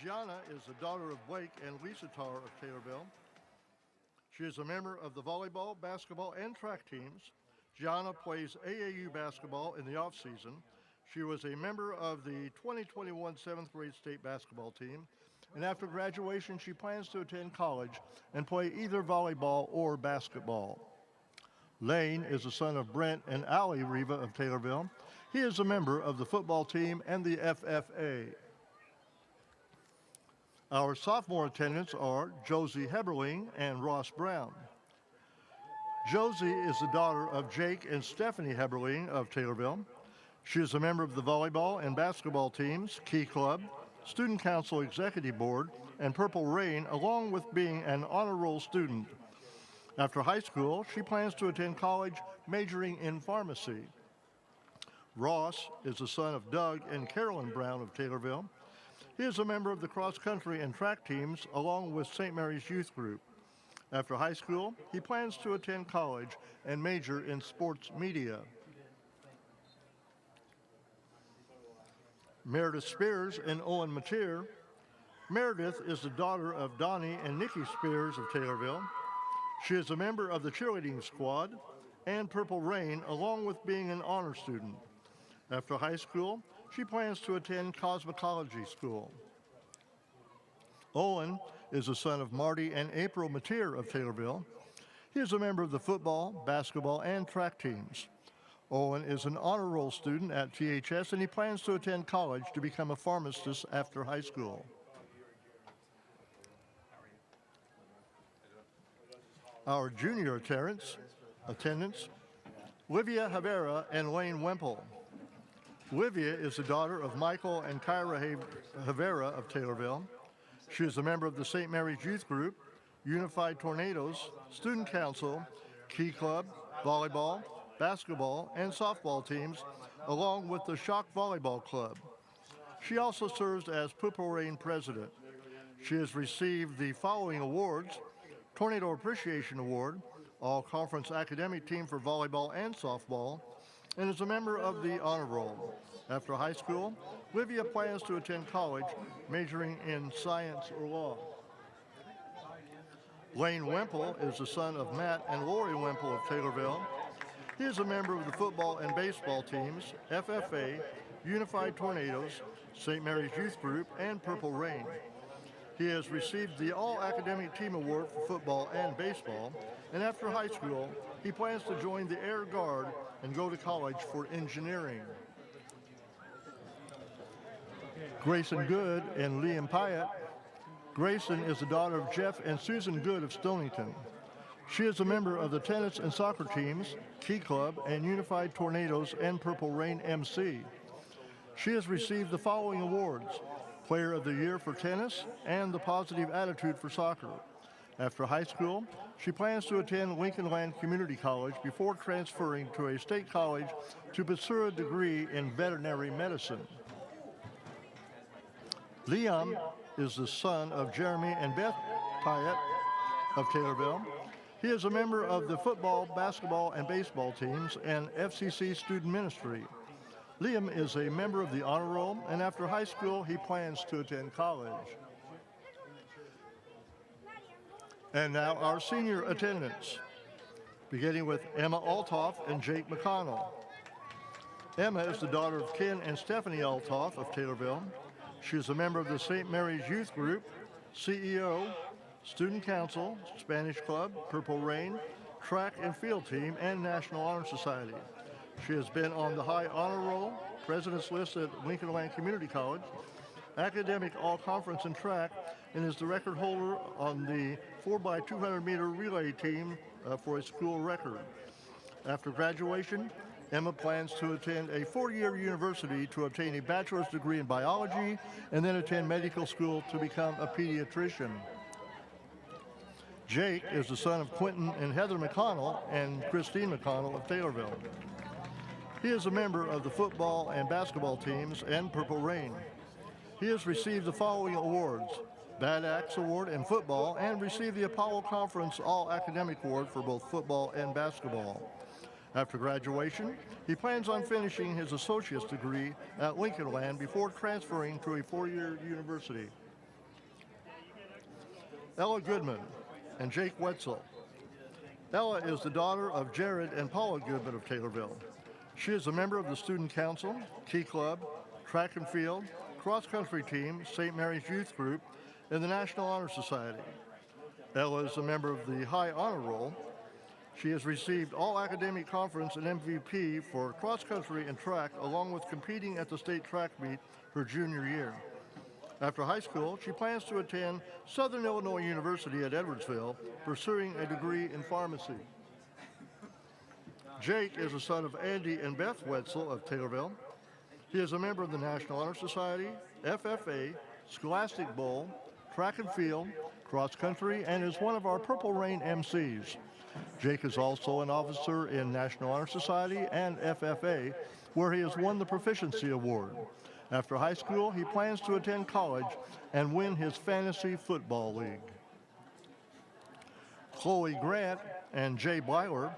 Gianna is the daughter of Blake and Lisa Tarr of Taylorville. She is a member of the volleyball, basketball, and track teams. Gianna plays AAU basketball in the off-season. She was a member of the 2021 7th grade state basketball team, and after graduation, she plans to attend college and play either volleyball or basketball. Lane is the son of Brent and Allie Riva of Taylorville. He is a member of the football team and the FFA. Our sophomore attendants are Josie Heberling and Ross Brown. Josie is the daughter of Jake and Stephanie Heberling of Taylorville. She is a member of the volleyball and basketball teams, Key Club, Student Council Executive Board, and Purple Rain, along with being an honor roll student. After high school, she plans to attend college, majoring in pharmacy. Ross is the son of Doug and Carolyn Brown of Taylorville. He is a member of the cross-country and track teams, along with St. Mary's Youth Group. After high school, he plans to attend college and major in sports media. Meredith Spears and Owen Mateer. Meredith is the daughter of Donnie and Nikki Spears of Taylorville. She is a member of the cheerleading squad and Purple Rain, along with being an honor student. After high school, she plans to attend cosmetology school. Owen is the son of Marty and April Mateer of Taylorville. He is a member of the football, basketball, and track teams. Owen is an honor roll student at THS, and he plans to attend college to become a pharmacist after high school. Our junior attendants, Livia Havera and Lane Wemple. Livia is the daughter of Michael and Kyra Havera of Taylorville. She is a member of the St. Mary's Youth Group, Unified Tornadoes, Student Council, Key Club, volleyball, basketball, and softball teams, along with the Shock Volleyball Club. She also serves as Purple Rain president. She has received the following awards: Tornado Appreciation Award, All-Conference Academic Team for volleyball and softball, and is a member of the Honor Roll. After high school, Livia plans to attend college, majoring in science or law. Lane Wemple is the son of Matt and Lori Wemple of Taylorville. He is a member of the football and baseball teams, FFA, Unified Tornadoes, St. Mary's Youth Group, and Purple Rain. He has received the All-Academic Team Award for football and baseball, and after high school, he plans to join the Air Guard and go to college for engineering. Grayson Good and Liam Pyatt. Grayson is the daughter of Jeff and Susan Good of Stonington. She is a member of the tennis and soccer teams, Key Club, and Unified Tornadoes and Purple Rain MC. She has received the following awards: Player of the Year for tennis and the Positive Attitude for soccer. After high school, she plans to attend Lincoln Land Community College before transferring to a state college to pursue a degree in veterinary medicine. Liam is the son of Jeremy and Beth Pyatt of Taylorville. He is a member of the football, basketball, and baseball teams and FCC student ministry. Liam is a member of the Honor Roll, and after high school, he plans to attend college. And now our senior attendants, beginning with Emma Altoff and Jake McConnell. Emma is the daughter of Ken and Stephanie Altoff of Taylorville. She is a member of the St. Mary's Youth Group, CEO, Student Council, Spanish Club, Purple Rain, Track and Field Team, and National Honor Society. She has been on the High Honor Roll, President's List at Lincoln Land Community College, Academic All-Conference in Track, and is the record holder on the 4x200 meter relay team for a school record. After graduation, Emma plans to attend a 4-year university to obtain a bachelor's degree in biology and then attend medical school to become a pediatrician. Jake is the son of Quentin and Heather McConnell and Christine McConnell of Taylorville. He is a member of the football and basketball teams and Purple Rain. He has received the following awards: Bad Axe Award in football, and received the Apollo Conference All-Academic Award for both football and basketball. After graduation, he plans on finishing his associate's degree at Lincoln Land before transferring to a 4-year university. Ella Goodman, and Jake Wetzel. Ella is the daughter of Jared and Paula Goodman of Taylorville. She is a member of the Student Council, Key Club, Track and Field, Cross Country Team, St. Mary's Youth Group, and the National Honor Society. Ella is a member of the High Honor Roll. She has received all academic conference and MVP for cross country and track, along with competing at the state track meet her junior year. After high school, she plans to attend Southern Illinois University at Edwardsville, pursuing a degree in pharmacy. Jake is the son of Andy and Beth Wetzel of Taylorville. He is a member of the National Honor Society, FFA, Scholastic Bowl, Track and Field, Cross Country, and is one of our Purple Rain MCs. Jake is also an officer in National Honor Society and FFA, where he has won the Proficiency Award. After high school, he plans to attend college and win his fantasy football league. Chloe Grant and Jay Byler.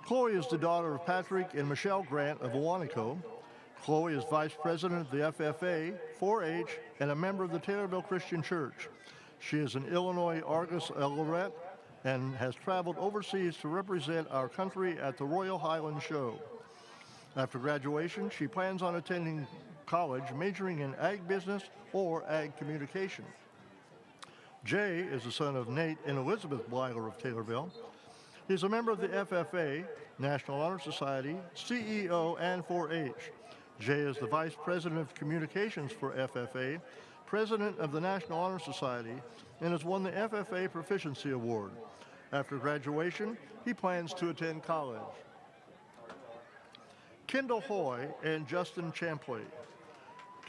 Chloe is the daughter of Patrick and Michelle Grant of Awanico. Chloe is vice president of the FFA, 4-H, and a member of the Taylorville Christian Church. She is an Illinois Argus laureate and has traveled overseas to represent our country at the Royal Highland Show. After graduation, she plans on attending college, majoring in ag business or ag communication. Jay is the son of Nate and Elizabeth Blyler of Taylorville. He is a member of the FFA, National Honor Society, CEO, and 4-H. Jay is the Vice President of Communications for FFA, President of the National Honor Society, and has won the FFA Proficiency Award. After graduation, he plans to attend college. Kendall Hoy and Justin Champley.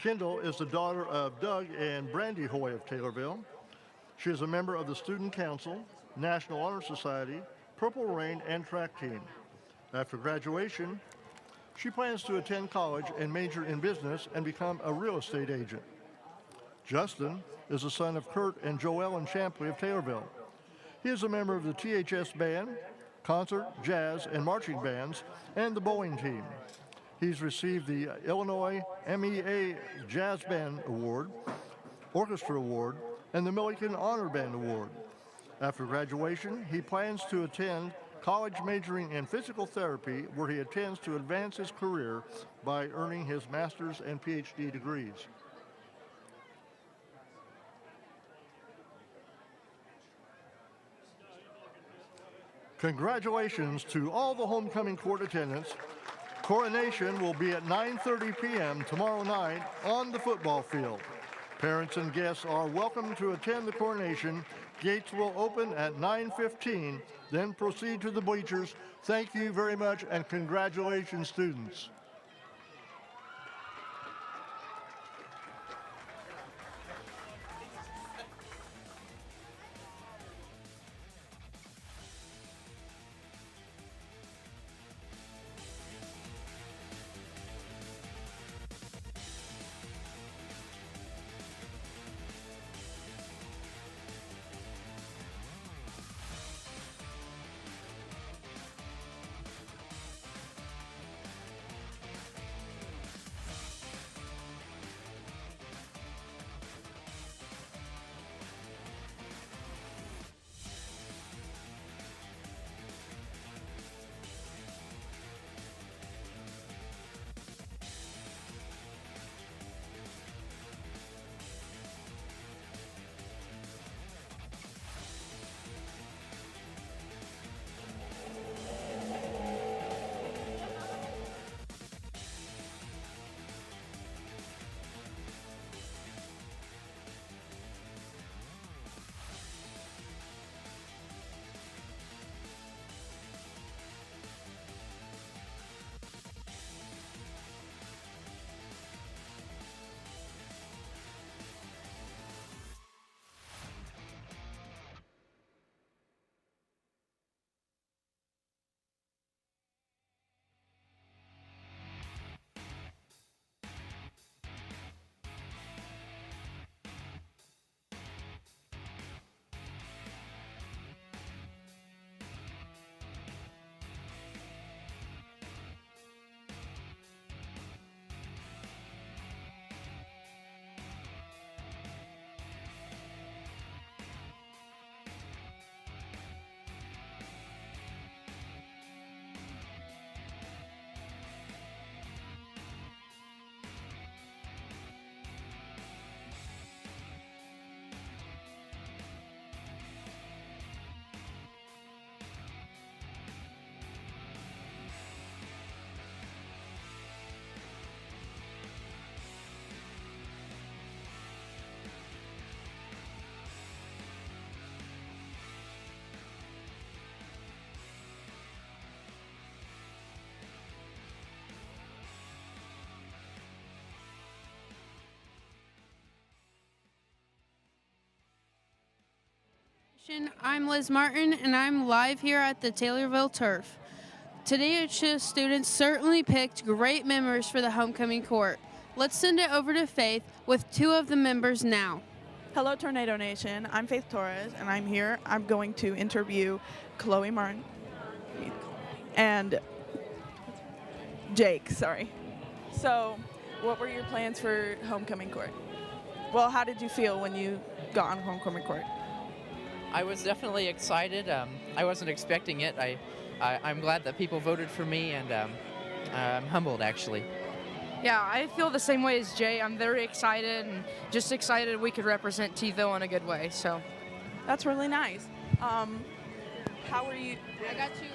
Kendall is the daughter of Doug and Brandy Hoy of Taylorville. She is a member of the Student Council, National Honor Society, Purple Rain, and track team. After graduation, she plans to attend college and major in business and become a real estate agent. Justin is the son of Kurt and Joellen Champley of Taylorville. He is a member of the THS Band, concert, jazz, and marching bands, and the bowling team. He's received the Illinois MEA Jazz Band Award, Orchestra Award, and the Milliken Honor Band Award. After graduation, he plans to attend college majoring in physical therapy, where he intends to advance his career by earning his master's and PhD degrees. Congratulations to all the homecoming court attendants. Coronation will be at 9:30 p.m. tomorrow night on the football field. Parents and guests are welcome to attend the coronation. Gates will open at 9:15, then proceed to the bleachers. Thank you very much, and congratulations, students. I'm Liz Martin, and I'm live here at the Taylorville Turf. Today, THS students certainly picked great members for the homecoming court. Let's send it over to Faith with two of the members now. Hello, Tornado Nation. I'm Faith Torres, and I'm here. I'm going to interview Chloe Martin and Jake, sorry. So, what were your plans for homecoming court? Well, how did you feel when you got on homecoming court? I was definitely excited. I wasn't expecting it. I'm glad that people voted for me, and I'm humbled, actually. Yeah, I feel the same way as Jay. I'm very excited and just excited we could represent T-ville in a good way. So That's really nice. How were you? I got you.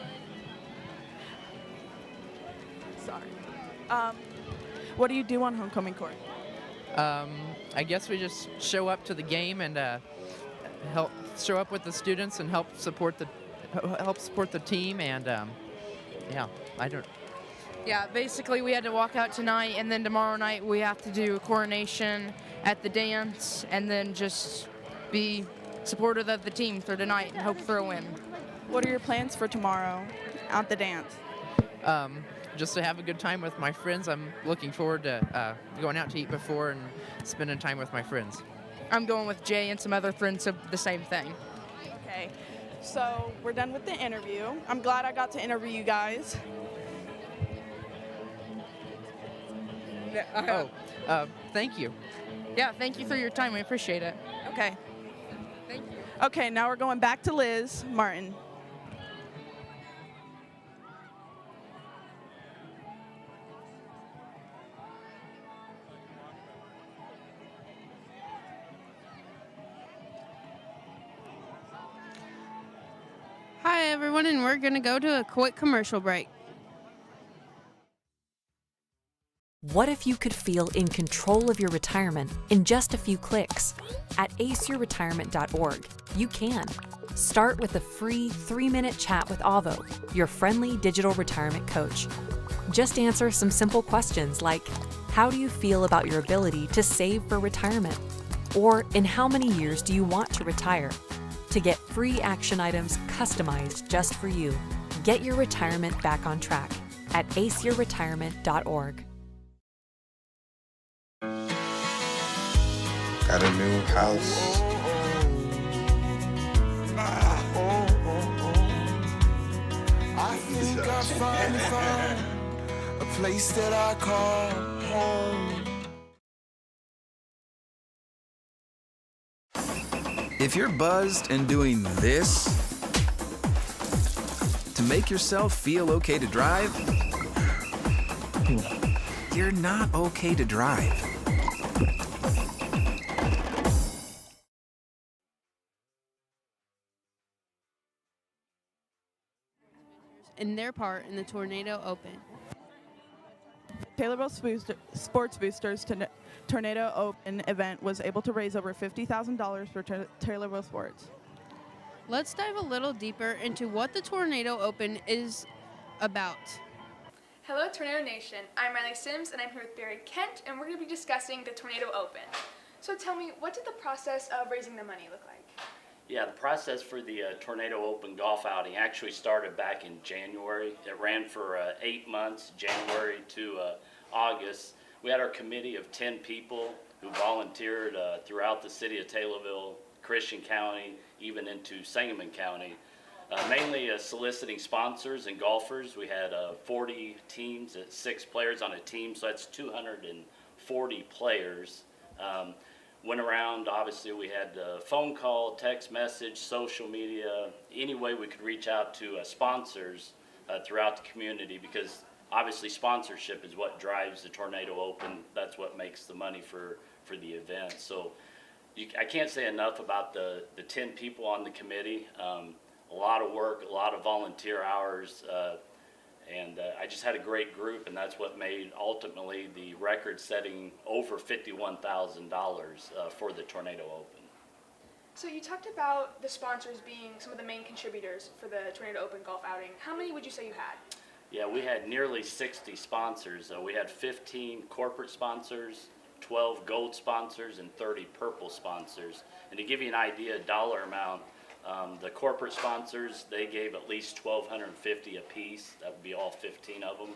Sorry. What do you do on homecoming court? I guess we just show up to the game and help show up with the students and help support the team, and yeah, basically we had to walk out tonight, and then tomorrow night we have to do a coronation at the dance, and then just be supportive of the team for tonight and hope for a win. What are your plans for tomorrow at the dance? Just to have a good time with my friends. I'm looking forward to going out to eat before and spending time with my friends. I'm going with Jay and some other friends of the same thing. Okay, so we're done with the interview. I'm glad I got to interview you guys. Thank you. Yeah, thank you for your time. We appreciate it. Okay. Thank you. Okay, now we're going back to Liz Martin. Hi, everyone, and we're going to go to a quick commercial break. What if you could feel in control of your retirement in just a few clicks? At aceyourretirement.org, you can. Start with a free 3-minute chat with Avo, your friendly digital retirement coach. Just answer some simple questions like, how do you feel about your ability to save for retirement? Or in how many years do you want to retire? To get free action items customized just for you, get your retirement back on track at aceyourretirement.org. Got a new house. I think I finally found a place that I call home. If you're buzzed and doing this to make yourself feel okay to drive, you're not okay to drive. In their part in the Tornado Open. Taylorville Sports Boosters Tornado Open event was able to raise over $50,000 for Taylorville Sports. Let's dive a little deeper into what the Tornado Open is about. Hello, Tornado Nation. I'm Riley Sims, and I'm here with Barry Kent, and we're going to be discussing the Tornado Open. So tell me, what did the process of raising the money look like? Yeah, the process for the Tornado Open golf outing actually started back in January. It ran for 8 months, January to August. We had our committee of 10 people who volunteered throughout the city of Taylorville, Christian County, even into Sangamon County, mainly soliciting sponsors and golfers. We had 40 teams, 6 players on a team, so that's 240 players. Went around, obviously we had phone call, text message, social media, any way we could reach out to sponsors throughout the community, because obviously sponsorship is what drives the Tornado Open. That's what makes the money for the event. So I can't say enough about the 10 people on the committee. A lot of work, a lot of volunteer hours, and I just had a great group, and that's what made ultimately the record-setting over $51,000 for the Tornado Open. So you talked about the sponsors being some of the main contributors for the Tornado Open golf outing. How many would you say you had? Yeah, we had nearly 60 sponsors. We had 15 corporate sponsors, 12 gold sponsors, and 30 purple sponsors. And to give you an idea, dollar amount, The corporate sponsors, they gave at least $1,250 apiece. That would be all 15 of them,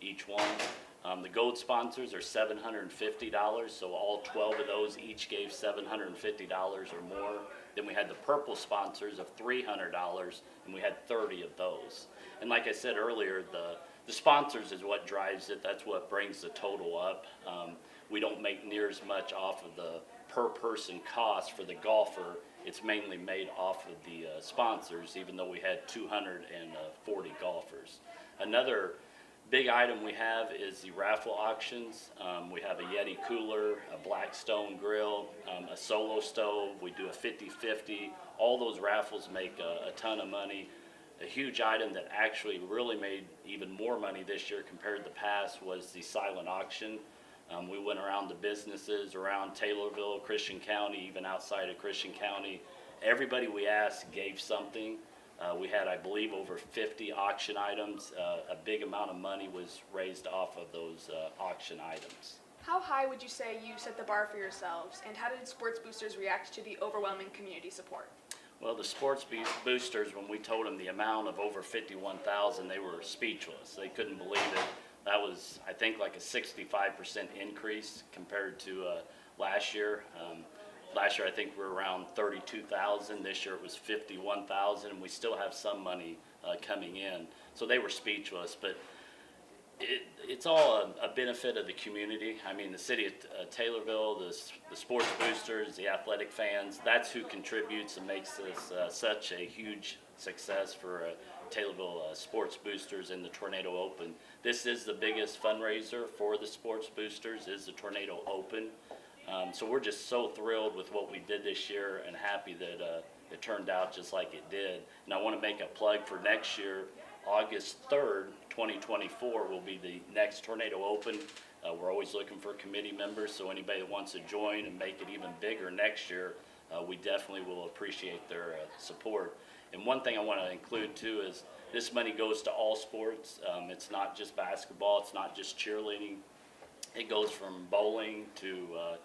each one. The gold sponsors are $750, so all 12 of those each gave $750 or more. Then we had the purple sponsors of $300, and we had 30 of those. And like I said earlier, the sponsors is what drives it. That's what brings the total up. We don't make near as much off of the per person cost for the golfer. It's mainly made off of the sponsors, even though we had 240 golfers. Another big item we have is the raffle auctions. We have a Yeti cooler, a Blackstone grill, a solo stove. We do a 50-50. All those raffles make a ton of money. A huge item that actually really made even more money this year compared to the past was the silent auction. We went around the businesses around Taylorville, Christian County, even outside of Christian County. Everybody we asked gave something. We had, I believe, over 50 auction items. A big amount of money was raised off of those auction items. How high would you say you set the bar for yourselves, and how did sports boosters react to the overwhelming community support? Well, the sports boosters, when we told them the amount of over 51,000, they were speechless. They couldn't believe it. That was, I think, like a 65% increase compared to last year. Last year, I think we were around 32,000. This year, it was 51,000, and we still have some money coming in. So they were speechless, but it's all a benefit of the community. I mean, the city of Taylorville, the sports boosters, the athletic fans, that's who contributes and makes this such a huge success for Taylorville sports boosters in the Tornado Open. This is the biggest fundraiser for the sports boosters, is the Tornado Open. So we're just so thrilled with what we did this year and happy that it turned out just like it did. And I want to make a plug for next year. August 3rd, 2024 will be the next Tornado Open. We're always looking for committee members, so anybody that wants to join and make it even bigger next year, we definitely will appreciate their support. And one thing I want to include too is this money goes to all sports. It's not just basketball, it's not just cheerleading. It goes from bowling to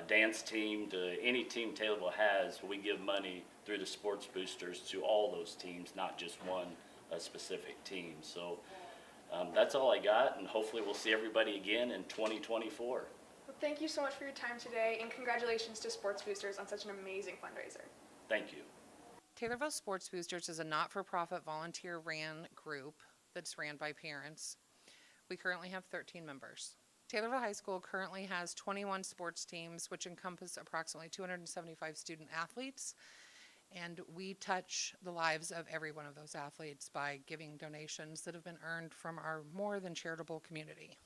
dance team to any team Taylorville has. We give money through the sports boosters to all those teams, not just one specific team. So that's all I got, and hopefully we'll see everybody again in 2024. Well, thank you so much for your time today, and congratulations to Sports Boosters on such an amazing fundraiser. Thank you. Taylorville Sports Boosters is a not-for-profit volunteer-ran group that's ran by parents. We currently have 13 members. Taylorville High School currently has 21 sports teams, which encompass approximately 275 student athletes, and we touch the lives of every one of those athletes by giving donations that have been earned from our more than charitable community.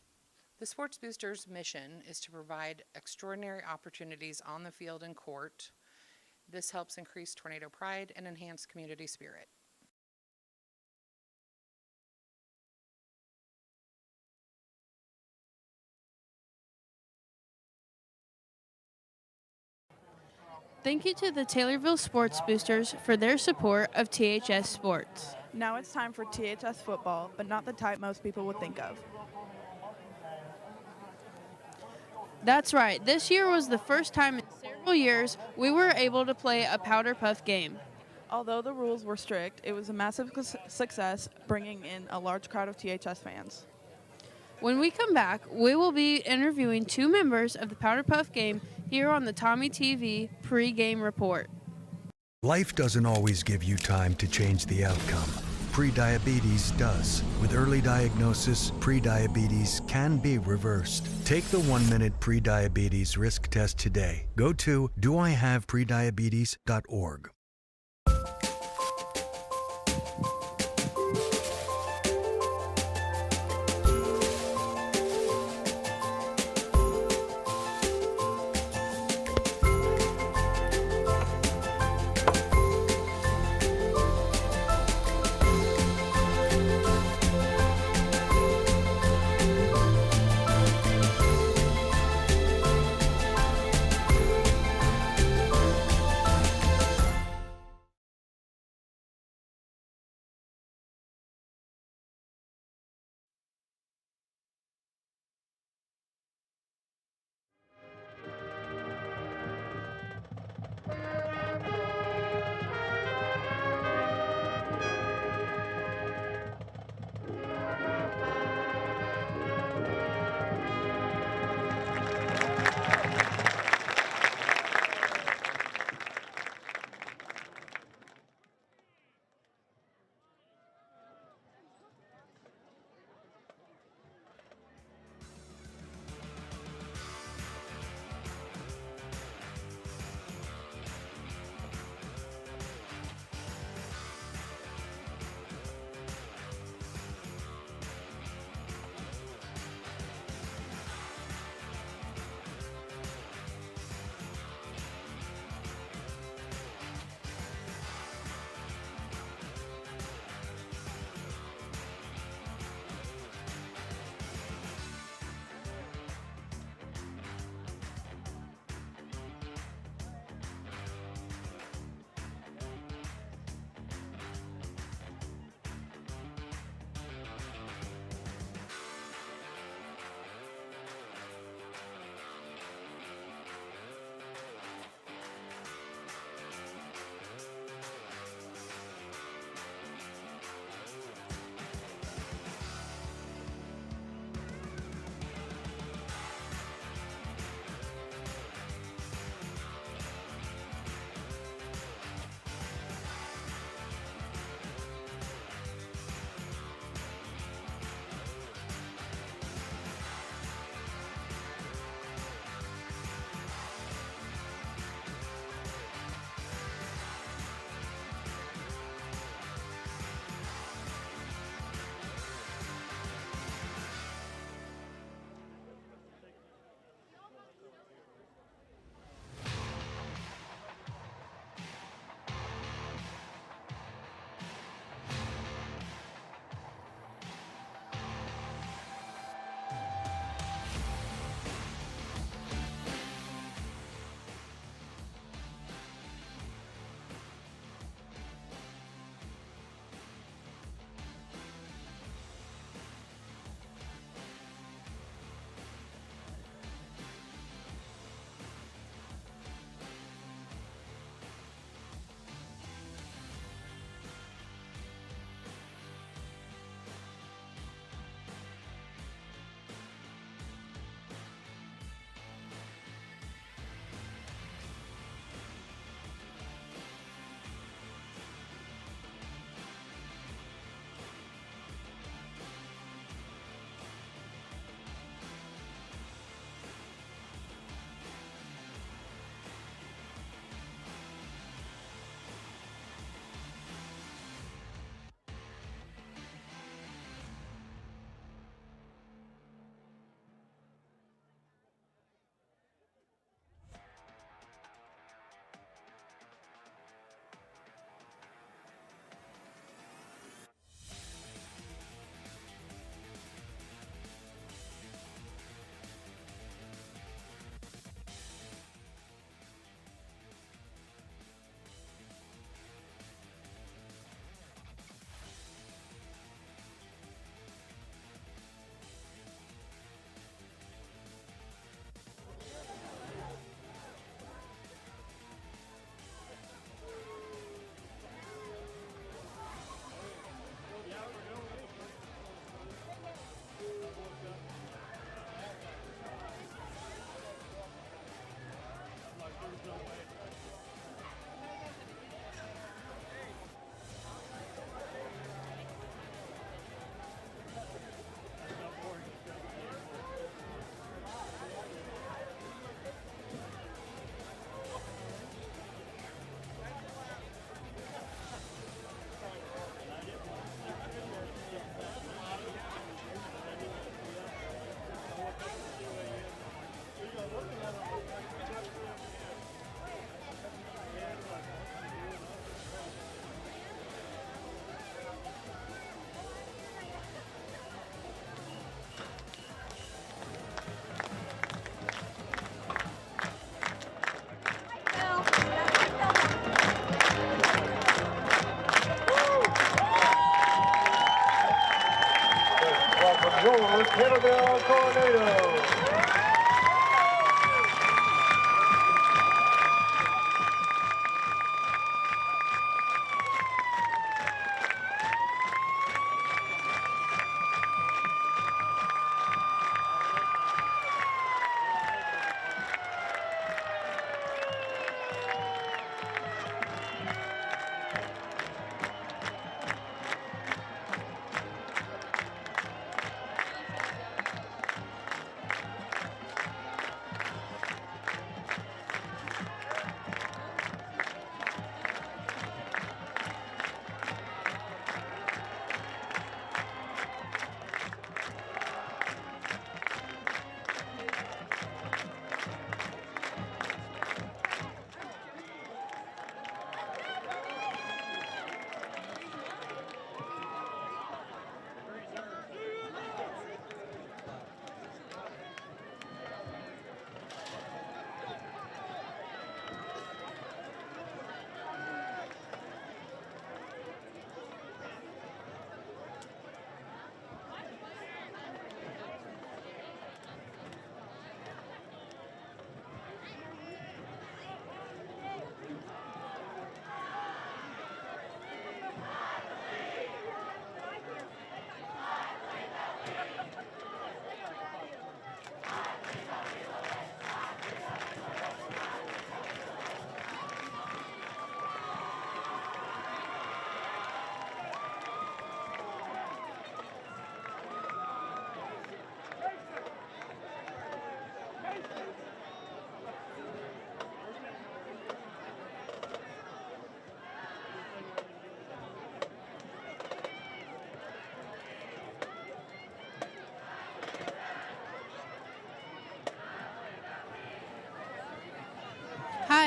The Sports Boosters' mission is to provide extraordinary opportunities on the field and court. This helps increase tornado pride and enhance community spirit. Thank you to the Taylorville Sports Boosters for their support of THS Sports. Now it's time for THS football, but not the type most people would think of. That's right. This year was the first time in several years we were able to play a powder puff game. Although the rules were strict, it was a massive success, bringing in a large crowd of THS fans. When we come back, we will be interviewing two members of the powder puff game here on the Tommy TV pre-game report. Life doesn't always give you time to change the outcome. Prediabetes does. With early diagnosis, prediabetes can be reversed. Take the 1-minute prediabetes risk test today. Go to doihaveprediabetes.org.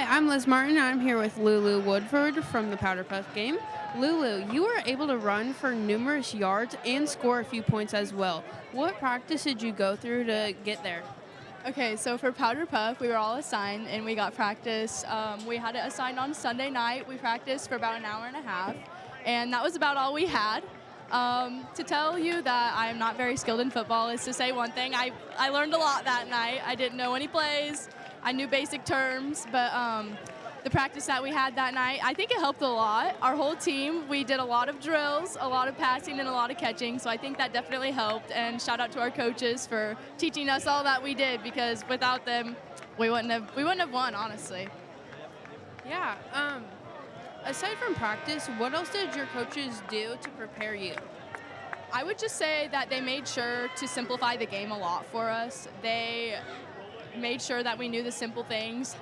Hi, I'm Liz Martin. I'm here with Lulu Woodford from the Powder Puff game. Lulu, you were able to run for numerous yards and score a few points as well. What practice did you go through to get there? Okay, so for Powder Puff, we were all assigned and we got practice. We had it assigned on Sunday night. We practiced for about an hour and a half, and that was about all we had. To tell you that I am not very skilled in football is to say one thing. I learned a lot that night. I didn't know any plays. I knew basic terms, but the practice that we had that night, I think it helped a lot. Our whole team, we did a lot of drills, a lot of passing, and a lot of catching, so I think that definitely helped. And shout out to our coaches for teaching us all that we did, because without them, we wouldn't have won, honestly. Yeah. Aside from practice, what else did your coaches do to prepare you? I would just say that they made sure to simplify the game a lot for us. They made sure that we knew the simple things,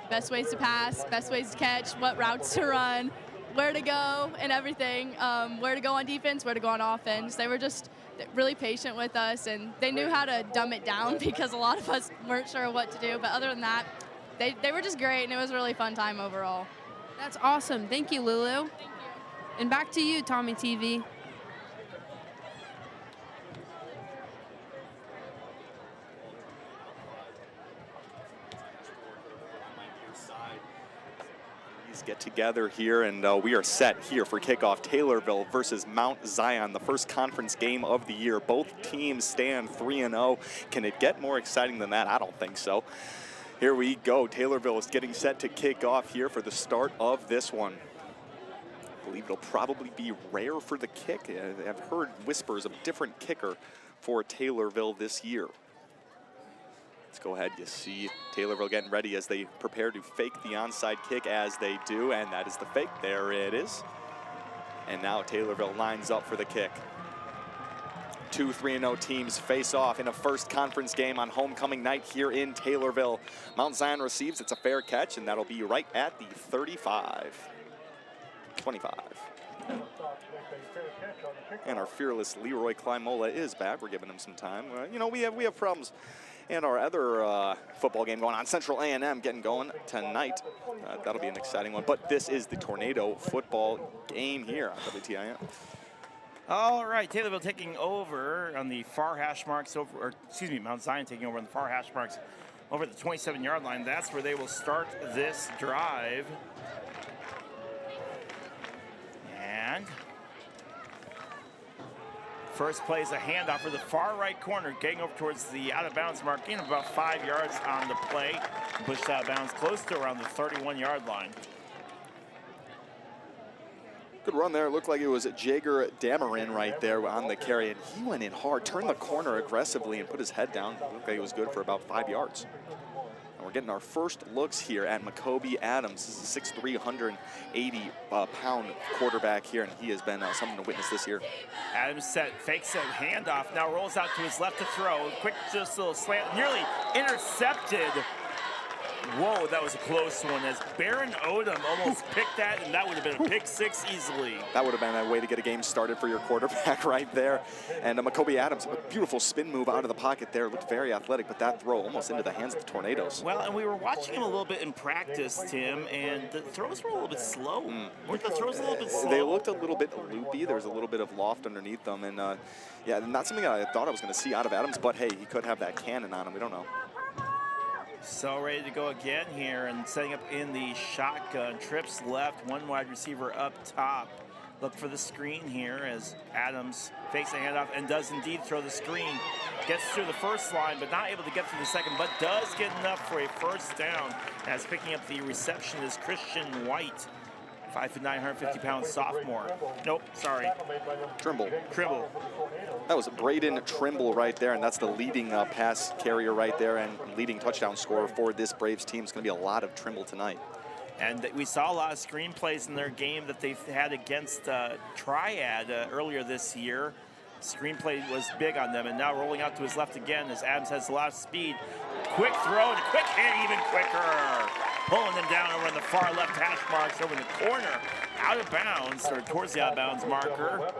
best ways to pass, best ways to catch, what routes to run, where to go and everything, where to go on defense, where to go on offense. They were just really patient with us, and they knew how to dumb it down because a lot of us weren't sure what to do. But other than that, they were just great, and it was a really fun time overall. That's awesome. Thank you, Lulu. Thank you. And back to you, Tommy TV. Get together here, and we are set here for kickoff. Taylorville versus Mount Zion, the first conference game of the year. Both teams stand 3-0. Can it get more exciting than that? I don't think so. Here we go. Taylorville is getting set to kick off here for the start of this one. I believe it'll probably be rare for the kick. I've heard whispers of a different kicker for Taylorville this year. Let's go ahead. You see Taylorville getting ready as they prepare to fake the onside kick, as they do, and that is the fake. There it is. And now Taylorville lines up for the kick. Two 3-0 teams face off in a first conference game on homecoming night here in Taylorville. Mount Zion receives. It's a fair catch, and that'll be right at the 35. 25. And our fearless Leroy Klimola is back. We're giving him some time. You know, we have problems. And our other football game going on, Central A&M getting going tonight. That'll be an exciting one. But this is the Tornado football game here on WTIM. All right, Taylorville taking over on the far hash marks over, or excuse me, Mount Zion taking over on the far hash marks over at the 27-yard line. That's where they will start this drive. And first play is a handoff for the far right corner, getting over towards the out-of-bounds mark, in about 5 yards on the play. Pushed out of bounds close to around the 31-yard line. Good run there. It looked like it was Jager Dameron right there on the carry, and he went in hard, turned the corner aggressively, and put his head down. It looked like it was good for about 5 yards. And we're getting our first looks here at Makobe Adams. This is a 6'3", 180-pound quarterback here, and he has been something to witness this year. Adams fakes a handoff, now rolls out to his left to throw. Quick, just a little slant, nearly intercepted. Whoa, that was a close one, as Baron Odom almost picked that, and that would have been a pick six easily. That would have been a way to get a game started for your quarterback right there. And Makobe Adams, a beautiful spin move out of the pocket there. Looked very athletic, but that throw almost into the hands of the Tornadoes. Well, and we were watching him a little bit in practice, Tim, and the throws were a little bit slow. Weren't the throws a little bit slow? They looked a little bit loopy. There was a little bit of loft underneath them. And yeah, not something I thought I was going to see out of Adams, but hey, he could have that cannon on him. We don't know. So ready to go again here, and setting up in the shotgun. Trips left, one wide receiver up top. Look for the screen here as Adams fakes a handoff and does indeed throw the screen. Gets through the first line, but not able to get through the second, but does get enough for a first down. As picking up the reception is Christian White. 5'9", 150-pound sophomore. Nope, sorry. Trimble. Trimble. That was Braden Trimble right there, and that's the leading pass carrier right there and leading touchdown scorer for this Braves team. It's going to be a lot of Trimble tonight. And we saw a lot of screen plays in their game that they've had against Triad earlier this year. Screenplay was big on them, and now rolling out to his left again as Adams has a lot of speed. Quick throw and a quick hit, even quicker. Pulling them down over on the far left hash marks over in the corner. Out of bounds, or towards the out of bounds marker.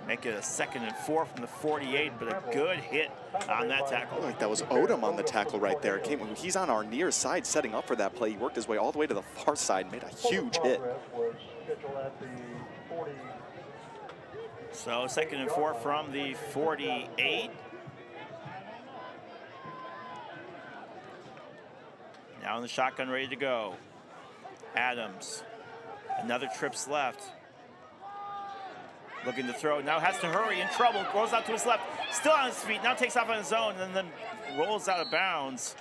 Make it a 2nd and 4 from the 48, but a good hit on that tackle. Like that was Odom on the tackle right there. He's on our near side setting up for that play. He worked his way all the way to the far side, made a huge hit. So 2nd and 4 from the 48. Now in the shotgun, ready to go. Adams, another trips left. Looking to throw, now has to hurry, in trouble, rolls out to his left, still on his feet, now takes off on his own, and then rolls out of bounds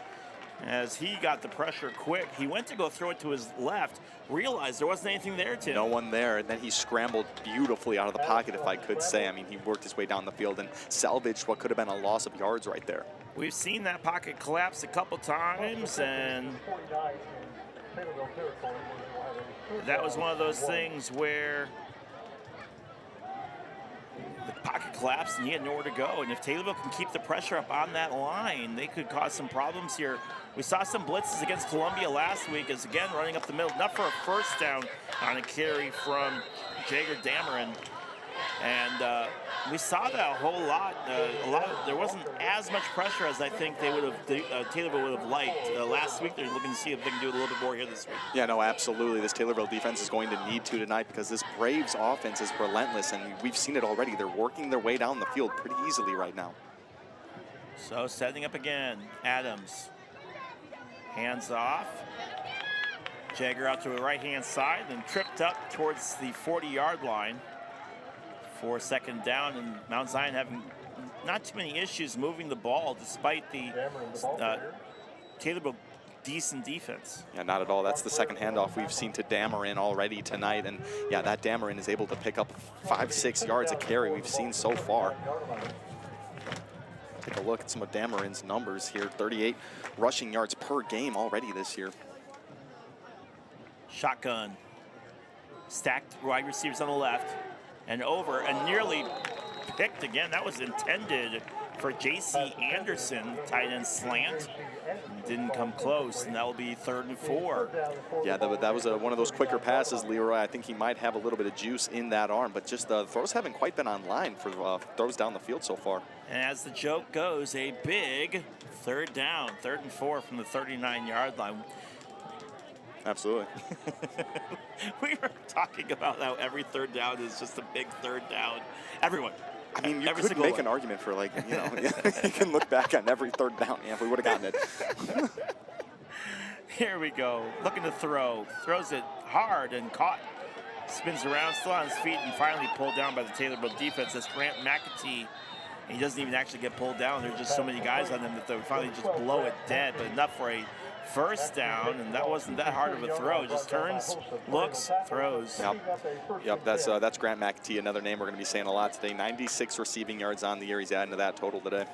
as he got the pressure quick. He went to go throw it to his left, realized there wasn't anything there, Tim. No one there, and then he scrambled beautifully out of the pocket, if I could say. I mean, he worked his way down the field and salvaged what could have been a loss of yards right there. We've seen that pocket collapse a couple times, and that was one of those things where the pocket collapsed and he had nowhere to go. And if Taylorville can keep the pressure up on that line, they could cause some problems here. We saw some blitzes against Columbia last week, as again running up the middle, enough for a first down on a carry from Jager Dameron. And we saw that a whole lot. There wasn't as much pressure as I think they would have, Taylorville would have liked. Last week, they're looking to see if they can do a little bit more here this week. Yeah, no, absolutely. This Taylorville defense is going to need to tonight because this Braves offense is relentless, and we've seen it already. They're working their way down the field pretty easily right now. So setting up again, Adams. Hands off. Jager out to the right-hand side, then tripped up towards the 40-yard line for 2nd down, and Mount Zion having not too many issues moving the ball despite the Taylorville decent defense. Yeah, not at all. That's the second handoff we've seen to Dameron already tonight, and yeah, that Dameron is able to pick up 5-6 yards a carry we've seen so far. Take a look at some of Dameron's numbers here. 38 rushing yards per game already this year. Shotgun. Stacked wide receivers on the left. And over, and nearly picked again. That was intended for J.C. Anderson, tight end slant. Didn't come close, and that will be 3rd and 4. Yeah, that was one of those quicker passes, Leroy. I think he might have a little bit of juice in that arm, but just the throws haven't quite been online for throws down the field so far. And as the joke goes, a big 3rd down, 3rd and 4 from the 39-yard line. Absolutely. We were talking about how every 3rd down is just a big 3rd down. Everyone. I mean, you could make an argument for, like, you know, you can look back on every 3rd down. Yeah, if we would have gotten it. Here we go. Looking to throw. Throws it hard and caught. Spins around, still on his feet, and finally pulled down by the Taylorville defense. That's Grant McAtee. He doesn't even actually get pulled down. There's just so many guys on him that they finally just blow it dead, but enough for a 1st down, and that wasn't that hard of a throw. Just turns, looks, throws. Yep, that's Grant McAtee, another name we're going to be saying a lot today. 96 receiving yards on the year. He's adding to that total today.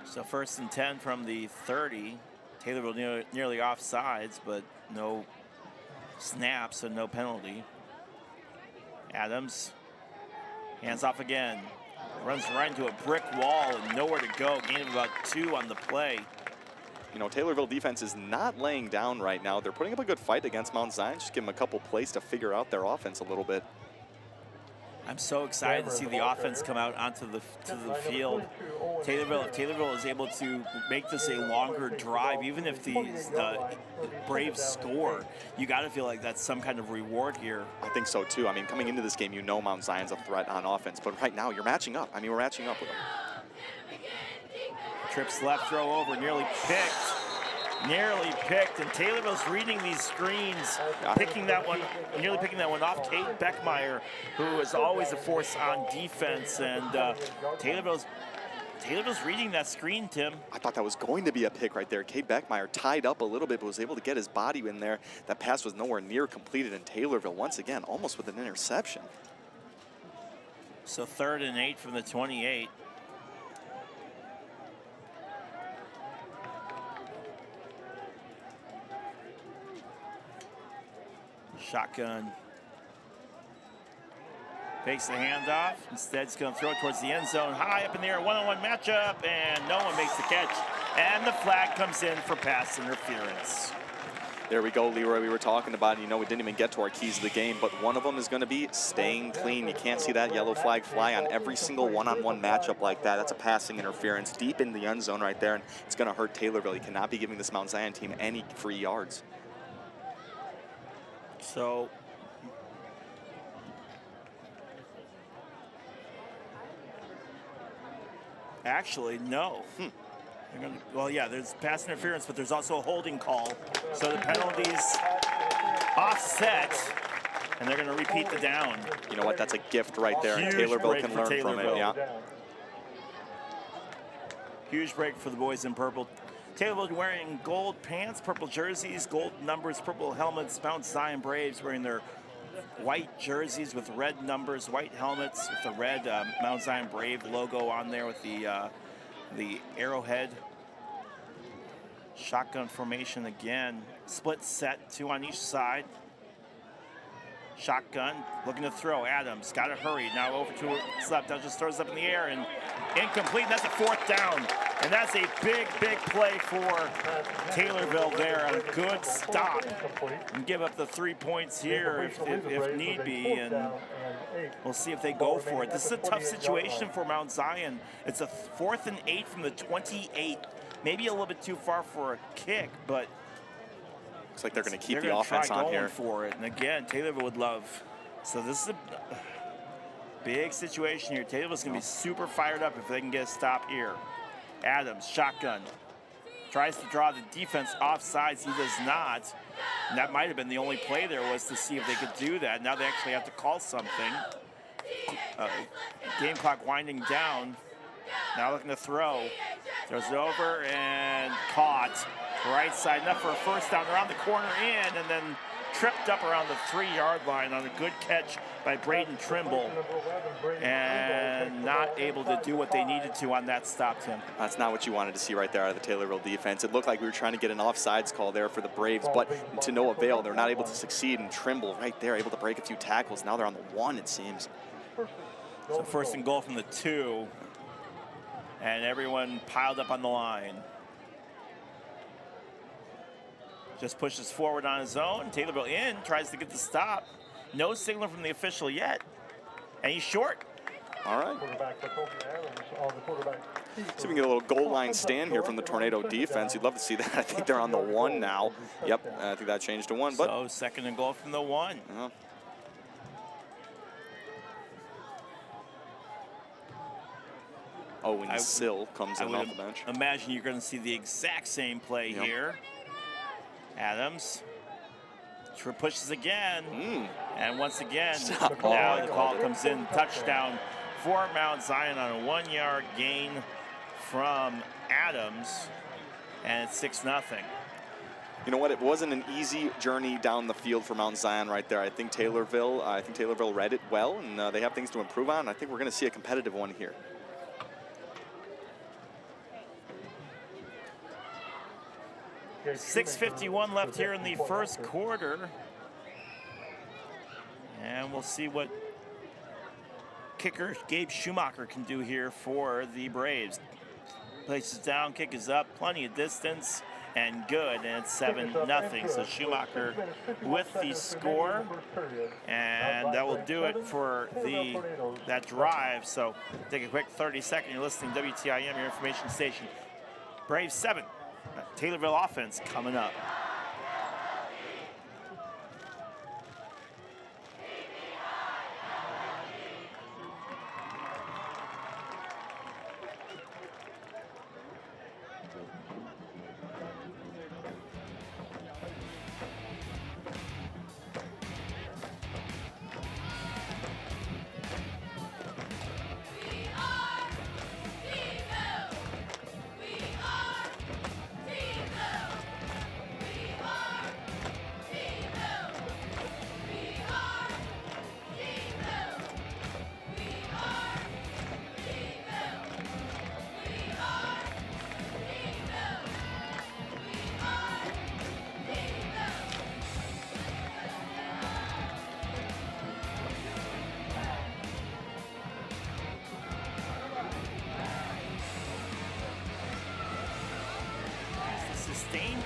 So 1st and 10 from the 30. Taylorville nearly off sides, but no snaps and no penalty. Adams, hands off again. Runs right into a brick wall and nowhere to go. Gain of about 2 on the play. You know, Taylorville defense is not laying down right now. They're putting up a good fight against Mount Zion. Just give them a couple plays to figure out their offense a little bit. I'm so excited to see the offense come out onto the field. If Taylorville is able to make this a longer drive, even if the Braves score, you got to feel like that's some kind of reward here. I think so too. I mean, coming into this game, you know Mount Zion's a threat on offense, but right now you're matching up. I mean, we're matching up with them. Trips left, throw over, nearly picked, and Taylorville's reading these screens, nearly picking that one off. Kate Beckmeyer, who is always a force on defense, and Taylorville's reading that screen, Tim. I thought that was going to be a pick right there. Kate Beckmeyer tied up a little bit, but was able to get his body in there. That pass was nowhere near completed, and Taylorville, once again, almost with an interception. So 3rd and 8 from the 28. Shotgun. Fakes the handoff. Instead, he's going to throw it towards the end zone. High up in the air, one-on-one matchup, and no one makes the catch. And the flag comes in for pass interference. There we go, Leroy. We were talking about, we didn't even get to our keys of the game, but one of them is going to be staying clean. You can't see that yellow flag fly on every single one-on-one matchup like that. That's a passing interference deep in the end zone right there, and it's going to hurt Taylorville. You cannot be giving this Mount Zion team any free yards. So actually, no. Well, yeah, there's pass interference, but there's also a holding call. So the penalties offset, and they're going to repeat the down. You know what? That's a gift right there, and Taylorville can learn from it. Yeah. Huge break for the boys in purple. Taylorville wearing gold pants, purple jerseys, gold numbers, purple helmets. Mount Zion Braves wearing their white jerseys with red numbers, white helmets with the red Mount Zion Brave logo on there with the arrowhead. Shotgun formation again. Split set, 2 on each side. Shotgun, looking to throw. Adams, got to hurry. Now over to his left. Now just throws up in the air and incomplete. That's a 4th down. And that's a big, big play for Taylorville there. A good stop. And give up the 3 points here if need be. And we'll see if they go for it. This is a tough situation for Mount Zion. It's a 4th and 8 from the 28. Maybe a little bit too far for a kick, but looks like they're going to keep the offense on here. For it. And again, Taylorville would love. So this is a big situation here. Taylorville's going to be super fired up if they can get a stop here. Adams, shotgun. Tries to draw the defense off sides. He does not. And that might have been the only play there, was to see if they could do that. Now they actually have to call something. Game clock winding down. Now looking to throw. Throws it over and caught. Right side, enough for a first down. Around the corner in, and then tripped up around the 3-yard line on a good catch by Braden Trimble. And not able to do what they needed to on that stop, Tim. That's not what you wanted to see right there out of the Taylorville defense. It looked like we were trying to get an offsides call there for the Braves, but to no avail. They're not able to succeed, and Trimble right there, able to break a few tackles. Now they're on the 1, it seems. So 1st and goal from the 2. And everyone piled up on the line. Just pushes forward on his own. Taylorville in, tries to get the stop. No signal from the official yet. And he's short. All right. So we can get a little goal line stand here from the Tornado defense. You'd love to see that. I think they're on the 1 now. Yep, I think that changed to 1. But so 2nd and goal from the 1. Owen Sill comes in off the bench. Imagine you're going to see the exact same play here. Adams pushes again. And once again, now the call comes in. Touchdown for Mount Zion on a 1-yard gain from Adams. And it's 6-0. You know what? It wasn't an easy journey down the field for Mount Zion right there. I think Taylorville read it well, and they have things to improve on. I think we're going to see a competitive one here. 6:51 left here in the first quarter. And we'll see what kicker Gabe Schumacher can do here for the Braves. Places down, kick is up, plenty of distance, and good, and it's 7-0. So Schumacher with the score, and that will do it for that drive. So take a quick 30-second. You're listening to WTIM, your information station. Braves 7. Taylorville offense coming up.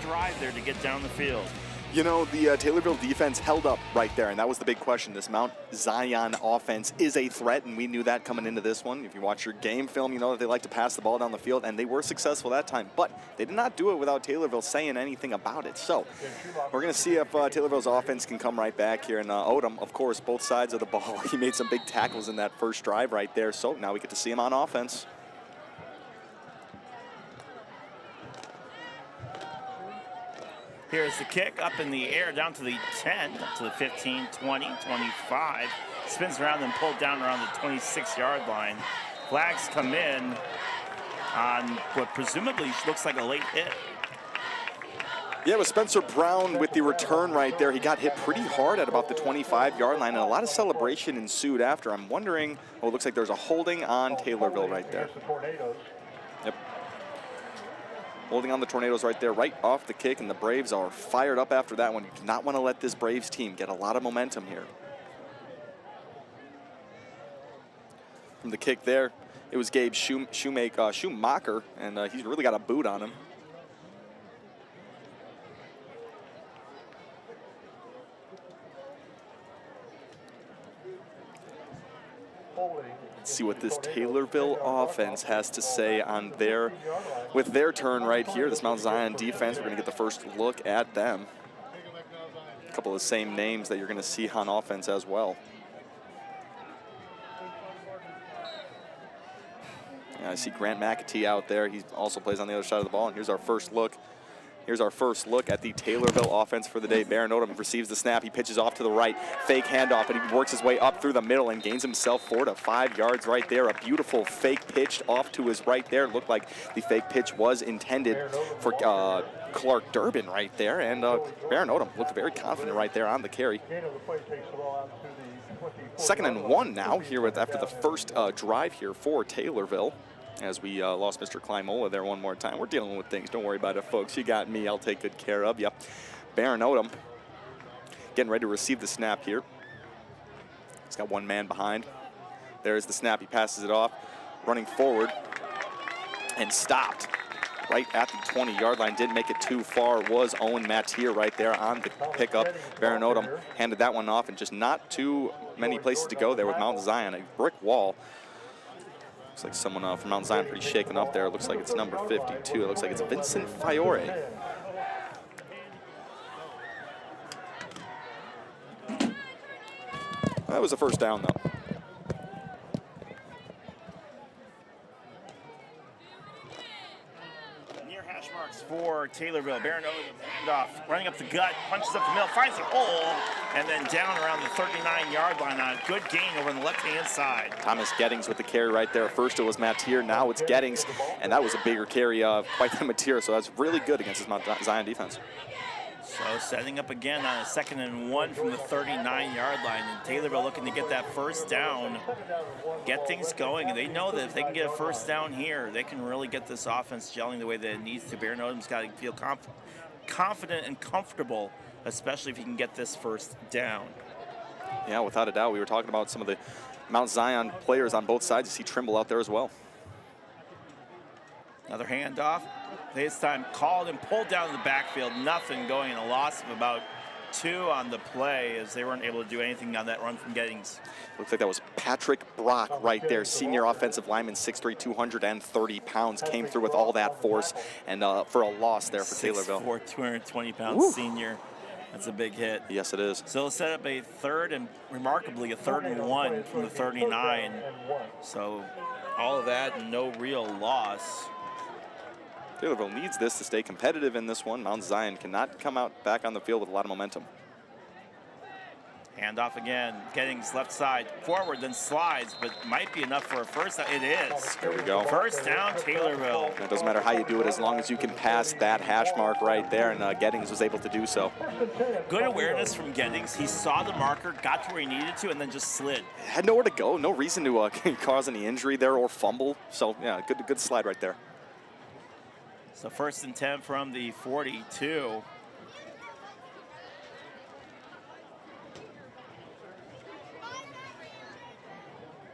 Drive there to get down the field. You know, the Taylorville defense held up right there, and that was the big question. This Mount Zion offense is a threat, and we knew that coming into this one. If you watch your game film, you know that they like to pass the ball down the field, and they were successful that time. But they did not do it without Taylorville saying anything about it. So we're going to see if Taylorville's offense can come right back here. And Odom, of course, both sides of the ball. He made some big tackles in that first drive right there. So now we get to see him on offense. Here's the kick up in the air down to the 10, up to the 15, 20, 25. Spins around and pulled down around the 26-yard line. Flags come in on what presumably looks like a late hit. Yeah, it was Spencer Brown with the return right there. He got hit pretty hard at about the 25-yard line, and a lot of celebration ensued after. I'm wondering, oh, it looks like there's a holding on Taylorville right there. Yep. Holding on the Tornadoes right there, right off the kick, and the Braves are fired up after that one. You do not want to let this Braves team get a lot of momentum here. From the kick there, it was Gabe Schumacher, and he's really got a boot on him. Let's see what this Taylorville offense has to say on with their turn right here. This Mount Zion defense, we're going to get the first look at them. A couple of the same names that you're going to see on offense as well. Yeah, I see Grant McAtee out there. He also plays on the other side of the ball. And here's our first look. Here's our first look at the Taylorville offense for the day. Baron Odom receives the snap. He pitches off to the right. Fake handoff, and he works his way up through the middle and gains himself 4 to 5 yards right there. A beautiful fake pitch off to his right there. Looked like the fake pitch was intended for Clark Durbin right there. And Baron Odom looked very confident right there on the carry. 2nd and 1 now here after the first drive here for Taylorville. As we lost Mr. Klimola there one more time. We're dealing with things. Don't worry about it, folks. You got me. I'll take good care of you. Baron Odom getting ready to receive the snap here. He's got one man behind. There's the snap. He passes it off, running forward, and stopped right at the 20-yard line. Didn't make it too far. Was Owen Mattier right there on the pickup. Baron Odom handed that one off, and just not too many places to go there with Mount Zion. A brick wall. Looks like someone from Mount Zion pretty shaken up there. It looks like it's number 52. It looks like it's Vincent Fiore. That was a first down, though. Near hash marks for Taylorville. Baron Odom handoff, running up the gut, punches up the middle, finds a hole, and then down around the 39-yard line on a good gain over on the left-hand side. Thomas Gettings with the carry right there. First it was Mattier, now it's Gettings, and that was a bigger carry quite than Mattier, so that's really good against this Mount Zion defense. So setting up again on a 2nd and 1 from the 39-yard line, and Taylorville looking to get that first down, get things going. And they know that if they can get a first down here, they can really get this offense gelling the way that it needs to. Baron Odom's got to feel confident and comfortable, especially if he can get this first down. Yeah, without a doubt. We were talking about some of the Mount Zion players on both sides. You see Trimble out there as well. Another handoff. This time called and pulled down in the backfield. Nothing going, and a loss of about 2 on the play as they weren't able to do anything on that run from Gettings. Looks like that was Patrick Brock right there, senior offensive lineman, 6'3", 230 pounds, came through with all that force, and for a loss there for Taylorville. 6'4", 220-pound senior. That's a big hit. Yes, it is. So it'll set up a third and, remarkably, a 3rd and 1 from the 39. So all of that and no real loss. Taylorville needs this to stay competitive in this one. Mount Zion cannot come out back on the field with a lot of momentum. Handoff again. Gettings left side, forward, then slides, but might be enough for a first down. It is. There we go. First down, Taylorville. It doesn't matter how you do it as long as you can pass that hash mark right there, and Gettings was able to do so. Good awareness from Gettings. He saw the marker, got to where he needed to, and then just slid. Had nowhere to go. No reason to cause any injury there or fumble. So, yeah, good slide right there. So 1st and 10 from the 42.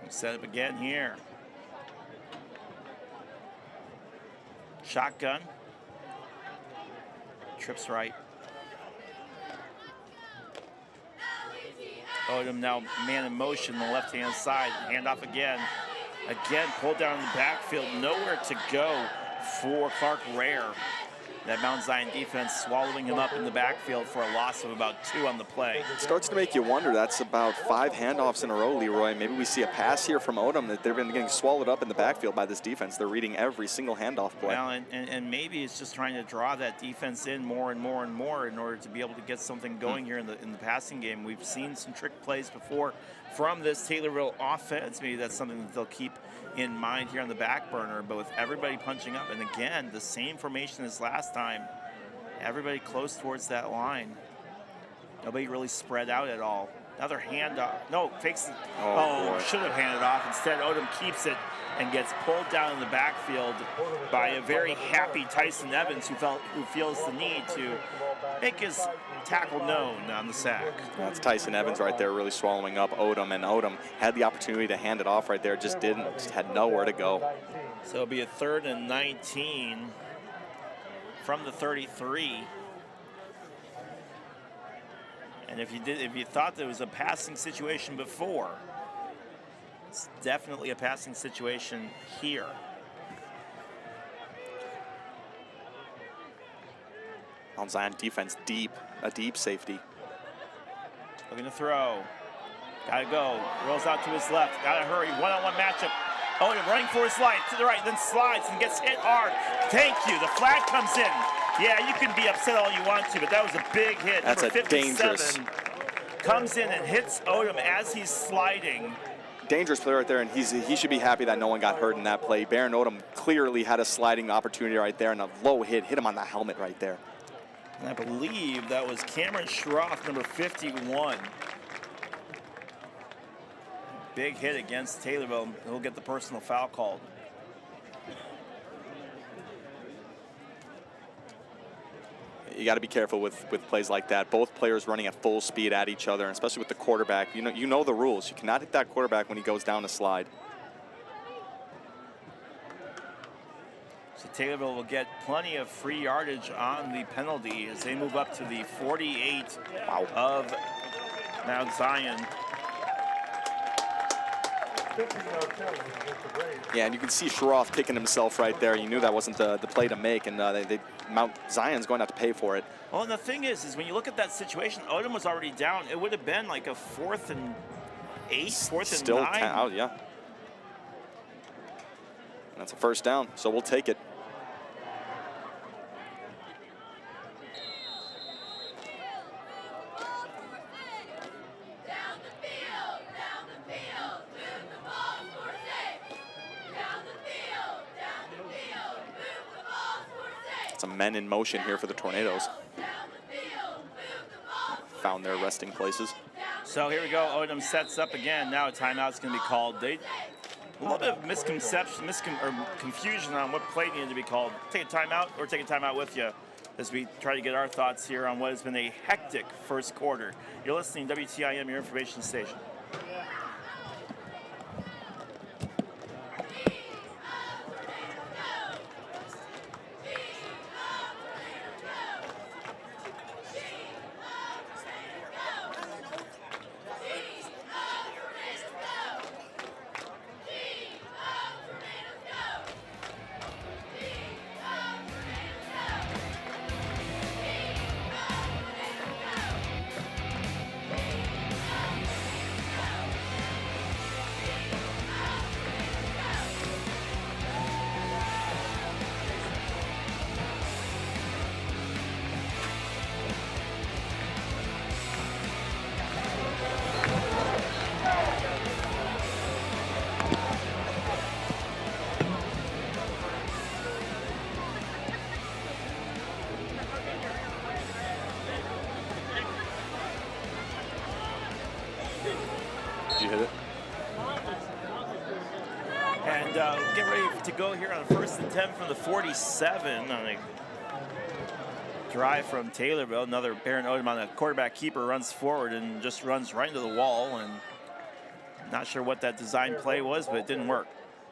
Set up again here. Shotgun. Trips right. Odom now man in motion on the left-hand side. Handoff again. Again, pulled down in the backfield. Nowhere to go for Clark Rare. That Mount Zion defense swallowing him up in the backfield for a loss of about 2 on the play. It starts to make you wonder. That's about 5 handoffs in a row, Leroy. Maybe we see a pass here from Odom that they've been getting swallowed up in the backfield by this defense. They're reading every single handoff play. Well, and maybe it's just trying to draw that defense in more and more and more in order to be able to get something going here in the passing game. We've seen some trick plays before from this Taylorville offense. Maybe that's something that they'll keep in mind here on the back burner, but with everybody punching up, and again, the same formation as last time, everybody close towards that line. Nobody really spread out at all. Another handoff. No, fakes it. Oh, should have handed off. Instead, Odom keeps it and gets pulled down in the backfield by a very happy Tyson Evans, who feels the need to make his tackle known on the sack. That's Tyson Evans right there, really swallowing up Odom, and Odom had the opportunity to hand it off right there, just didn't, just had nowhere to go. So it'll be a 3rd and 19 from the 33. And if you thought there was a passing situation before, it's definitely a passing situation here. Mount Zion defense deep, a deep safety. Looking to throw. Gotta go. Rolls out to his left. Gotta hurry. One-on-one matchup. Odom running for his life to the right, then slides and gets hit hard. Thank you. The flag comes in. Yeah, you can be upset all you want to, but that was a big hit. That's Number a 57 dangerous. Comes in and hits Odom as he's sliding. Dangerous play right there, and he should be happy that no one got hurt in that play. Baron Odom clearly had a sliding opportunity right there, and a low hit hit him on the helmet right there. And I believe that was Cameron Schroff, number 51. Big hit against Taylorville. He'll get the personal foul called. You got to be careful with plays like that. Both players running at full speed at each other, and especially with the quarterback. You know the rules. You cannot hit that quarterback when he goes down a slide. So Taylorville will get plenty of free yardage on the penalty as they move up to the 48 of Mount Zion. Yeah, and you can see Schroff kicking himself right there. You knew that wasn't the play to make, and Mount Zion's going to have to pay for it. Well, and the thing is when you look at that situation, Odom was already down. It would have been like a 4th and 8, 4th and 9. Still, yeah. That's a first down, so we'll take it. Some men in motion here for the Tornadoes. Found their resting places. So here we go. Odom sets up again. Now a timeout's going to be called. A little bit of misconception, confusion on what play needed to be called. Take a timeout or take a timeout with you as we try to get our thoughts here on what has been a hectic first quarter. You're listening to WTIM, your information station. You hit it. And get ready to go here on a 1st and 10 from the 47 on a drive from Taylorville. Another Baron Odom on a quarterback keeper runs forward and just runs right into the wall. And not sure what that design play was, but it didn't work.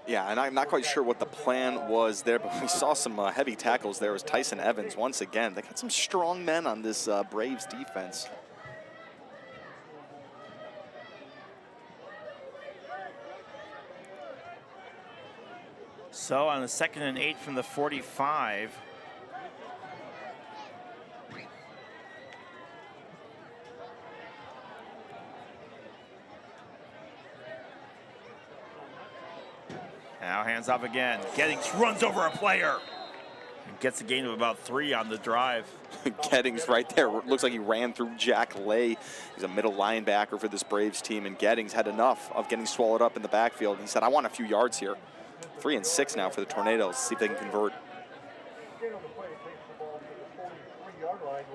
Yeah, and I'm not quite sure what the plan was there, but we saw some heavy tackles there. It was Tyson Evans once again. They got some strong men on this Braves defense. So on the 2nd and 8 from the 45. Now hands off again. Gettings runs over a player. And gets a gain of about 3 on the drive. Gettings right there. Looks like he ran through Jack Lay. He's a middle linebacker for this Braves team, and Gettings had enough of getting swallowed up in the backfield. He said, I want a few yards here. 3 and 6 now for the Tornadoes. See if they can convert.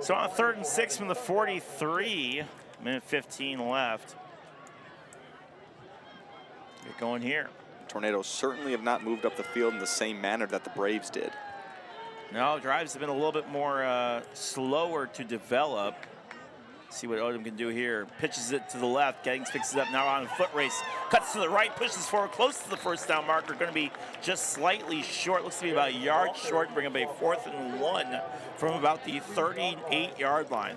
So on 3rd and 6 from the 43, minute 15 left. Get going here. Tornadoes certainly have not moved up the field in the same manner that the Braves did. No, drives have been a little bit more slower to develop. See what Odom can do here. Pitches it to the left. Gettings picks it up now on a foot race. Cuts to the right, pushes forward close to the first down marker. Going to be just slightly short. Looks to be about a yard short. Bring up a 4th and 1 from about the 38-yard line.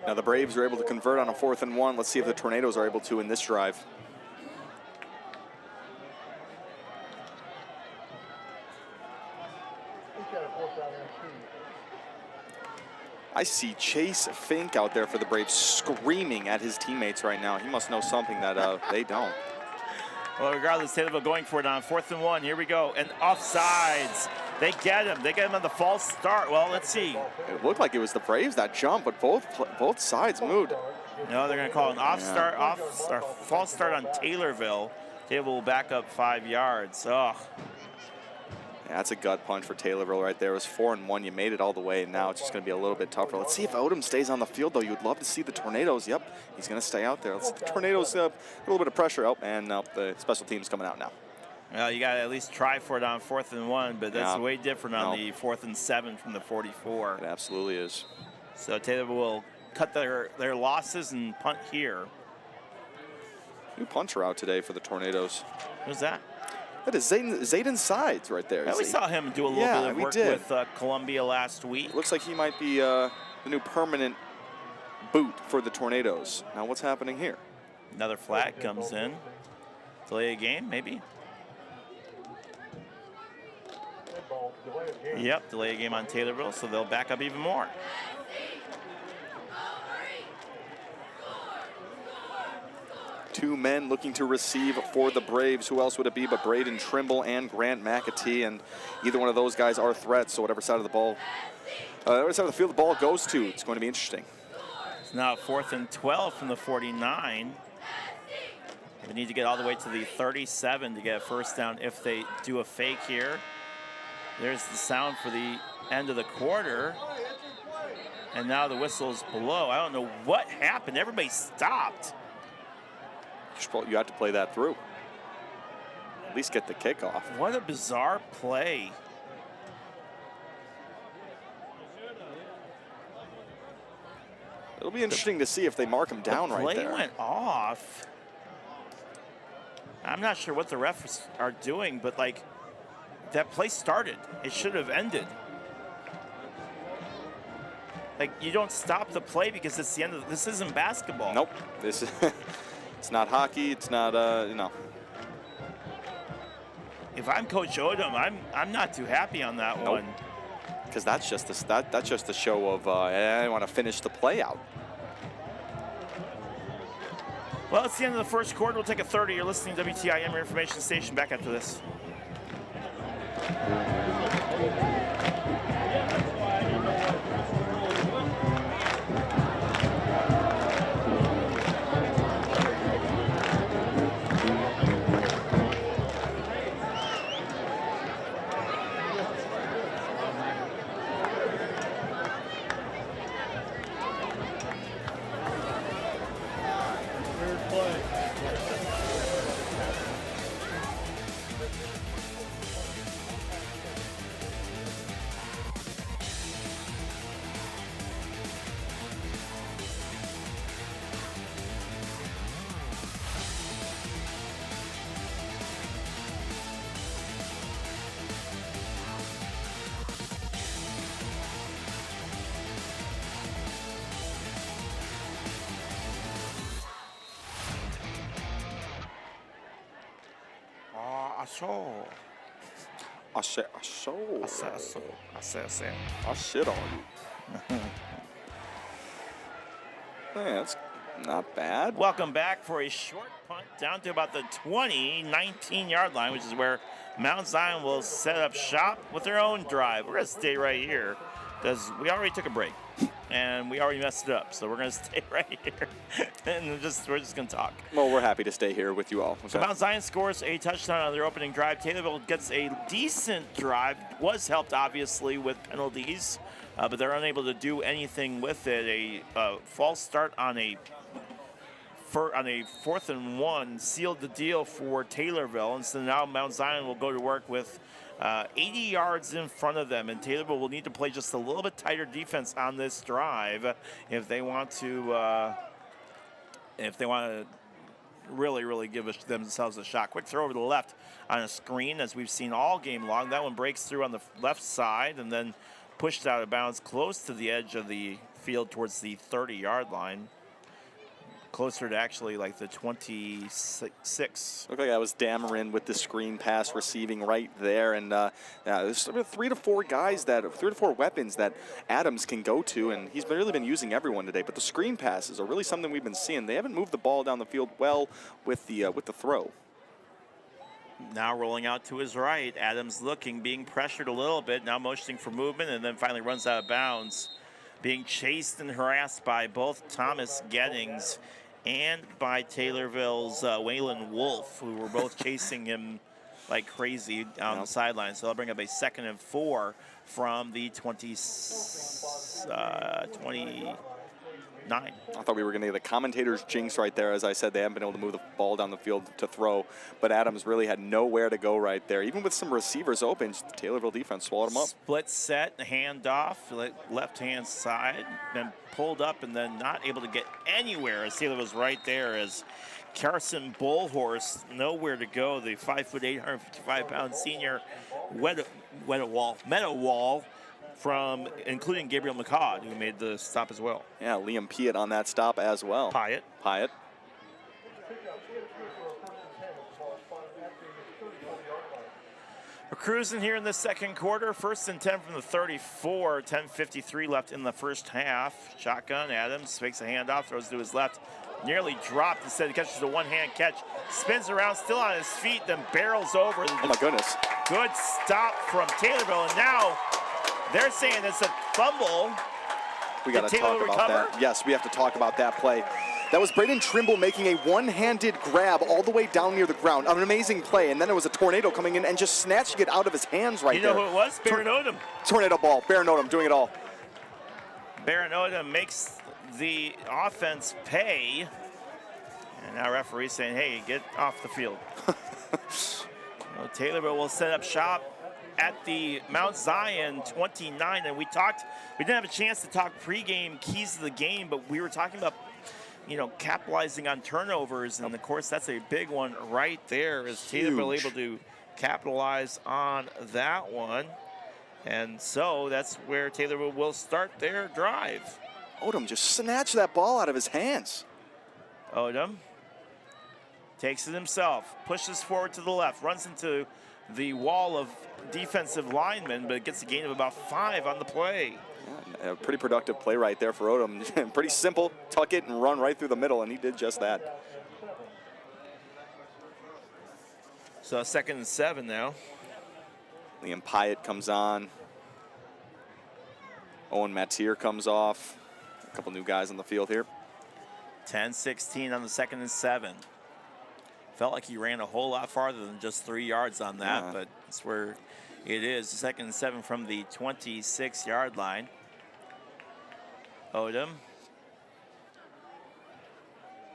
Now the Braves are able to convert on a 4th and 1. Let's see if the Tornadoes are able to in this drive. I see Chase Fink out there for the Braves screaming at his teammates right now. He must know something that they don't. Well, regardless, Taylorville going for it on 4th and 1. Here we go. And offsides. They get him. They get him on the false start. Well, let's see. It looked like it was the Braves that jumped, but both sides moved. No, they're going to call an false start on Taylorville. Taylorville will back up 5 yards. Ugh. Yeah, that's a gut punch for Taylorville right there. It was 4 and 1. You made it all the way, and now it's just going to be a little bit tougher. Let's see if Odom stays on the field, though. You'd love to see the Tornadoes. Yep, he's going to stay out there. Let's see the Tornadoes a little bit of pressure out, and the special team's coming out now. Well, you got to at least try for it on 4th and 1, but that's way different on the 4th and 7 from the 44. It absolutely is. So Taylorville will cut their losses and punt here. New puncher out today for the Tornadoes. Who's that? That is Zayden Sides right there. Yeah, we saw him do a little bit of work with Columbia last week. Looks like he might be the new permanent boot for the Tornadoes. Now what's happening here? Another flag comes in. Delay a game, maybe? Yep, delay a game on Taylorville, so they'll back up even more. Two men looking to receive for the Braves. Who else would it be but Braden Trimble and Grant McAtee? And either one of those guys are threats, so whatever side of the ball, whatever side of the field the ball goes to, it's going to be interesting. It's now 4th and 12 from the 49. They need to get all the way to the 37 to get a first down if they do a fake here. There's the sound for the end of the quarter. And now the whistle's below. I don't know what happened. Everybody stopped. You have to play that through. At least get the kickoff. What a bizarre play. It'll be interesting to see if they mark him down right there. The play went off. I'm not sure what the refs are doing, but like, that play started. It should have ended. Like, you don't stop the play because it's the end of this. Isn't basketball. Nope. This is it's not hockey. It's not you know. If I'm Coach Odom, I'm not too happy on that one. Because that's just the show of I want to finish the play out. Well, it's the end of the first quarter. We'll take a 30. You're listening to WTIM, your information station. Back after this. I shit on you. Man, that's not bad. Welcome back for a short punt down to about the 19-yard line, which is where Mount Zion will set up shop with their own drive. We're going to stay right here because we already took a break and we already messed it up. So we're going to stay right here and we're just going to talk. Well, we're happy to stay here with you all. Okay. So Mount Zion scores a touchdown on their opening drive. Taylorville gets a decent drive, was helped obviously with penalties, but they're unable to do anything with it. A false start on a 4th and 1 sealed the deal for Taylorville, and so now Mount Zion will go to work with 80 yards in front of them, and Taylorville will need to play just a little bit tighter defense on this drive if they want to really give themselves a shot. Quick throw over to the left on a screen, as we've seen all game long. That one breaks through on the left side and then pushed out of bounds close to the edge of the field towards the 30-yard line. Closer to actually like the 26. Looked like that was Dameron with the screen pass receiving right there. And there's 3 to 4 weapons that Adams can go to, and he's really been using everyone today. But the screen passes are really something we've been seeing. They haven't moved the ball down the field well with the throw. Now rolling out to his right, Adams looking, being pressured a little bit, now motioning for movement, and then finally runs out of bounds. Being chased and harassed by both Thomas Gettings and by Taylorville's Waylon Wolf, who were both chasing him like crazy on the sideline. So they'll bring up a 2nd and 4 from the 29. I thought we were going to get the commentator's jinx right there. As I said, they haven't been able to move the ball down the field to throw, but Adams really had nowhere to go right there. Even with some receivers open, the Taylorville defense swallowed them up. Split set, handoff, left-hand side, then pulled up and then not able to get anywhere as Taylor was right there as Carson Bullhorse, nowhere to go. The 5'8", 155-pound senior Meadowall from including Gabriel McCod, who made the stop as well. Yeah, Liam Piatt on that stop as well. Piatt. We're cruising here in the second quarter. 1st and 10 from the 34. 10:53 left in the first half. Shotgun, Adams fakes a handoff, throws to his left. Nearly dropped. Instead, he catches a one-hand catch. Spins around, still on his feet, then barrels over. Oh, my goodness. Good stop from Taylorville, and now they're saying it's a fumble. We got to talk about that. Yes, we have to talk about that play. That was Braden Trimble making a one-handed grab all the way down near the ground. An amazing play, and then it was a tornado coming in and just snatching it out of his hands right there. You know who it was? Baron Odom. Tornado ball. Baron Odom doing it all. Baron Odom makes the offense pay. And now referee saying, hey, get off the field. Well, Taylorville will set up shop at the Mount Zion 29, and we didn't have a chance to talk pregame keys to the game, but we were talking about, capitalizing on turnovers, and of course that's a big one right there. Is Taylorville able to capitalize on that one? And so that's where Taylorville will start their drive. Odom just snatched that ball out of his hands. Odom takes it himself, pushes forward to the left, runs into the wall of defensive linemen, but it gets a gain of about 5 on the play. Yeah, a pretty productive play right there for Odom. Pretty simple, tuck it and run right through the middle, and he did just that. So 2nd and 7 now. Liam Piatt comes on. Owen Matier comes off. A couple new guys on the field here. 10-16 on the 2nd and 7. Felt like he ran a whole lot farther than just 3 yards on that, but it's where it is. 2nd and 7 from the 26-yard line. Odom.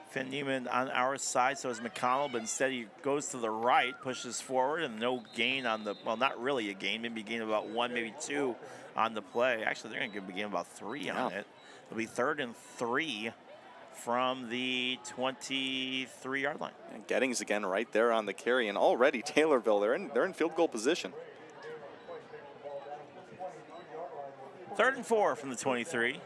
Finn Neiman on our side, so is McConnell, but instead he goes to the right, pushes forward, and no gain on the, well, not really a gain, maybe a gain of about 1, maybe 2 on the play. Actually, they're going to give a gain of about 3 on it. It'll be 3rd and 3 from the 23-yard line. And Gettings again right there on the carry, and already Taylorville, they're in field goal position. 3rd and 4 from the 23.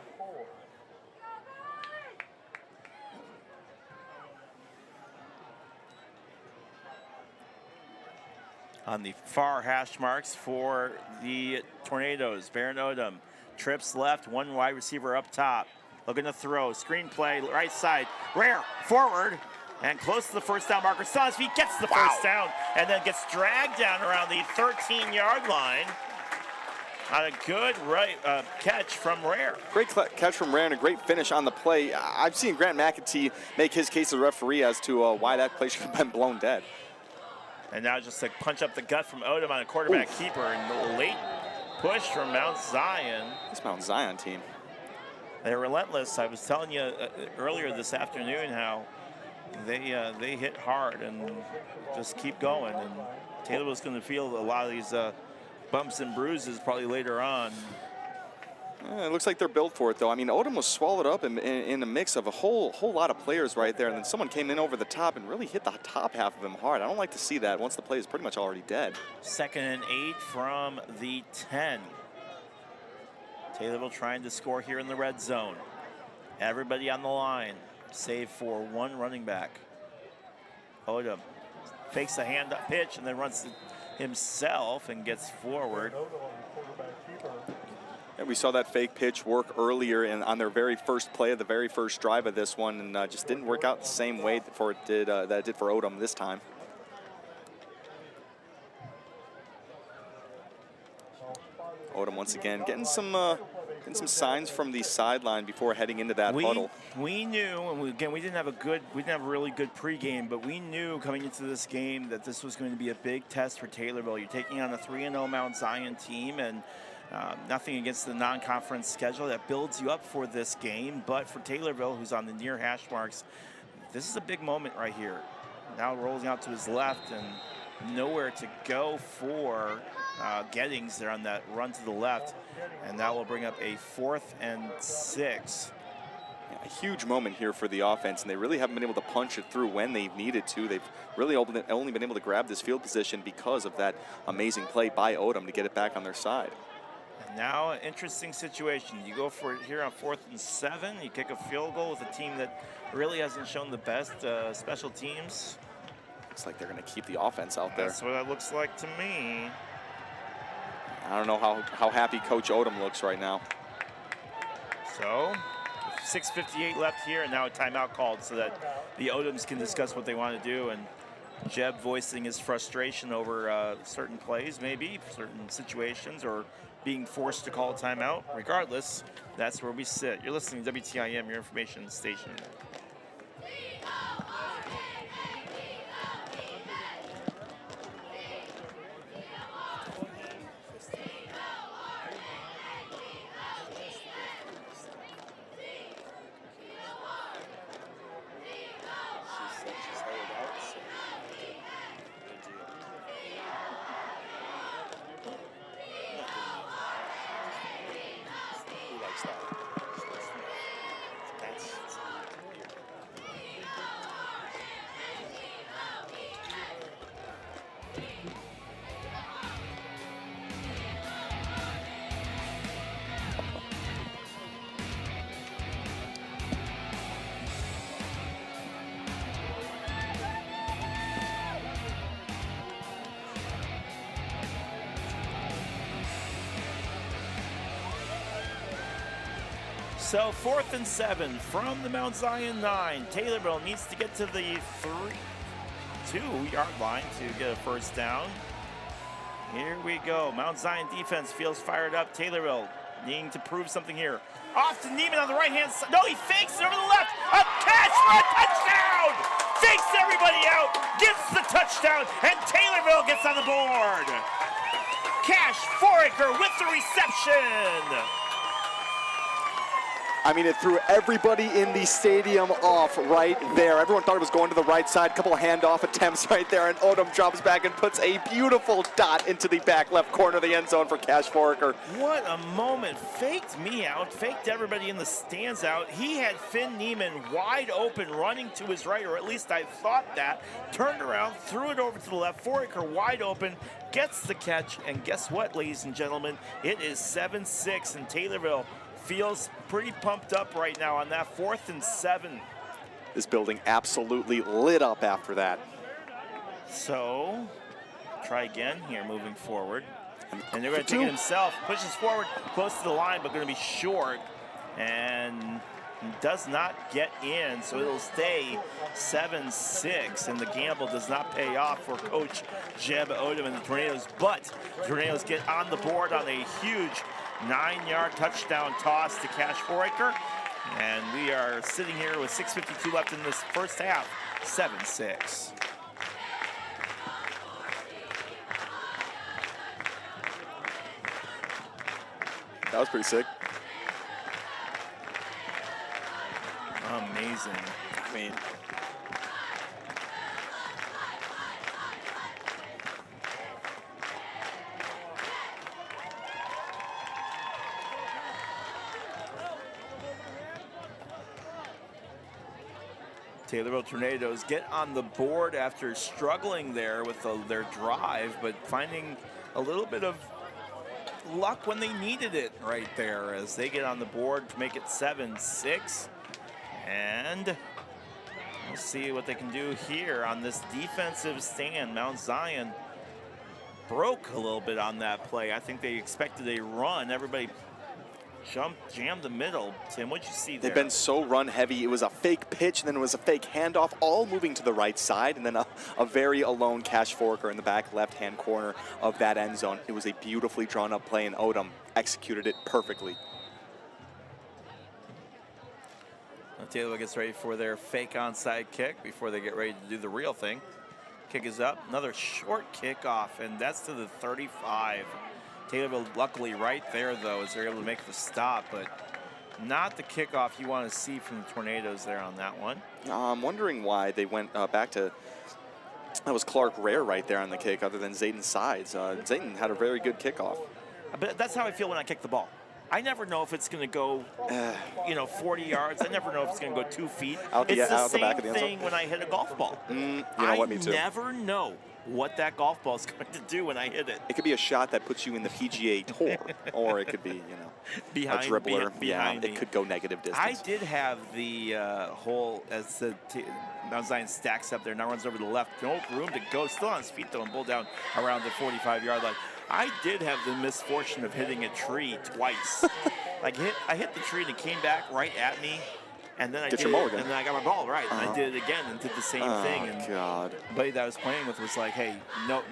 On the far hash marks for the Tornadoes, Baron Odom trips left, one wide receiver up top. Looking to throw, screen play, right side, Rare, forward, and close to the first down marker. Still on his feet, gets the first down, and then gets dragged down around the 13-yard line on a good catch from Rare. Great catch from Rare and a great finish on the play. I've seen Grant McAtee make his case as a referee as to why that play should have been blown dead. And now just a punch up the gut from Odom on a quarterback keeper, and the late push from Mount Zion. This Mount Zion team. They're relentless. I was telling you earlier this afternoon how they hit hard and just keep going. And Taylorville's going to feel a lot of these bumps and bruises probably later on. It looks like they're built for it, though. I mean, Odom was swallowed up in a mix of a whole lot of players right there, and then someone came in over the top and really hit the top half of him hard. I don't like to see that once the play is pretty much already dead. 2nd and 8 from the 10. Taylorville trying to score here in the red zone. Everybody on the line, save for one running back. Odom fakes a hand-up pitch and then runs himself and gets forward. And we saw that fake pitch work earlier on their very first play of the very first drive of this one, and just didn't work out the same way that it did for Odom this time. Odom once again getting some signs from the sideline before heading into that huddle. We knew, and we didn't have a really good pregame, but we knew coming into this game that this was going to be a big test for Taylorville. You're taking on a 3-0 Mount Zion team, and nothing against the non-conference schedule that builds you up for this game, but for Taylorville, who's on the near hash marks, this is a big moment right here. Now rolling out to his left and nowhere to go for Gettings there on that run to the left, and that will bring up a 4th and 6. A huge moment here for the offense, and they really haven't been able to punch it through when they've needed to. They've really only been able to grab this field position because of that amazing play by Odom to get it back on their side. Now, an interesting situation. You go for it here on 4th and 7. You kick a field goal with a team that really hasn't shown the best special teams. Looks like they're going to keep the offense out there. That's what it looks like to me. I don't know how happy Coach Odom looks right now. So, 6:58 left here, and now a timeout called so that the Odoms can discuss what they want to do. And Jeb voicing his frustration over certain plays, maybe, certain situations, or being forced to call a timeout. Regardless, that's where we sit. You're listening to WTIM, your information station. So 4th and 7 from the Mount Zion 9. Taylorville needs to get to the 2-yard line to get a first down. Here we go. Mount Zion defense feels fired up. Taylorville needing to prove something here. Off to Neiman on the right-hand side. No, he fakes it over the left. A catch for a touchdown! Fakes everybody out, gets the touchdown, and Taylorville gets on the board. Cash Foraker with the reception. I mean, it threw everybody in the stadium off right there. Everyone thought it was going to the right side. A couple of handoff attempts right there, and Odom drops back and puts a beautiful dot into the back left corner of the end zone for Cash Foraker. What a moment. Faked me out, faked everybody in the stands out. He had Finn Neiman wide open, running to his right, or at least I thought that. Turned around, threw it over to the left. Foraker wide open, gets the catch, and guess what, ladies and gentlemen? It is 7-6, and Taylorville feels pretty pumped up right now on that 4th and 7. This building absolutely lit up after that. So, try again here moving forward. And they're going to take it himself, pushes forward, close to the line, but going to be short. And does not get in, so it'll stay 7-6, and the gamble does not pay off for Coach Jeb Odom and the Tornadoes, but the Tornadoes get on the board on a huge 9-yard touchdown toss to Cash Foraker, and we are sitting here with 6:52 left in this first half, 7-6. That was pretty sick. Amazing. I mean, Taylorville Tornadoes get on the board after struggling there with their drive, but finding a little bit of luck when they needed it right there as they get on the board to make it 7-6. And we'll see what they can do here on this defensive stand. Mount Zion broke a little bit on that play. I think they expected a run. Everybody jammed the middle. Tim, what'd you see there? they've been so run heavy. It was a fake pitch, and then it was a fake handoff, all moving to the right side, and then a very alone Cash Foraker in the back left-hand corner of that end zone. It was a beautifully drawn-up play, and Odom executed it perfectly. Taylor gets ready for their fake onside kick before they get ready to do the real thing. Kick is up, another short kickoff, and that's to the 35. Taylorville luckily right there, though, as they're able to make the stop, but not the kickoff you want to see from the Tornadoes there on that one. I'm wondering why they went back to, that was Clark Rare right there on the kick, other than Zayden Sides. Zayden had a very good kickoff. But that's how I feel when I kick the ball. I never know if it's going to go, 40 yards. I never know if it's going to go 2 feet. It's the same thing when I hit a golf ball. You know what, me too. I never know what that golf ball is going to do when I hit it. It could be a shot that puts you in the PGA Tour, or it could be, behind, a dribbler. Behind it could go negative distance. I did have the hole as the Mount Zion stacks up there, now runs over to the left. No room to go. Still on his feet, though, and pulled down around the 45-yard line. I did have the misfortune of hitting a tree twice. I hit the tree and it came back right at me, and then I did it, and then I got my ball right, and I did it again and did the same thing. And God. the buddy that I was playing with was like, "Hey, no,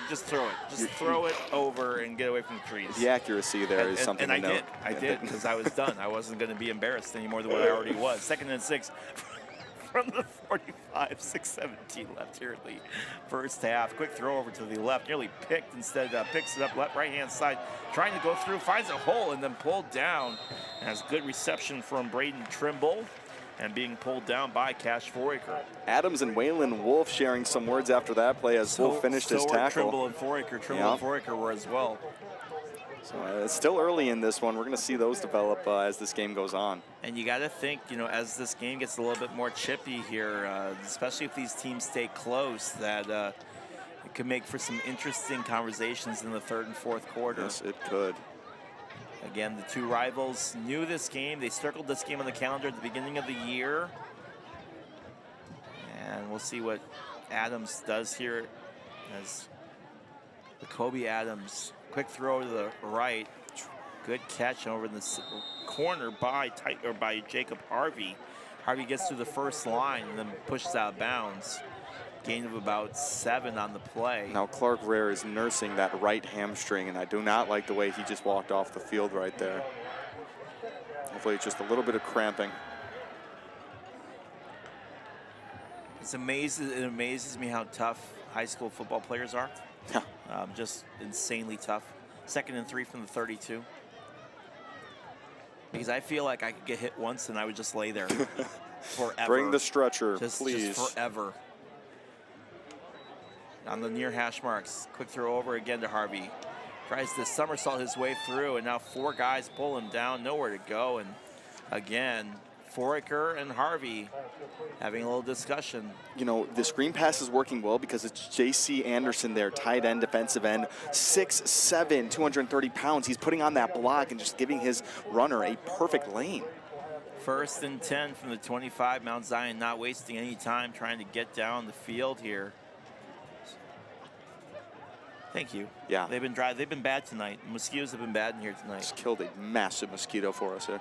just throw it. Just throw it over and get away from the trees." The accuracy there is something to note. I did, because I was done. I wasn't going to be embarrassed any more than what I already was. 2nd and 6. From the 45, 6:17 left here in the first half. Quick throw over to the left, nearly picked instead. Picks it up left, right-hand side, trying to go through, finds a hole, and then pulled down. Has good reception from Braden Trimble, and being pulled down by Cash Foraker. Adams and Waylon Wolf sharing some words after that play as Wolf finished his tackle. Trimble and Foraker. And Foraker were as well. So it's still early in this one. We're going to see those develop as this game goes on. And you got to think, as this game gets a little bit more chippy here, especially if these teams stay close, that it could make for some interesting conversations in the 3rd and 4th quarter. Yes, it could. Again, the two rivals knew this game. They circled this game on the calendar at the beginning of the year. And we'll see what Adams does here as Kobe Adams. Quick throw to the right. Good catch over in the corner by Jacob Harvey. Harvey gets to the first line and then pushes out of bounds. Gain of about 7 on the play. Now Clark Rare is nursing that right hamstring, and I do not like the way he just walked off the field right there. Hopefully it's just a little bit of cramping. It amazes me how tough high school football players are. Yeah. Just insanely tough. 2nd and 3 from the 32. Because I feel like I could get hit once and I would just lay there forever. Bring the stretcher, just please. Just forever. On the near hash marks. Quick throw over again to Harvey. Tries to somersault his way through, and now 4 guys pull him down, nowhere to go. And again, Foraker and Harvey having a little discussion. The screen pass is working well because it's J.C. Anderson there, tight end, defensive end, 6'7", 230 pounds. He's putting on that block and just giving his runner a perfect lane. 1st and 10 from the 25. Mount Zion not wasting any time trying to get down the field here. Thank you. Yeah. They've been dry. They've been bad tonight. Mosquitoes have been bad in here tonight. Just killed a massive mosquito for us here.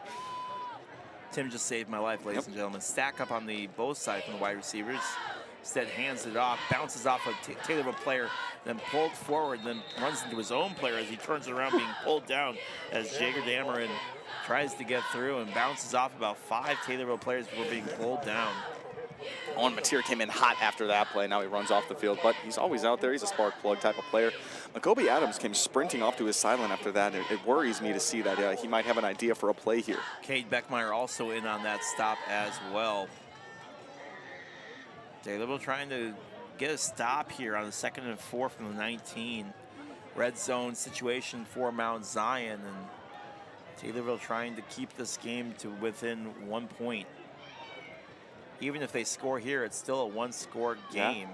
Tim just saved my life, ladies and gentlemen. Stack up on the both sides from the wide receivers. Instead hands it off, bounces off a Taylorville player, then pulled forward, then runs into his own player as he turns around being pulled down as Jager Dameron tries to get through and bounces off about 5 Taylorville players before being pulled down. Owen Mateer came in hot after that play. Now he runs off the field, but he's always out there. He's a spark plug type of player. Makobe Adams came sprinting off to his sideline after that. It worries me to see that he might have an idea for a play here. Cade Beckmeyer also in on that stop as well. Taylorville trying to get a stop here on the 2nd and 4 from the 19. Red zone situation for Mount Zion, and Taylorville trying to keep this game to within 1 point. Even if they score here, it's still a 1-score game.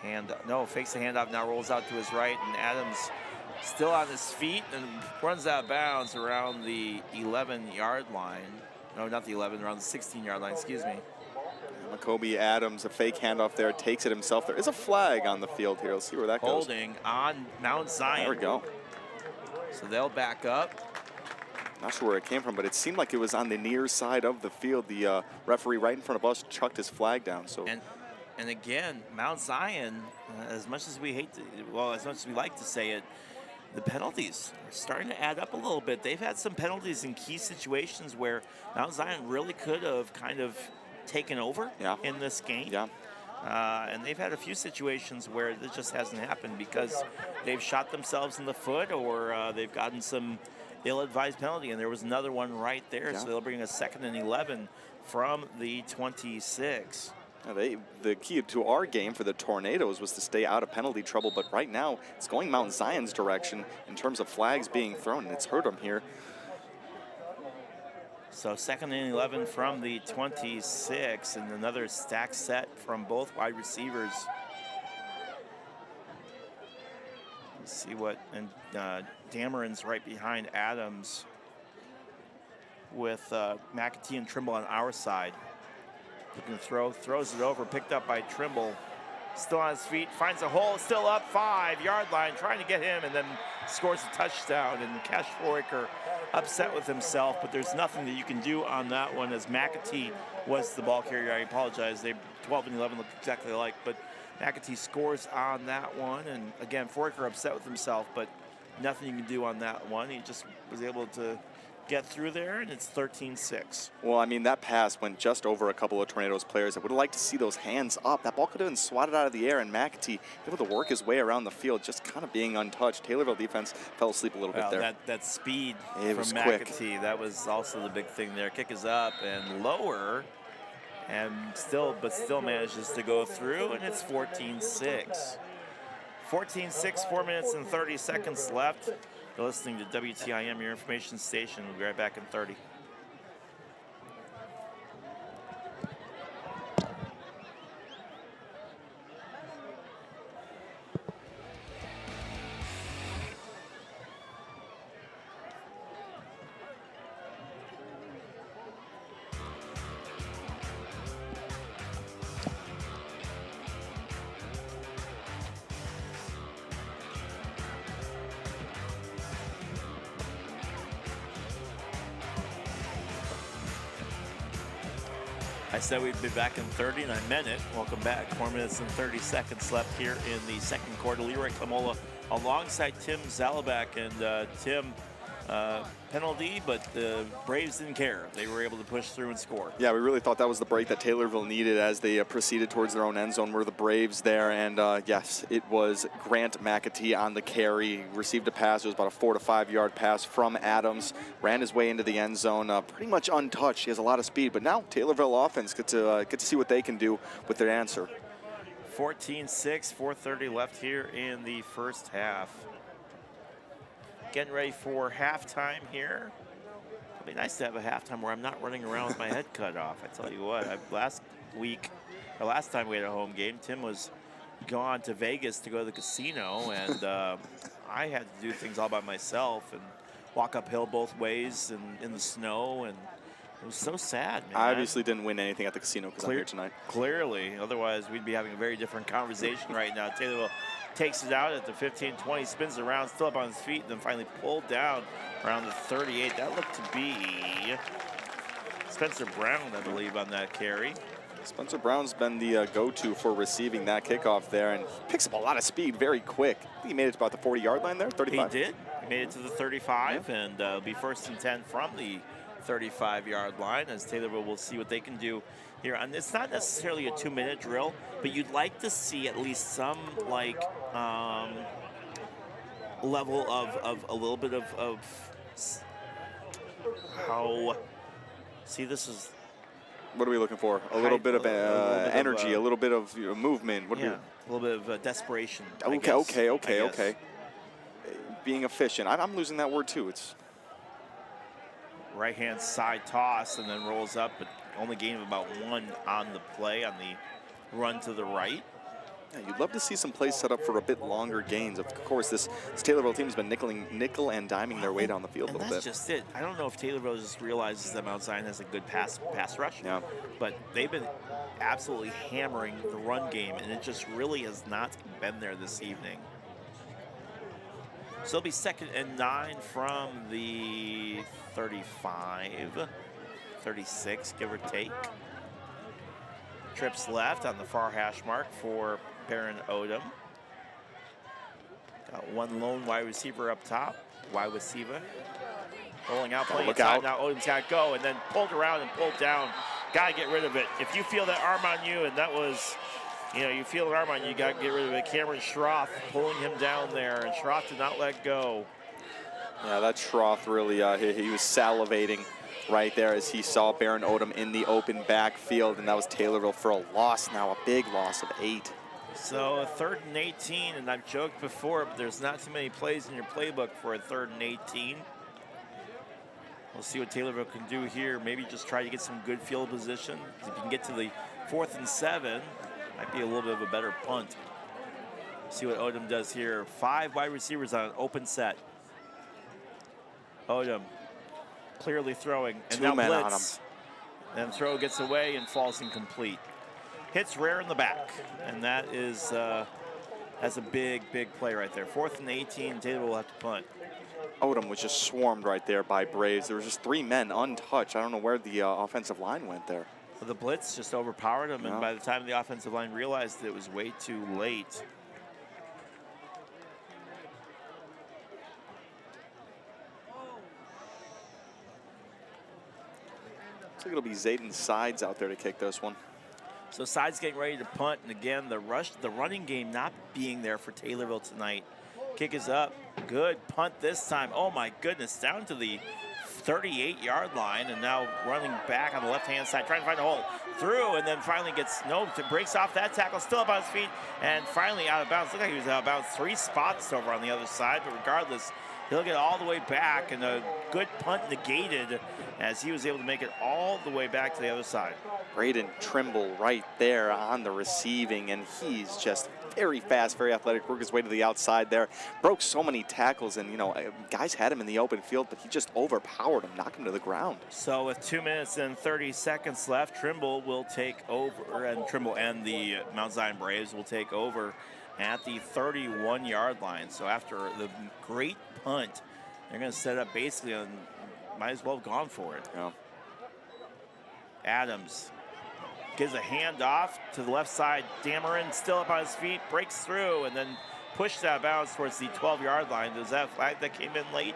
And no, fakes the handoff, now rolls out to his right, and Adams still on his feet and runs out of bounds around the 11-yard line. No, not the 11, around the 16-yard line, excuse me. Makobe Adams, a fake handoff there, takes it himself. There is a flag on the field here. Let's see where that goes. Holding on Mount Zion. There we go. So they'll back up. Not sure where it came from, but it seemed like it was on the near side of the field. The referee right in front of us chucked his flag down. So. And again, Mount Zion, as much as we hate to, well, as much as we like to say it, the penalties are starting to add up a little bit. They've had some penalties in key situations where Mount Zion really could have kind of taken over in this game. Yeah. And they've had a few situations where it just hasn't happened because they've shot themselves in the foot or they've gotten some ill-advised penalty, and there was another one right there. Yeah. So they'll bring a 2nd and 11 from the 26. The key to our game for the Tornadoes was to stay out of penalty trouble, but right now it's going Mount Zion's direction in terms of flags being thrown, and it's hurt them here. So 2nd and 11 from the 26, and another stack set from both wide receivers. Let's see what, and Dameron's right behind Adams with McAtee and Trimble on our side. Looking to throw, throws it over, picked up by Trimble. Still on his feet, finds a hole, still up 5-yard line, trying to get him, and then scores a touchdown. And Cash Foraker upset with himself, but there's nothing that you can do on that one as McAtee was the ball carrier. I apologize, they 12 and 11 look exactly alike, but McAtee scores on that one. And again, Foraker upset with himself, but nothing you can do on that one. He just was able to get through there, and it's 13-6. Well, I mean, that pass went just over a couple of Tornadoes players. I would have liked to see those hands up. That ball could have been swatted out of the air, and McAtee able to work his way around the field, just kind of being untouched. Taylorville defense fell asleep a little bit there. That speed it from was McAtee, quick. that was also the big thing there. Kick is up and lower, and still manages to go through, and it's 14-6. 14-6, 4 minutes and 30 seconds left. You're listening to WTIM, your information station. We'll be right back in 30. I said we'd be back in 30, and I meant it. Welcome back. 4 minutes and 30 seconds left here in the second quarter. Leroy Klamola alongside Tim Zalabak. And Tim, penalty, but the Braves didn't care. They were able to push through and score. Yeah, we really thought that was the break that Taylorville needed as they proceeded towards their own end zone. Were the Braves there, and yes, it was Grant McAtee on the carry. He received a pass. It was about a 4 to 5 yard pass from Adams. Ran his way into the end zone, pretty much untouched. He has a lot of speed, but now Taylorville offense get to see what they can do with their answer. 14-6, 4:30 left here in the first half. Getting ready for halftime here. It'll be nice to have a halftime where I'm not running around with my head cut off. I tell you what, last time we had a home game, Tim was gone to Vegas to go to the casino, and I had to do things all by myself and walk uphill both ways and in the snow, and It was so sad, man. I obviously didn't win anything at the casino because I'm here tonight. Clearly. Otherwise, we'd be having a very different conversation right now. Taylorville takes it out at the 15-20, spins around, still up on his feet, and then finally pulled down around the 38. That looked to be Spencer Brown, I believe, on that carry. Spencer Brown's been the go-to for receiving that kickoff there, and picks up a lot of speed very quick. I think he made it to about the 40-yard line there, 35. He did. He made it to the 35, and it'll be 1st and 10 from the 35-yard line, as Taylorville will see what they can do here. And it's not necessarily a 2-minute drill, but you'd like to see at least some level of a little bit of how. See, this is. What are we looking for? A little bit of energy, a little bit of movement. What a little bit of desperation. Okay. Being efficient. I'm losing that word too. It's right-hand side toss and then rolls up, but only gain of about 1 on the play, on the run to the right. Yeah, you'd love to see some plays set up for a bit longer gains. Of course, this Taylorville team has been nickel and diming their way down the field a little bit. That's just it. I don't know if Taylorville just realizes that Mount Zion has a good pass rush. Yeah. But they've been absolutely hammering the run game, and it just really has not been there this evening. So it'll be 2nd and 9 from the 35, 36, give or take. Trips left on the far hash mark for Baron Odom. Got one lone wide receiver up top. Wide receiver. Rolling out, playing inside. Now Odom's got to go, and then pulled around and pulled down. Got to get rid of it. If you feel that arm on you, and that was, you feel the arm on you, you got to get rid of it. Cameron Schroth pulling him down there, and Schroth did not let go. Yeah, that Schroth really, he was salivating right there as he saw Baron Odom in the open backfield, and that was Taylorville for a loss now, a big loss of 8. So a 3rd and 18, and I've joked before, but there's not too many plays in your playbook for a 3rd and 18. We'll see what Taylorville can do here. Maybe just try to get some good field position. If you can get to the 4th and 7, might be a little bit of a better punt. See what Odom does here. 5 wide receivers on an open set. Odom clearly throwing, and now blitz. And throw gets away and falls incomplete. Hits rare in the back, and that is that's a big play right there. 4th and 18, Taylor will have to punt. Odom was just swarmed right there by Braves. There was just 3 men untouched. I don't know where the offensive line went there. Well, the blitz just overpowered him, and by the time the offensive line realized it was way too late. Looks like it'll be Zayden Sides out there to kick this one. So Sides getting ready to punt, and again, the running game not being there for Taylorville tonight. Kick is up, good punt this time. Oh my goodness, down to the 38-yard line, and now running back on the left-hand side, trying to find a hole through, and then finally breaks off that tackle, still up on his feet, and finally out of bounds. Looked like he was out of bounds 3 spots over on the other side, but regardless, he'll get all the way back, and a good punt negated as he was able to make it all the way back to the other side. Braden Trimble right there on the receiving, and he's just very fast, very athletic, worked his way to the outside there. Broke so many tackles, and guys had him in the open field, but he just overpowered him, knocked him to the ground. So with 2 minutes and 30 seconds left, Trimble will take over, and Trimble and the Mount Zion Braves will take over at the 31-yard line. So after the great punt, they're going to set up basically on, might as well have gone for it. Yeah. Adams gives a handoff to the left side. Dameron still up on his feet, breaks through, and then pushed out of bounds towards the 12-yard line. Does that flag that came in late?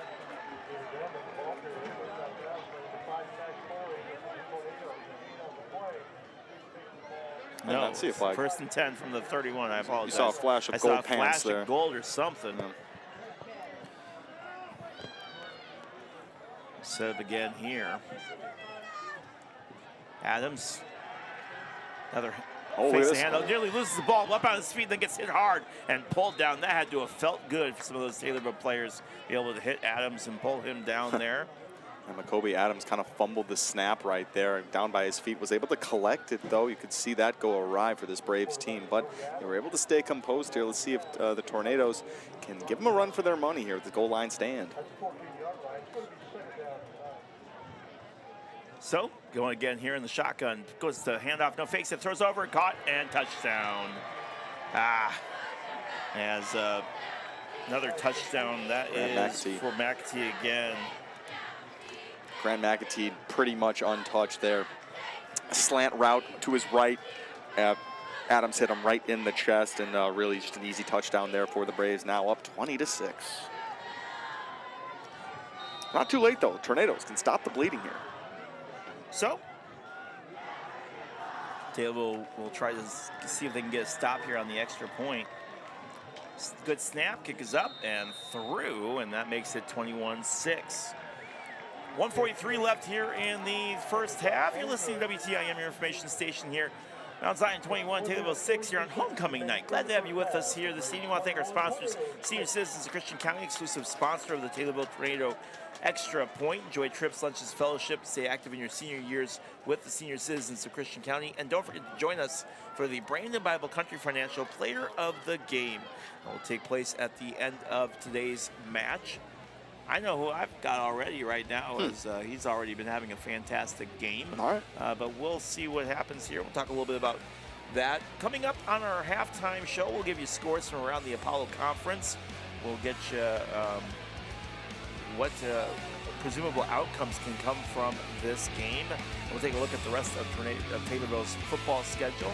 No, I see a flag. 1st and 10 from the 31. I apologize. You saw a flash of gold pants there. I saw a flash of gold or something. Yeah. Set up again here. Adams. Another face hand. Nearly loses the ball, up on his feet, then gets hit hard and pulled down. That had to have felt good for some of those Taylorville players be able to hit Adams and pull him down there. And Macoby Adams kind of fumbled the snap right there, down by his feet. Was able to collect it, though. You could see that go awry for this Braves team, but they were able to stay composed here. Let's see if the Tornadoes can give them a run for their money here at the goal line stand. So, going again here in the shotgun. Goes to handoff, no fakes it, throws over, caught, and touchdown. As another touchdown. That is for McAtee again. Grant McAtee pretty much untouched there. Slant route to his right. Adams hit him right in the chest, and really just an easy touchdown there for the Braves. Now up 20-6. Not too late, though. Tornadoes can stop the bleeding here. So, Taylor will try to see if they can get a stop here on the extra point. Good snap, kick is up and through, and that makes it 21-6. 1:43 left here in the first half. You're listening to WTIM, your information station here. Mount Zion 21, Taylorville 6 here on homecoming night. Glad to have you with us here this evening. I want to thank our sponsors, Senior Citizens of Christian County, exclusive sponsor of the Taylorville Tornado Extra Point. Enjoy trips, lunches, fellowships. Stay active in your senior years with the Senior Citizens of Christian County. And don't forget to join us for the Brandon Bible Country Financial Player of the Game. It will take place at the end of today's match. I know who I've got already right now, as he's already been having a fantastic game. All right. But we'll see what happens here. We'll talk a little bit about that. Coming up on our halftime show, we'll give you scores from around the Apollo Conference. We'll get you what presumable outcomes can come from this game. We'll take a look at the rest of Taylorville's football schedule.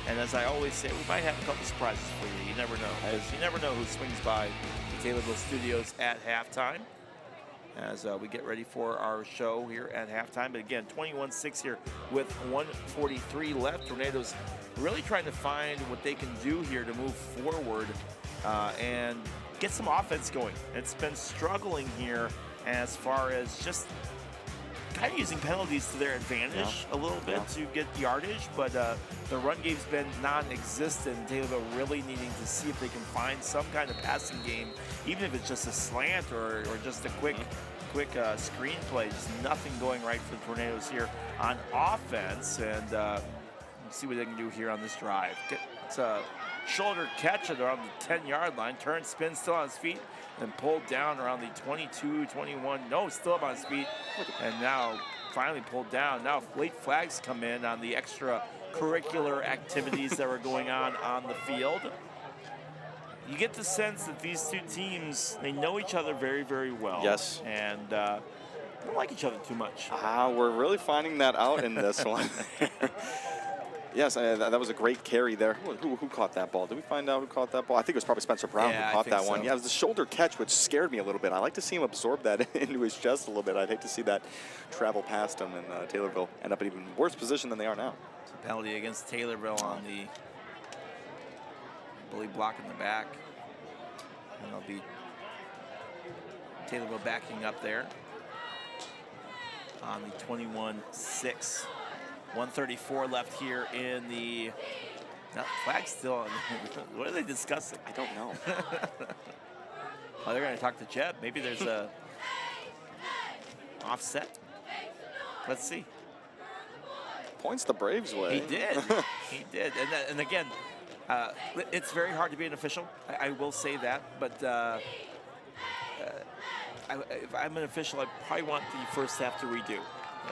And as I always say, we might have a couple surprises for you. You never know. Because you never know who swings by the Taylorville studios at halftime as we get ready for our show here at halftime. But again, 21-6 here with 1:43 left. Tornadoes really trying to find what they can do here to move forward and get some offense going. It's been struggling here as far as just kind of using penalties to their advantage a little bit to get yardage, but the run game's been non-existent. Taylorville really needing to see if they can find some kind of passing game, even if it's just a slant or just a quick screen play. Just nothing going right for the Tornadoes here on offense, and see what they can do here on this drive. It's a shoulder catch at around the 10-yard line. Turn, spin, still on his feet, and pulled down around the 22, 21. No, still up on his feet, and now finally pulled down. Now late flags come in on the extracurricular activities that were going on the field. You get the sense that these two teams, they know each other very, very well. Yes. And don't like each other too much. We're really finding that out in this one. Yes, that was a great carry there. Who caught that ball? Did we find out who caught that ball? I think it was probably Spencer Brown who caught that one. Yeah, it was the shoulder catch, which scared me a little bit. I like to see him absorb that into his chest a little bit. I'd hate to see that travel past him, and Taylorville end up in an even worse position than they are now. It's a penalty against Taylorville on the bully block in the back. And they'll be Taylorville backing up there on the 21-6. 1:34 left here in the flag still on. What are they discussing? I don't know. Oh, they're going to talk to Jeb. Maybe there's a offset. Let's see. Points the Braves' way. He did. He did. And again, it's very hard to be an official. I will say that. But if I'm an official, I probably want the first half to redo.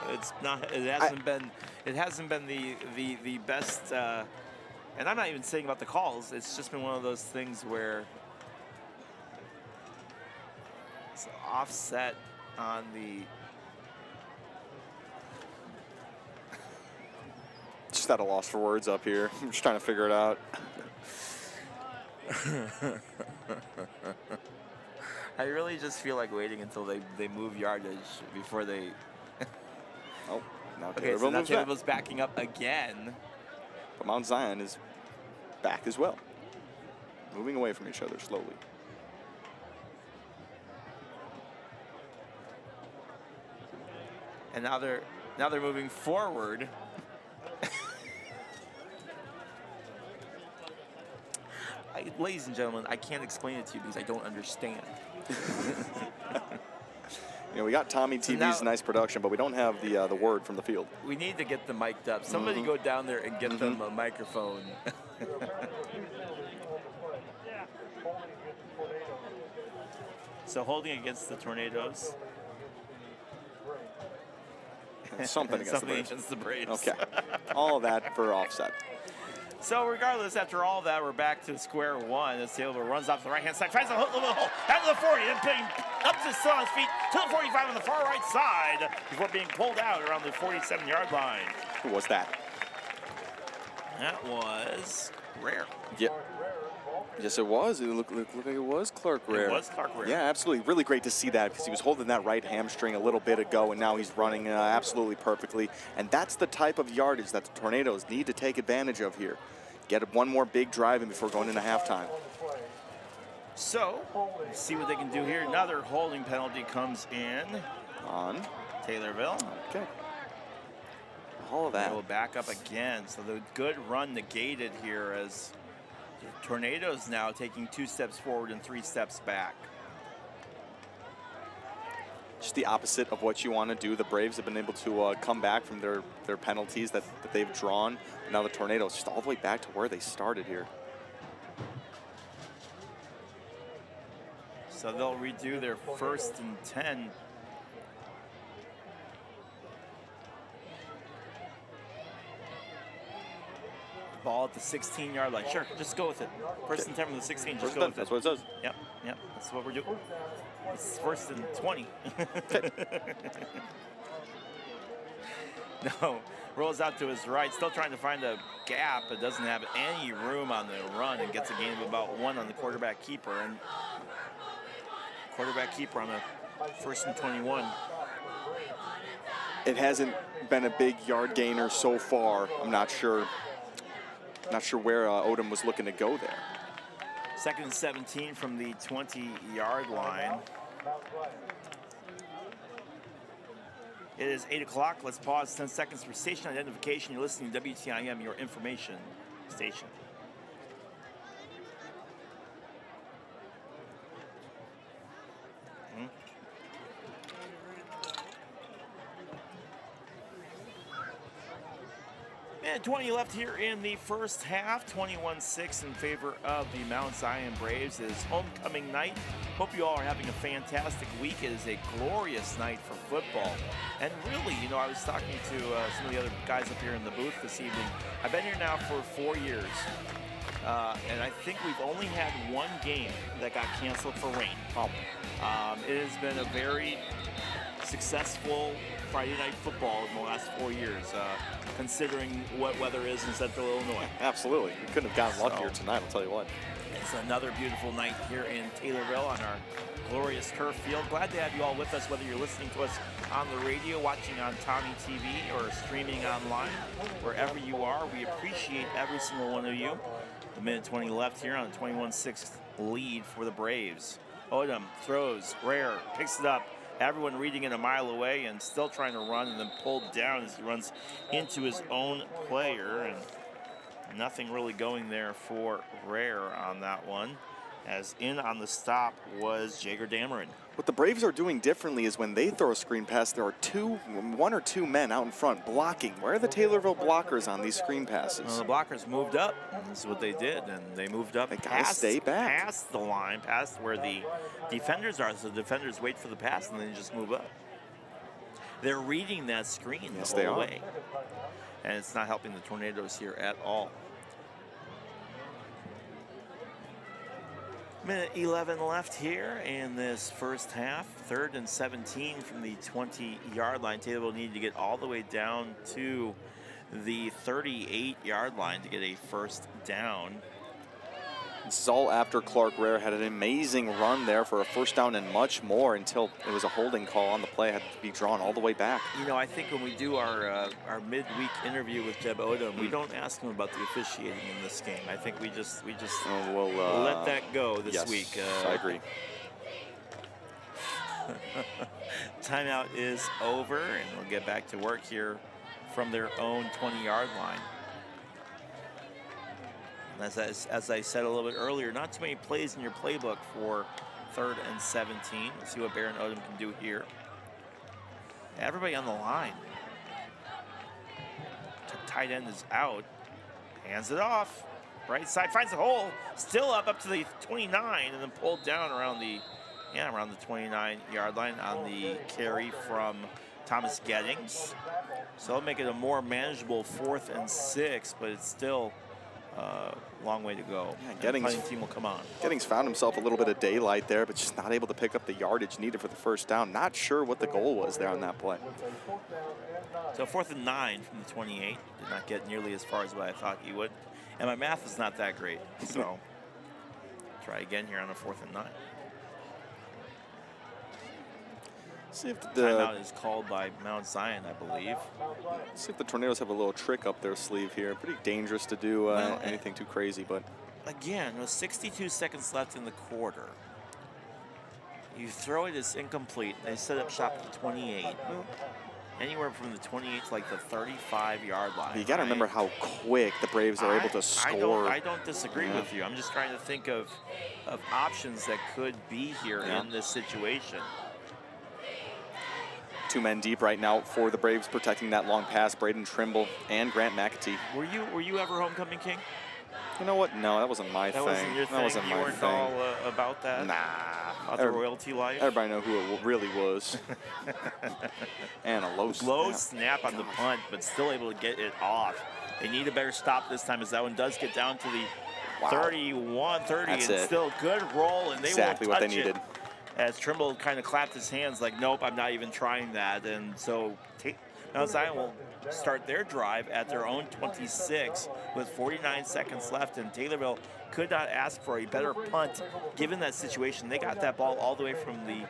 It's not. It hasn't been. It hasn't been the best. And I'm not even saying about the calls. It's just been one of those things where it's offset on the. Just at a loss for words up here. I'm just trying to figure it out. I really just feel like waiting until they move yardage before they. Oh, now okay, so now Taylorville's backing up again. But Mount Zion is back as well. Moving away from each other slowly. And now they're moving forward. Ladies and gentlemen, I can't explain it to you because I don't understand. You know, we got Tommy TV's nice production, but we don't have the word from the field. We need to get them mic'd up. Somebody go down there and get them a microphone. So holding against the Tornadoes. Something against the Braves. Okay. All of that for offset. So regardless, after all that, we're back to square one. As Taylorville runs off the right-hand side, finds a little hole out of the 40, then putting up to still on his feet to the 45 on the far right side before being pulled out around the 47-yard line. Who was that? That was Rare. Yeah. Yes, it was. It looked like it was Clark Rare. It was Clark Rare. Yeah, absolutely. Really great to see that because he was holding that right hamstring a little bit ago, and now he's running absolutely perfectly. And that's the type of yardage that the Tornadoes need to take advantage of here. Get one more big drive in before going into halftime. So, let's see what they can do here. Another holding penalty comes in on Taylorville. Okay. All of that. Go back up again. So the good run negated here as the Tornadoes now taking 2 steps forward and 3 steps back. Just the opposite of what you want to do. The Braves have been able to come back from their penalties that they've drawn. Now the Tornadoes just all the way back to where they started here. So they'll redo their 1st and 10. Ball at the 16-yard line. Sure, just go with it. 1st and 10 from the 16, just go with it. That's what it says. Yep, that's what we're doing. It's 1st and 20. No, rolls out to his right, still trying to find a gap, but doesn't have any room on the run and gets a gain of about 1 on the quarterback keeper. And quarterback keeper on the 1st and 21. It hasn't been a big yard gainer so far. I'm not sure where Odom was looking to go there. 2nd and 17 from the 20-yard line. It is 8 o'clock. Let's pause 10 seconds for station identification. You're listening to WTIM, your information station. And 20 left here in the first half. 21-6 in favor of the Mount Zion Braves. It is homecoming night. Hope you all are having a fantastic week. It is a glorious night for football. And really, you know, I was talking to some of the other guys up here in the booth this evening. I've been here now for 4 years. And I think we've only had 1 game that got canceled for rain. It has been a very successful Friday night football in the last 4 years, considering what weather is in Central Illinois. Absolutely. We couldn't have gotten luckier tonight, I'll tell you what. It's another beautiful night here in Taylorville on our glorious turf field. Glad to have you all with us, whether you're listening to us on the radio, watching on Tommy TV, or streaming online. Wherever you are, we appreciate every single one of you. The minute 20 left here on a 21-6 lead for the Braves. Odom throws, Rare picks it up. Everyone reading it a mile away and still trying to run, and then pulled down as he runs into his own player. And nothing really going there for Rare on that one, as in on the stop was Jager Dameron. What the Braves are doing differently is when they throw a screen pass, there are 1 or 2 men out in front blocking. Where are the Taylorville blockers on these screen passes? Well, the blockers moved up. This is what they did, and they moved up. They gotta stay back. Past the line, past where the defenders are. So the defenders wait for the pass, and then just move up. They're reading that screen the whole way, and it's not helping the Tornadoes here at all. Minute 11 left here in this first half. 3rd and 17 from the 20-yard line. Taylor will need to get all the way down to the 38-yard line to get a first down. This is all after Clark Rare had an amazing run there for a first down and much more until it was a holding call on the play. Had to be drawn all the way back. You know, I think when we do our midweek interview with Jeb Odom, we don't ask him about the officiating in this game. I think we just let that go this week. I agree. Timeout is over, and we'll get back to work here from their own 20-yard line. As I said a little bit earlier, not too many plays in your playbook for 3rd and 17. Let's see what Baron Odom can do here. Everybody on the line. Tight end is out. Hands it off. Right side finds a hole. Still up to the 29, and then pulled down around the 29-yard line on the carry from Thomas Gettings. So it'll make it a more manageable 4th and 6, but it's still a long way to go. Yeah, Gettings' team will come on. Gettings found himself a little bit of daylight there, but just not able to pick up the yardage needed for the first down. Not sure what the goal was there on that play. So 4th and 9 from the 28. Did not get nearly as far as what I thought he would. And my math is not that great. So try again here on a 4th and 9. See if timeout is called by Mount Zion, I believe. See if the Tornadoes have a little trick up their sleeve here. Pretty dangerous to do anything too crazy, but again, with 62 seconds left in the quarter, you throw it as incomplete. They set up shop at the 28. Anywhere from the 28 to like the 35-yard line. You got to remember how quick the Braves are able to score. I don't disagree with you. I'm just trying to think of options that could be here in this situation. 2 men deep right now for the Braves protecting that long pass. Braden Trimble and Grant McAtee. Were you ever homecoming king? You know what? No, that wasn't my thing. That wasn't your thing? That wasn't you my weren't thing. all about that? Nah. About the royalty life? Everybody know who it really was. And a low snap on the punt, but still able to get it off. They need a better stop this time as that one does get down to the 31, 30, That's and it. still good roll, and they exactly won't what touch they needed. it. As Trimble kind of clapped his hands like, nope, I'm not even trying that. And so Mount Zion will start their drive at their own 26 with 49 seconds left, and Taylorville could not ask for a better punt given that situation. They got that ball all the way from the,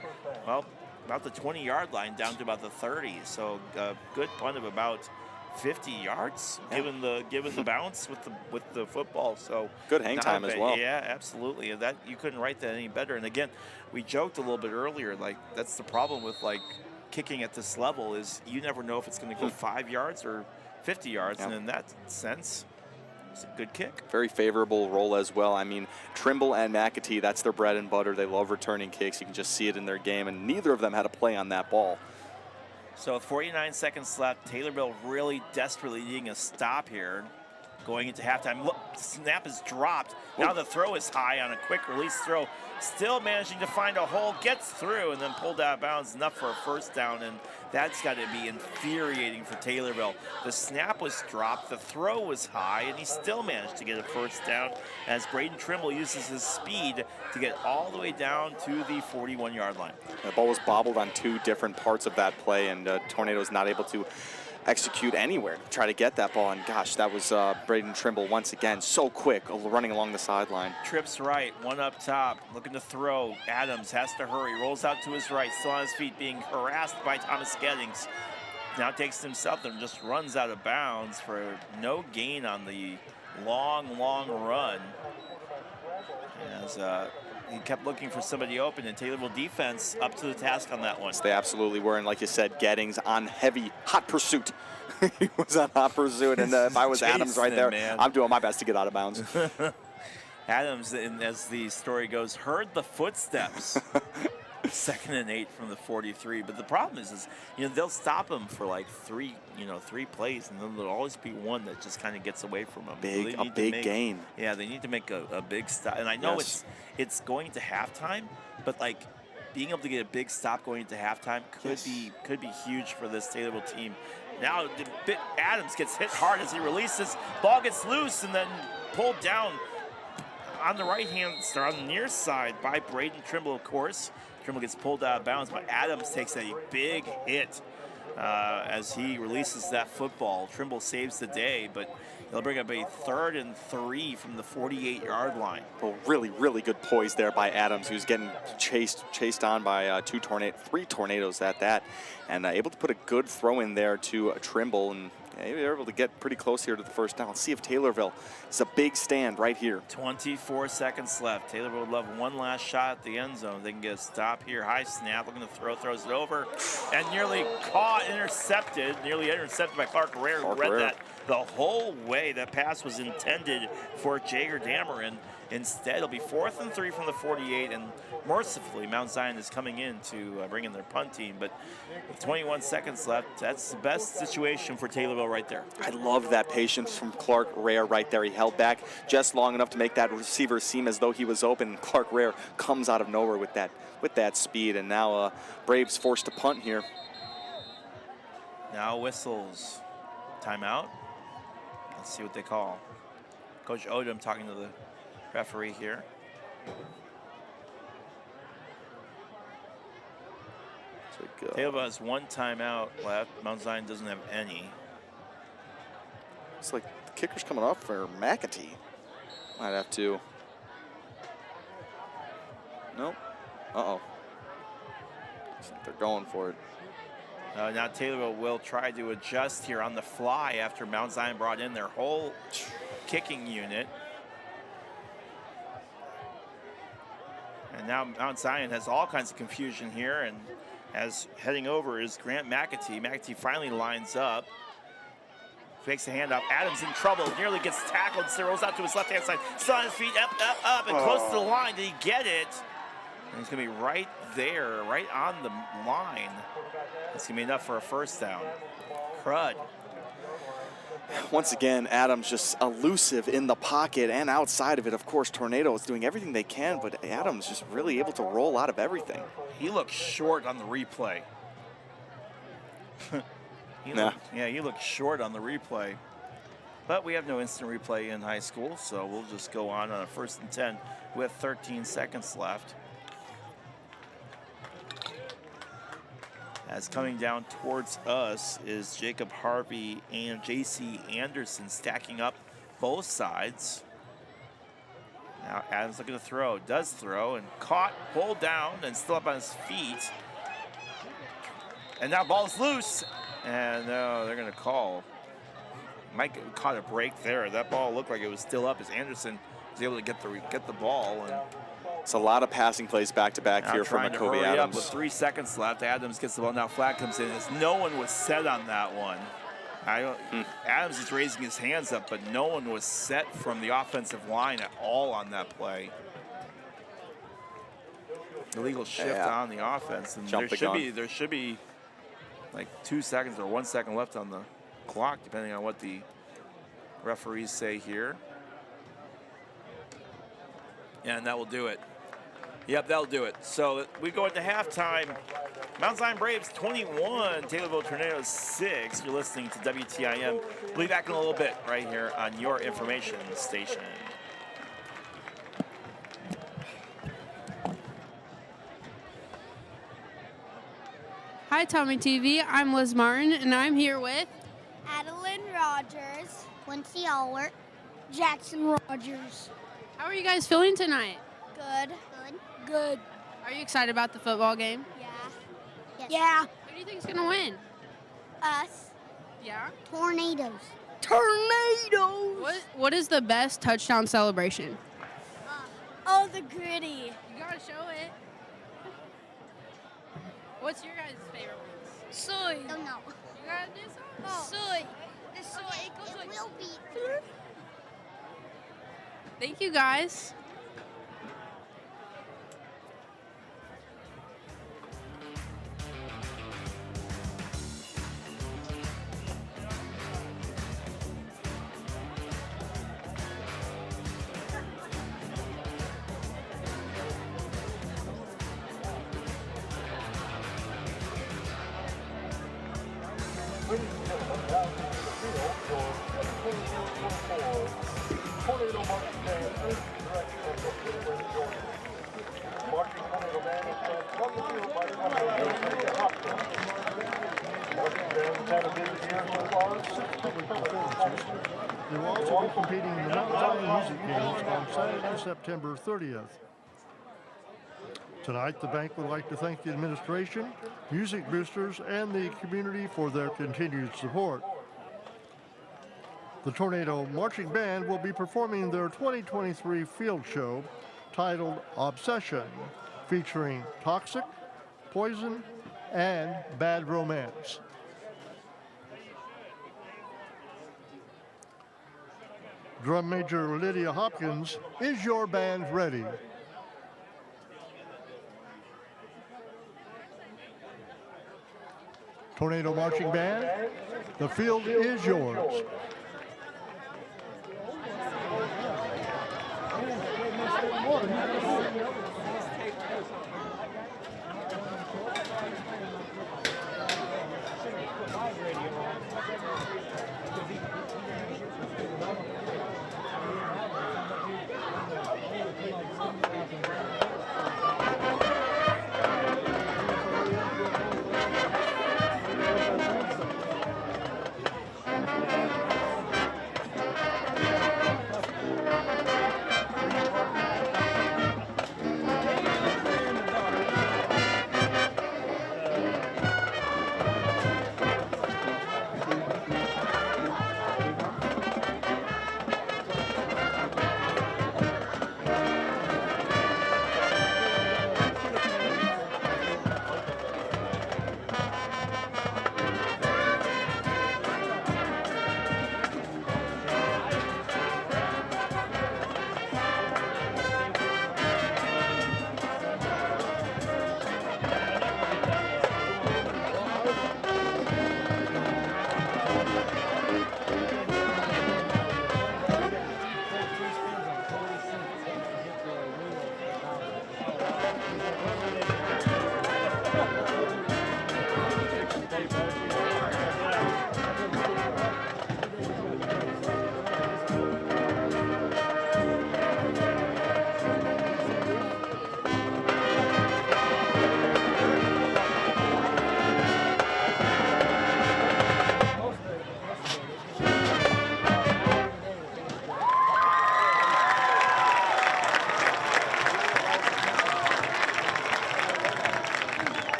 well, about the 20-yard line down to about the 30. So a good punt of about 50 yards, given the bounce with the football. So good hang time as well. Yeah, absolutely. And that you couldn't write that any better. And again, we joked a little bit earlier, like that's the problem with like kicking at this level is you never know if it's going to go 5 yards or 50 yards. And in that sense, it's a good kick. Very favorable roll as well. I mean, Trimble and McAtee, that's their bread and butter. They love returning kicks. You can just see it in their game, and neither of them had a play on that ball. So with 49 seconds left, Taylorville really desperately needing a stop here. Going into halftime. Look, snap is dropped. Now the throw is high on a quick release throw. Still managing to find a hole, gets through, and then pulled out of bounds enough for a first down, and that's got to be infuriating for Taylorville. The snap was dropped, the throw was high, and he still managed to get a first down as Braden Trimble uses his speed to get all the way down to the 41-yard line. The ball was bobbled on 2 different parts of that play, and Tornadoes not able to execute anywhere to try to get that ball. And gosh, that was Braden Trimble once again, so quick, running along the sideline. Trips right, one up top, looking to throw. Adams has to hurry, rolls out to his right, still on his feet, being harassed by Thomas Gettings. Now takes himself and just runs out of bounds for no gain on the long run. As he kept looking for somebody open, and Taylorville defense up to the task on that one. They absolutely were, and like you said, Gettings on hot pursuit. He was on hot pursuit, and if I was Adams right there, I'm doing my best to get out of bounds. Adams, as the story goes, heard the footsteps. 2nd and 8 from the 43. But the problem is they'll stop him for like three plays, and then there'll always be one that just kind of gets away from him. A big game. Yeah, they need to make a big stop. And I know it's going to halftime, but like being able to get a big stop going into halftime could be huge for this Taylorville team. Now Adams gets hit hard as he releases. Ball gets loose and then pulled down on the right-hand side, on the near side by Braden Trimble, of course. Trimble gets pulled out of bounds, but Adams takes a big hit as he releases that football. Trimble saves the day, but they'll bring up a 3rd and 3 from the 48-yard line. Well, really good poise there by Adams, who's getting chased on by 3 Tornadoes at that, and able to put a good throw in there to Trimble, and they were able to get pretty close here to the first down. Let's see if Taylorville is a big stand right here. 24 seconds left. Taylorville would love one last shot at the end zone. They can get a stop here. High snap, looking to throws it over, and nearly intercepted by Clark Rare, who read that the whole way. That pass was intended for Jager Dameron. Instead, it'll be 4th and 3 from the 48, and mercifully, Mount Zion is coming in to bring in their punt team. But with 21 seconds left, that's the best situation for Taylorville right there. I love that patience from Clark Rare right there. He held back just long enough to make that receiver seem as though he was open. Clark Rare comes out of nowhere with that speed, and now Braves forced to punt here. Now whistles. Timeout. Let's see what they call. Coach Odom talking to the referee here. Taylorville has one timeout left. Mount Zion doesn't have any. It's like the kicker's coming off for McAtee. Might have to. Nope. Uh-oh. Looks like they're going for it. Now Taylorville will try to adjust here on the fly after Mount Zion brought in their whole kicking unit. And now Mount Zion has all kinds of confusion here, and as heading over is Grant McAtee. McAtee finally lines up. Fakes the handoff. Adams in trouble. Nearly gets tackled. So rolls out to his left-hand side. Still on his feet. Up, and close to the line. Did he get it? And he's going to be right there, right on the line. That's going to be enough for a first down. Crud. Once again, Adams just elusive in the pocket and outside of it. Of course, Tornado is doing everything they can, but Adams just really able to roll out of everything. He looked short on the replay. He looked short on the replay. But we have no instant replay in high school, so we'll just go on a 1st and 10 with 13 seconds left. As coming down towards us is Jacob Harvey and J.C. Anderson stacking up both sides. Now Adams looking to throw, does throw, and caught, pulled down, and still up on his feet. And now ball's loose, and they're gonna call. Mike caught a break there. That ball looked like it was still up as Anderson was able to get the ball. And it's a lot of passing plays back-to-back here from Jacoby Adams. With 3 seconds left, Adams gets the ball. Now flag comes in as no one was set on that one. Adams is raising his hands up, but no one was set from the offensive line at all on that play. Illegal shift on the offense, and there should be like 2 seconds or 1 second left on the clock, depending on what the referees say here. And that will do it. Yep, that'll do it. So we go into halftime. Mount Zion Braves 21, Taylorville Tornadoes 6. You're listening to WTIM. We'll be back in a little bit right here on your information station. Hi, Tommy TV. I'm Liz Martin, and I'm here with Adeline Rogers, Quincy Allward, Jackson Rogers. How are you guys feeling tonight? Good. Good. Are you excited about the football game? Yeah. Yes. Yeah. Who do you think is going to win? Us. Yeah? Tornadoes. What is the best touchdown celebration? Oh, the gritty. You got to show it. What's your guys' favorite ones? Soy. Don't know. You got to do something? Oh. Soy. The soy. Okay, it will be. Thank you, guys. They will also be competing in the Mount Zion Music Games on Saturday, September 30th. Tonight, the bank would like to thank the administration, music boosters, and the community for their continued support. The Tornado Marching Band will be performing their 2023 field show titled Obsession, featuring Toxic, Poison, and Bad Romance. Drum Major Lydia Hopkins, is your band ready? Tornado Marching Band, the field is yours.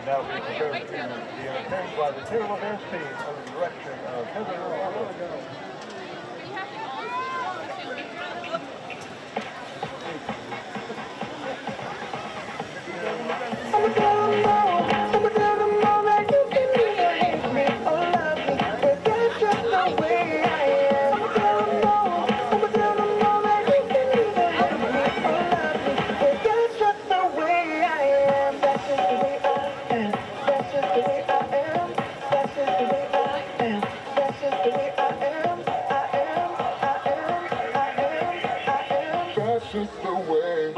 Now being shown to be entertained by the Taylor Dance team under the direction of Heather Raffles. That's just the way I am. just the way.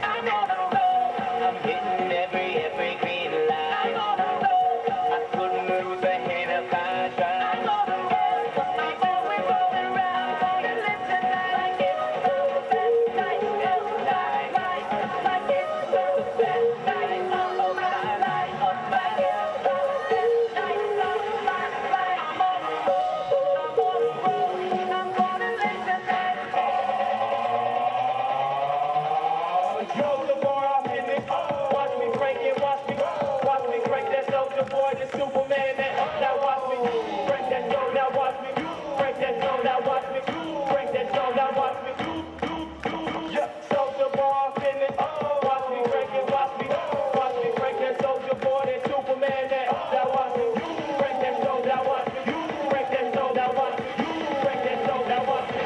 I'm on a roll. I'm hitting every green light. I'm on a roll. I couldn't move a hand if I tried. I'm on a roll. Before we roll around, and live tonight like it's the best night of my life. Like it's the best night of my life. Like it's the best night of my life. I'm on a roll. I'm on a roll. I'm gonna live tonight. Yo, the more I'm in it, watch me break it, watch me break that soldier boy, the Superman. Now watch me break that soul, now watch me break that soul, now watch me break that soul, now watch me yeah, soldier boy, I'm in it, watch me break it, watch me break that soldier boy, the Superman. Now watch me break that soul, now watch me break that soul, now watch me break that soul, now watch me.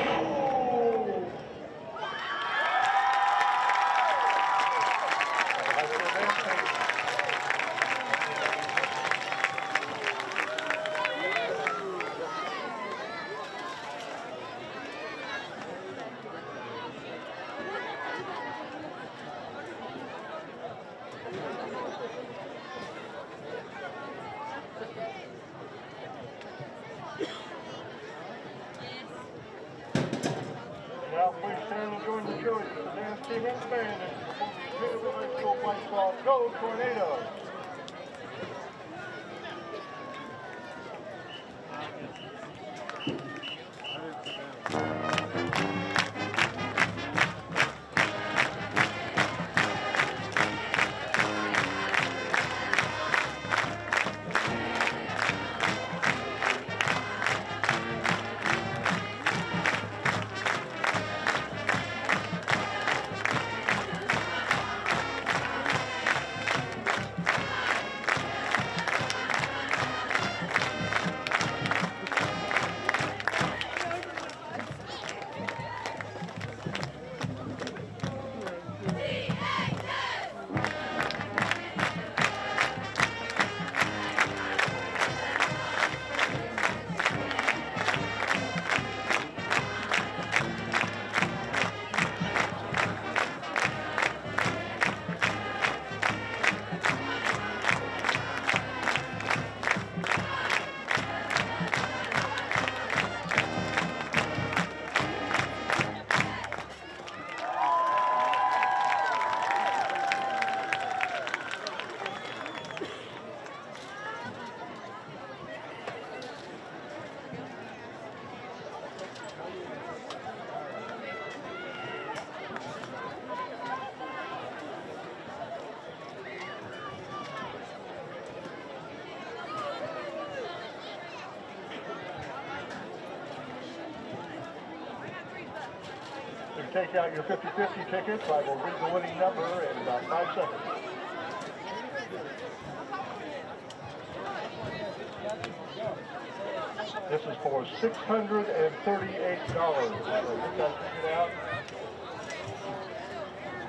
Now please stand and join the judges. The dance team and the band and the Taylorville High School White Sox. Go Tornado! Take out your 50-50 tickets. I will read the winning number in about 5 seconds. This is for $638. So get that ticket out.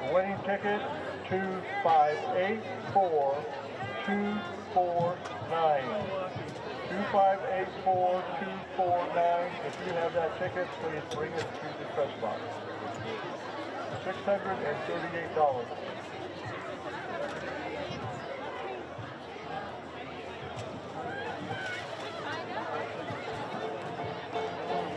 The winning ticket, 2584249. 2584249. If you have that ticket, please bring it to the press box. $638.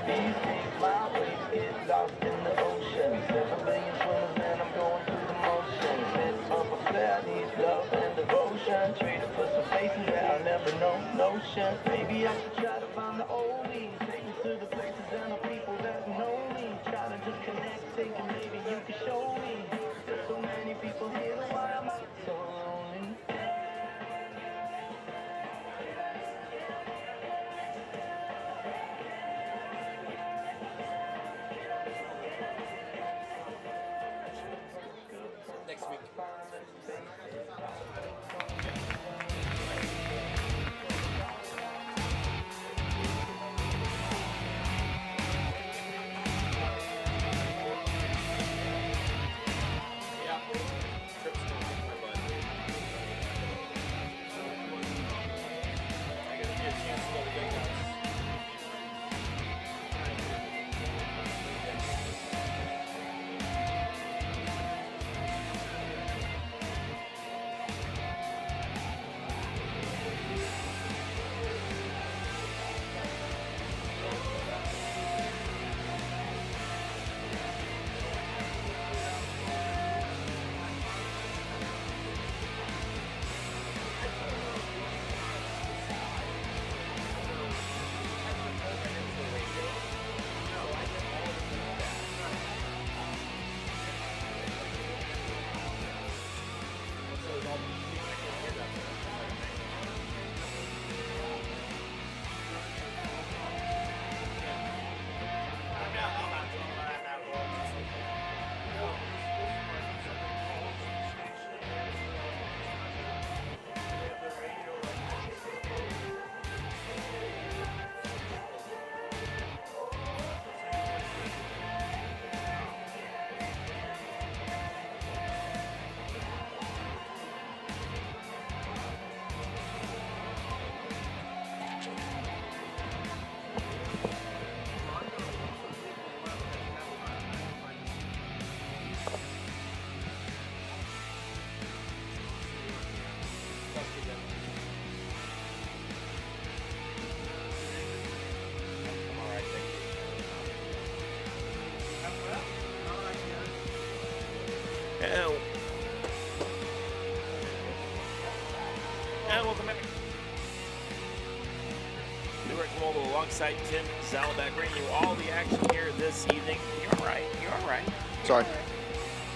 These days my waves get lost in the ocean. 7 billion swimmers and I'm going through the motions. It's unfair, needs love and devotion. Traded for some faces that I'll never know. Notion. Maybe I should try to find the oldies. Take me to the places and the people that know me. Try to just connect, thinking maybe you could show me. There's so many people here, why am I so lonely? Next week. And welcome back. Rick Mobile alongside Tim Zalabak, bringing you all the action here this evening. You're all right. You're all right. Sorry.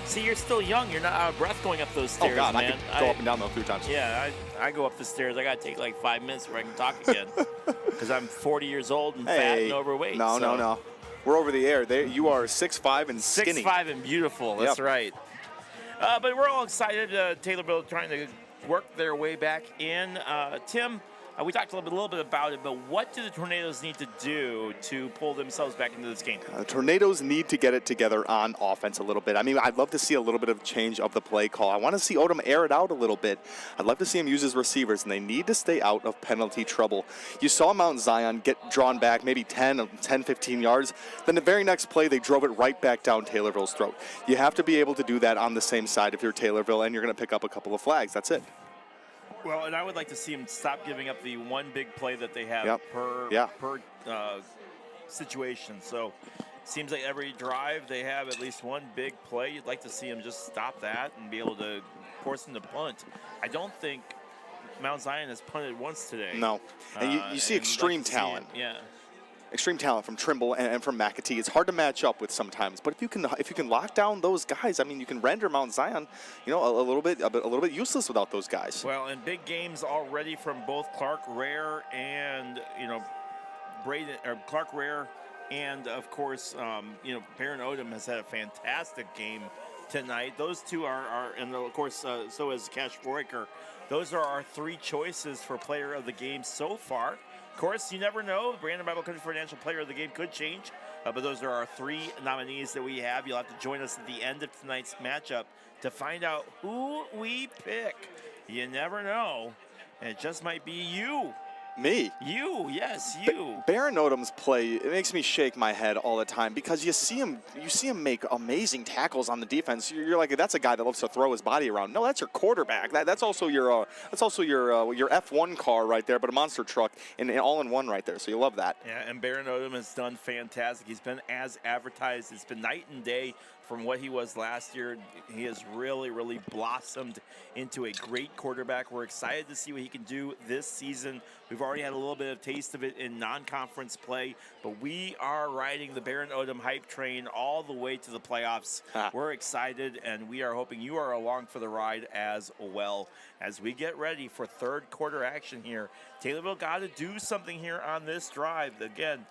See, you're still young. You're not out of breath going up those stairs, Oh, God, man. I could go up and down those 3 times. Yeah, I go up the stairs. I got to take like 5 minutes before I can talk again because I'm 40 years old and fat and overweight. No. We're over the air. You are 6'5" and skinny. 6'5" and beautiful. That's right. But we're all excited. Taylorville trying to work their way back in. Tim, we talked a little bit about it, but what do the Tornadoes need to do to pull themselves back into this game? The Tornadoes need to get it together on offense a little bit. I mean, I'd love to see a little bit of change of the play call. I want to see Odom air it out a little bit. I'd love to see him use his receivers, and they need to stay out of penalty trouble. You saw Mount Zion get drawn back maybe 10, 15 yards. Then the very next play, they drove it right back down Taylorville's throat. You have to be able to do that on the same side if you're Taylorville, and you're going to pick up a couple of flags. That's it. Well, and I would like to see them stop giving up the one big play that they have per situation. So it seems like every drive they have at least one big play. You'd like to see them just stop that and be able to force them to punt. I don't think Mount Zion has punted once today. No. And you see extreme talent. Extreme talent from Trimble and from McAtee. It's hard to match up with sometimes, but if you can lock down those guys, I mean, you can render Mount Zion, a little bit useless without those guys. Well, and big games already from both Clark Rare and Clark Rare, and of course, Baron Odom has had a fantastic game tonight. Those two are and of course, so is Cash Foraker. Those are our 3 choices for Player of the Game so far. Of course, you never know. Brandon Bible Country Financial Player of the Game could change, but those are our 3 nominees that we have. You'll have to join us at the end of tonight's matchup to find out who we pick. You never know, and it just might be you. Me? You, yes, you. Baron Odom's play, it makes me shake my head all the time because you see him make amazing tackles on the defense. You're like, that's a guy that loves to throw his body around. No, that's your quarterback. That's also your F1 car right there, but a monster truck and all in one right there. So you love that. Yeah, and Baron Odom has done fantastic. He's been as advertised. It's been night and day from what he was last year. He has really, really blossomed into a great quarterback. We're excited to see what he can do this season. We've already had a little bit of taste of it in non-conference play, but we are riding the Baron Odom hype train all the way to the playoffs. We're excited, and we are hoping you are along for the ride as well as we get ready for third quarter action here. Taylorville got to do something here on this drive. Again,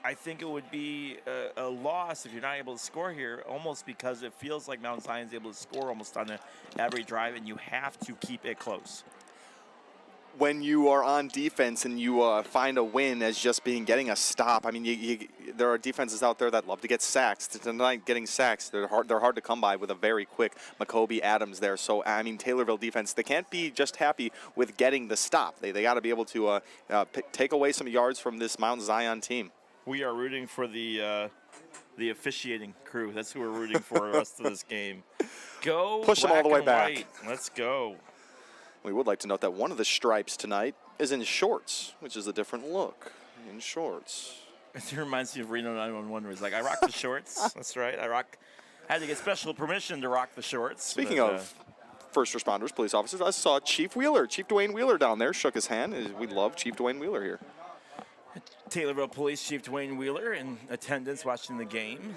I think it would be a loss if you're not able to score here, almost because it feels like Mount Zion's able to score almost on every drive, and you have to keep it close. When you are on defense and you find a win as just getting a stop, I mean, there are defenses out there that love to get sacks. Tonight, getting sacks, they're hard to come by with a very quick McCoby Adams there. So, I mean, Taylorville defense, they can't be just happy with getting the stop. They got to be able to take away some yards from this Mount Zion team. We are rooting for the officiating crew. That's who we're rooting for the rest of this game. Go push them all the way back. White. Let's go. We would like to note that one of the stripes tonight is in shorts, which is a different look in shorts. It reminds me of Reno 911, where he's like, I rock the shorts. That's right. I had to get special permission to rock the shorts. Speaking of first responders, police officers, I saw Chief Dwayne Wheeler down there, shook his hand. We love Chief Dwayne Wheeler here. Taylorville Police Chief Dwayne Wheeler in attendance watching the game.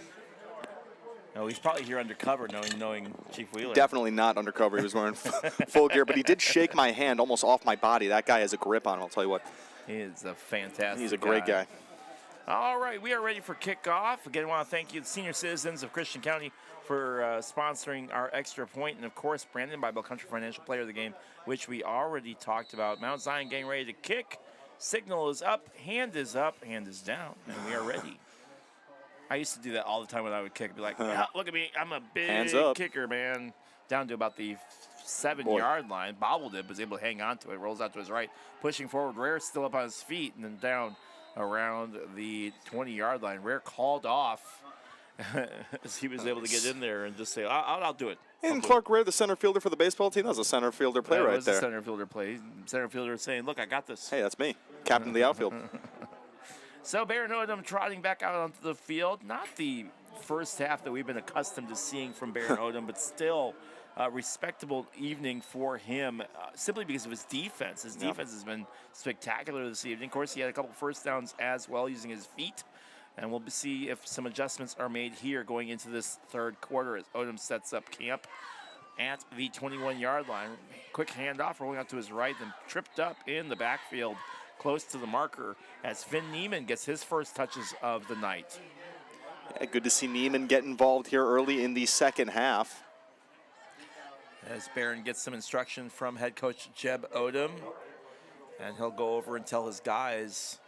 No, he's probably here undercover knowing Chief Wheeler. Definitely not undercover. He was wearing full gear, but he did shake my hand almost off my body. That guy has a grip on him, I'll tell you what. He is a fantastic He's a great guy. All right, we are ready for kickoff. Again, I want to thank you, the senior citizens of Christian County, for sponsoring our extra point. And, of course, Brandon Bible Country Financial Player of the Game, which we already talked about. Mount Zion getting ready to kick. Signal is up, hand is down, and we are ready. I used to do that all the time when I would kick. Be like, look at me, I'm a big kicker, man. Down to about the 7-yard line. Bobbled it, was able to hang on to it, rolls out to his right, pushing forward. Rare still up on his feet, and then down around the 20-yard line. Rare called off as he was able to get in there and just say, I'll do it. And Clark Rare, the center fielder for the baseball team, that was a center fielder play right there. That was a center fielder play. Center fielder saying, look, I got this. Hey, that's me, captain of the outfield. So Baron Odom trotting back out onto the field. Not the first half that we've been accustomed to seeing from Baron Odom, but still a respectable evening for him simply because of his defense. His defense has been spectacular this evening. Of course, he had a couple first downs as well using his feet. And we'll see if some adjustments are made here going into this third quarter as Odom sets up camp at the 21-yard line. Quick handoff, rolling out to his right, then tripped up in the backfield close to the marker as Finn Neiman gets his first touches of the night. Yeah, good to see Neiman get involved here early in the second half. As Barron gets some instruction from head coach Jeb Odom, and he'll go over and tell his guys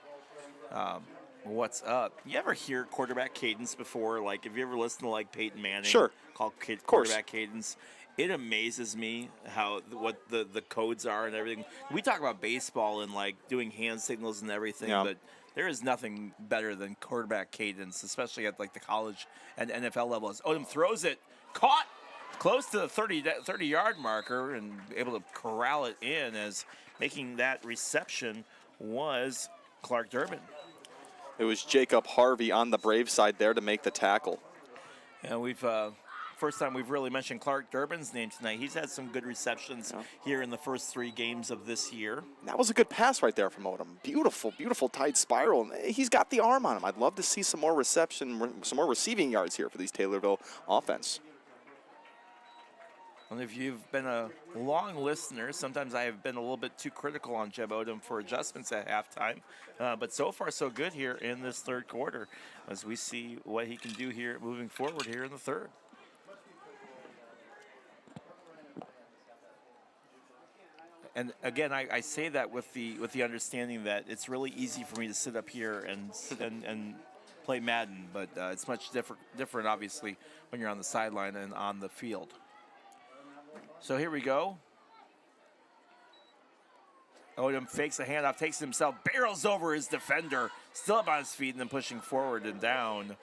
what's up. You ever hear quarterback cadence before? Like, have you ever listened to like Peyton Manning? Sure. Call quarterback cadence. It amazes me what the codes are and everything. We talk about baseball and like doing hand signals and everything, but there is nothing better than quarterback cadence, especially at like the college and NFL level. As Odom throws it, caught close to the 30-yard marker and able to corral it in, as making that reception was Clark Durbin. It was Jacob Harvey on the Brave side there to make the tackle. And we've first time we've really mentioned Clark Durbin's name tonight. He's had some good receptions here in the first 3 games of this year. That was a good pass right there from Odom. Beautiful, beautiful tight spiral. He's got the arm on him. I'd love to see some more reception, some more receiving yards here for these Taylorville offense. And if you've been a long listener, sometimes I have been a little bit too critical on Jeb Odom for adjustments at halftime. But so far, so good here in this third quarter as we see what he can do here moving forward here in the third. And again, I say that with the understanding that it's really easy for me to sit up here and play Madden, but it's much different, obviously, when you're on the sideline and on the field. So here we go. Odom fakes a handoff, takes it himself, barrels over his defender, still up on his feet, and then pushing forward and down.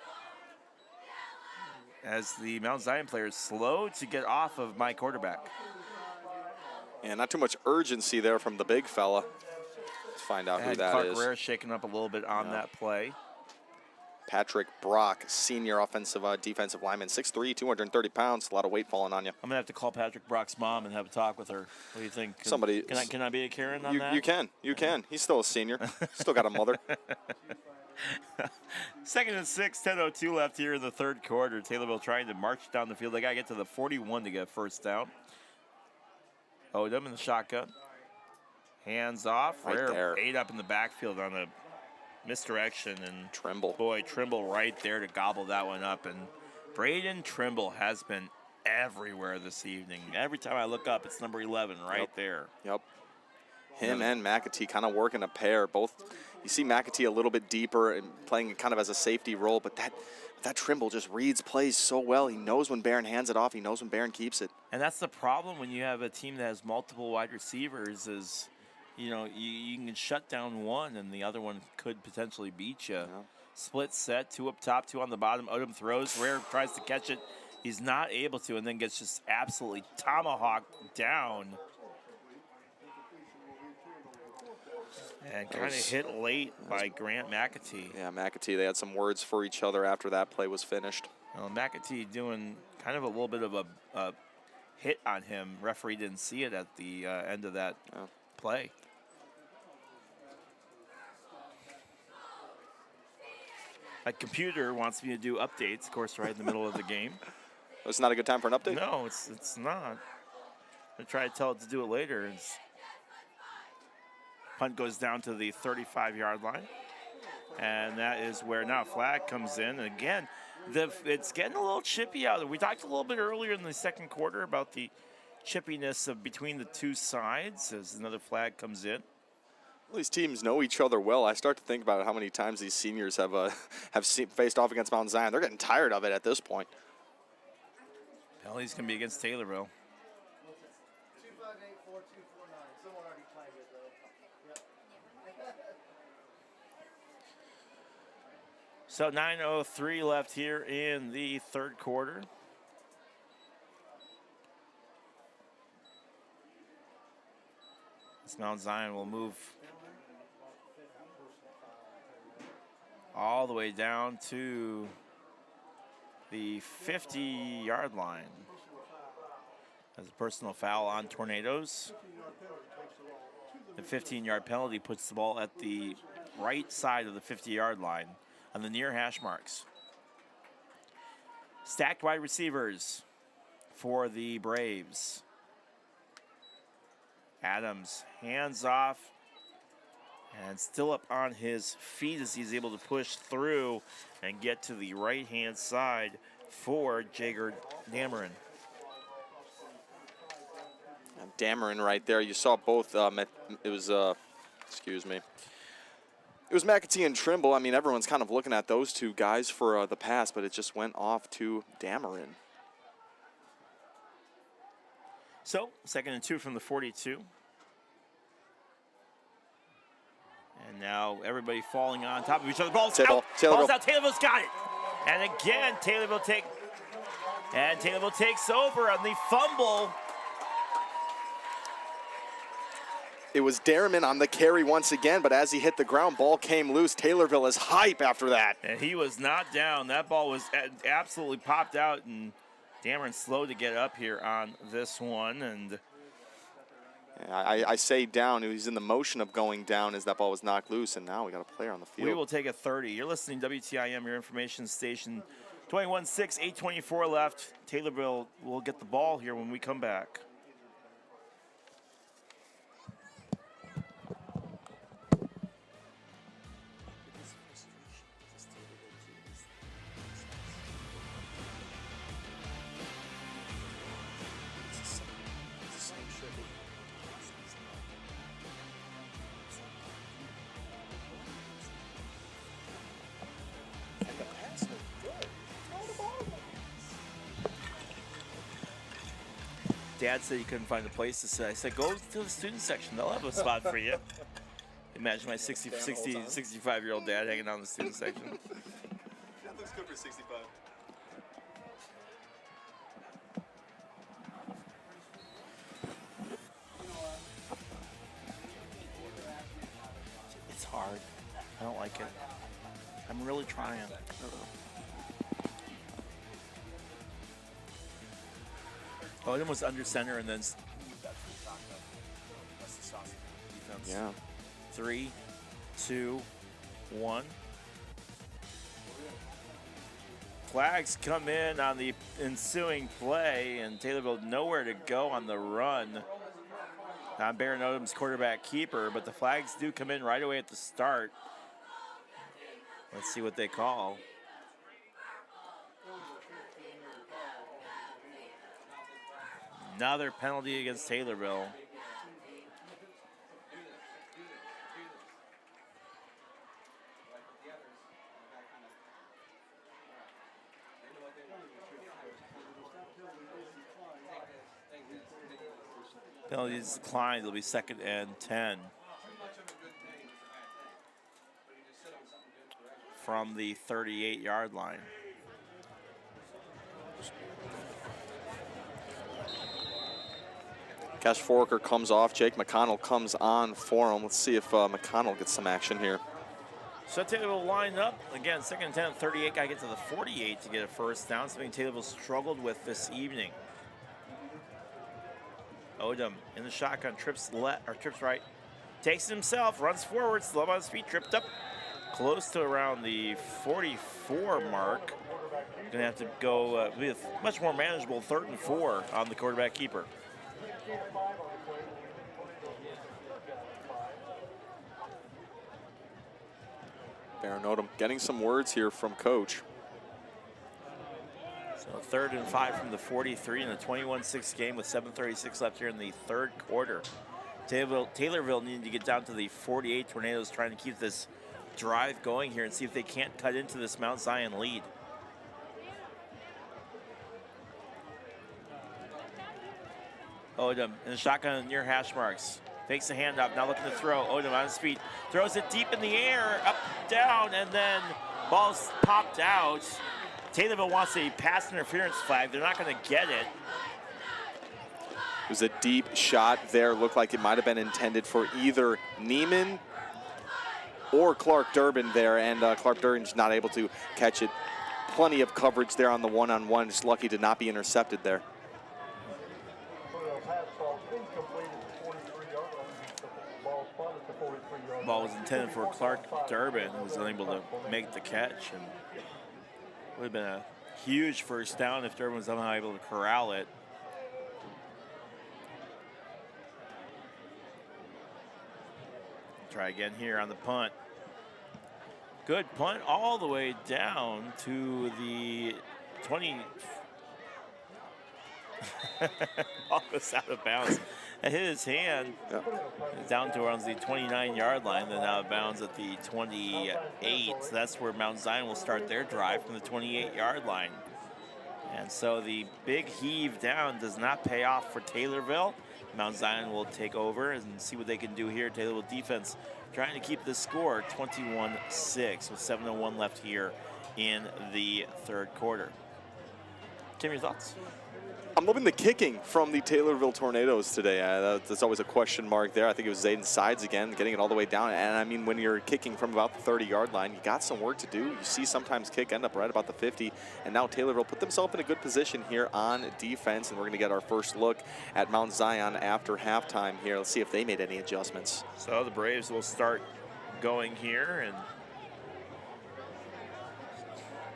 As the Mount Zion player is slow to get off of my quarterback. And not too much urgency there from the big fella. Let's find out who that Clark is. Guerrero shaking up a little bit on that play. Patrick Brock, senior defensive lineman, 6'3", 230 pounds, a lot of weight falling on you. I'm going to have to call Patrick Brock's mom and have a talk with her. What do you think? Somebody. Can I be a Karen on that? You can. He's still a senior. Still got a mother. 2nd and 6, 10:02 left here in the third quarter. Taylorville trying to march down the field. They got to get to the 41 to get first down. Odom in the shotgun. Hands off. Right there. 8 up in the backfield on a misdirection, and Trimble. Boy, Trimble right there to gobble that one up. And Braden Trimble has been everywhere this evening. Every time I look up, it's number 11 right there. Yep. Him and McAtee kind of working a pair. Both, you see McAtee a little bit deeper and playing kind of as a safety role, but that Trimble just reads plays so well. He knows when Barron hands it off. He knows when Barron keeps it. And that's the problem when you have a team that has multiple wide receivers is, you know, you can shut down one and the other one could potentially beat you. Yeah. Split set, 2 up top, 2 on the bottom. Odom throws. Rare tries to catch it. He's not able to, and then gets just absolutely tomahawked down. And kind of hit late by Grant McAtee. Yeah, McAtee, they had some words for each other after that play was finished. Well, McAtee doing kind of a little bit of a hit on him. Referee didn't see it at the end of that play. My computer wants me to do updates, of course, right in the middle of the game. It's not a good time for an update? No, it's not. I try to tell it to do it later. Punt goes down to the 35-yard line. And that is where now flag comes in. And again, it's getting a little chippy out there. We talked a little bit earlier in the second quarter about the chippiness of between the two sides as another flag comes in. Well, these teams know each other well. I start to think about how many times these seniors have faced off against Mount Zion. They're getting tired of it at this point. Penalties can be against Taylorville. So 9:03 left here in the third quarter. This Mount Zion will move all the way down to the 50-yard line. As a personal foul on Tornadoes. The 15-yard penalty puts the ball at the right side of the 50-yard line on the near hash marks. Stacked wide receivers for the Braves. Adams, hands off, and still up on his feet as he's able to push through and get to the right-hand side for Jager Dameron. Dameron right there. You saw both. It was, excuse me. It was McAtee and Trimble. I mean, everyone's kind of looking at those two guys for the pass, but it just went off to Dameron. So, 2nd and 2 from the 42. And now everybody falling on top of each other. Ball's out. Ball's out. Taylorville's got it. And again, Taylorville takes over on the fumble. It was Derriman on the carry once again, but as he hit the ground, ball came loose. Taylorville is hype after that. And he was not down. That ball was absolutely popped out, and Dameron slow to get up here on this one. And I say down. He's in the motion of going down as that ball was knocked loose, and now we got a player on the field. We will take a 30. You're listening to WTIM, your information station. 21-6, 8:24 left. Taylorville will get the ball here when we come back. Dad said he couldn't find a place to sit. I said, go to the student section. They'll have a spot for you. Imagine my 65-year-old dad hanging out in the student section. That looks good for 65. It's hard. I don't like it. I'm really trying. Odom was under center and then yeah. 3, 2, 1. Flags come in on the ensuing play, and Taylorville nowhere to go on the run on Baron Odom's quarterback keeper, but the flags do come in right away at the start. Let's see what they call. Another penalty against Taylorville. Penalties declined. It'll be 2nd and 10 from the 38-yard line. Cash Forker comes off. Jake McConnell comes on for him. Let's see if McConnell gets some action here. So Taylorville line up. Again, 2nd and 10, 38. Got to get to the 48 to get a first down. Something Taylorville struggled with this evening. Odom in the shotgun, trips right. Takes it himself, runs forward, slow on his feet, tripped up. Close to around the 44 mark. Gonna have to go with much more manageable 3rd and 4 on the quarterback keeper. Baron Odom getting some words here from coach. So 3rd and 5 from the 43 in a 21-6 game with 7:36 left here in the 3rd quarter. Taylorville needing to get down to the 48. Tornadoes trying to keep this drive going here and see if they can't cut into this Mount Zion lead. Odom in the shotgun near hash marks. Fakes the handoff, now looking to throw. Odom on his feet, throws it deep in the air, up, down, and then ball's popped out. Taylorville wants a pass interference flag. They're not going to get it. It was a deep shot there. Looked like it might have been intended for either Neiman or Clark Durbin there, and Clark Durbin's not able to catch it. plenty of coverage there on the one-on-one. Just lucky to not be intercepted there. Ball was intended for Clark Durbin, who was unable to make the catch, and would have been a huge first down if Durbin was somehow able to corral it. Try again here on the punt. Good punt all the way down to the 20. Ball was out of bounds. It hit his hand down to around the 29-yard line, then out of bounds at the 28. So that's where Mount Zion will start their drive, from the 28-yard line. And so the big heave down does not pay off for Taylorville. Mount Zion will take over and see what they can do here. Taylorville defense trying to keep the score 21-6 with 7:01 left here in the third quarter. Tim, your thoughts? I'm loving the kicking from the Taylorville Tornadoes today. That's always a question mark there. I think it was Zayden Sides again, getting it all the way down. And I mean, when you're kicking from about the 30-yard line, you got some work to do. You see sometimes kick end up right about the 50. And now Taylorville put themselves in a good position here on defense. And we're going to get our first look at Mount Zion after halftime here. Let's see if they made any adjustments. So the Braves will start going here, and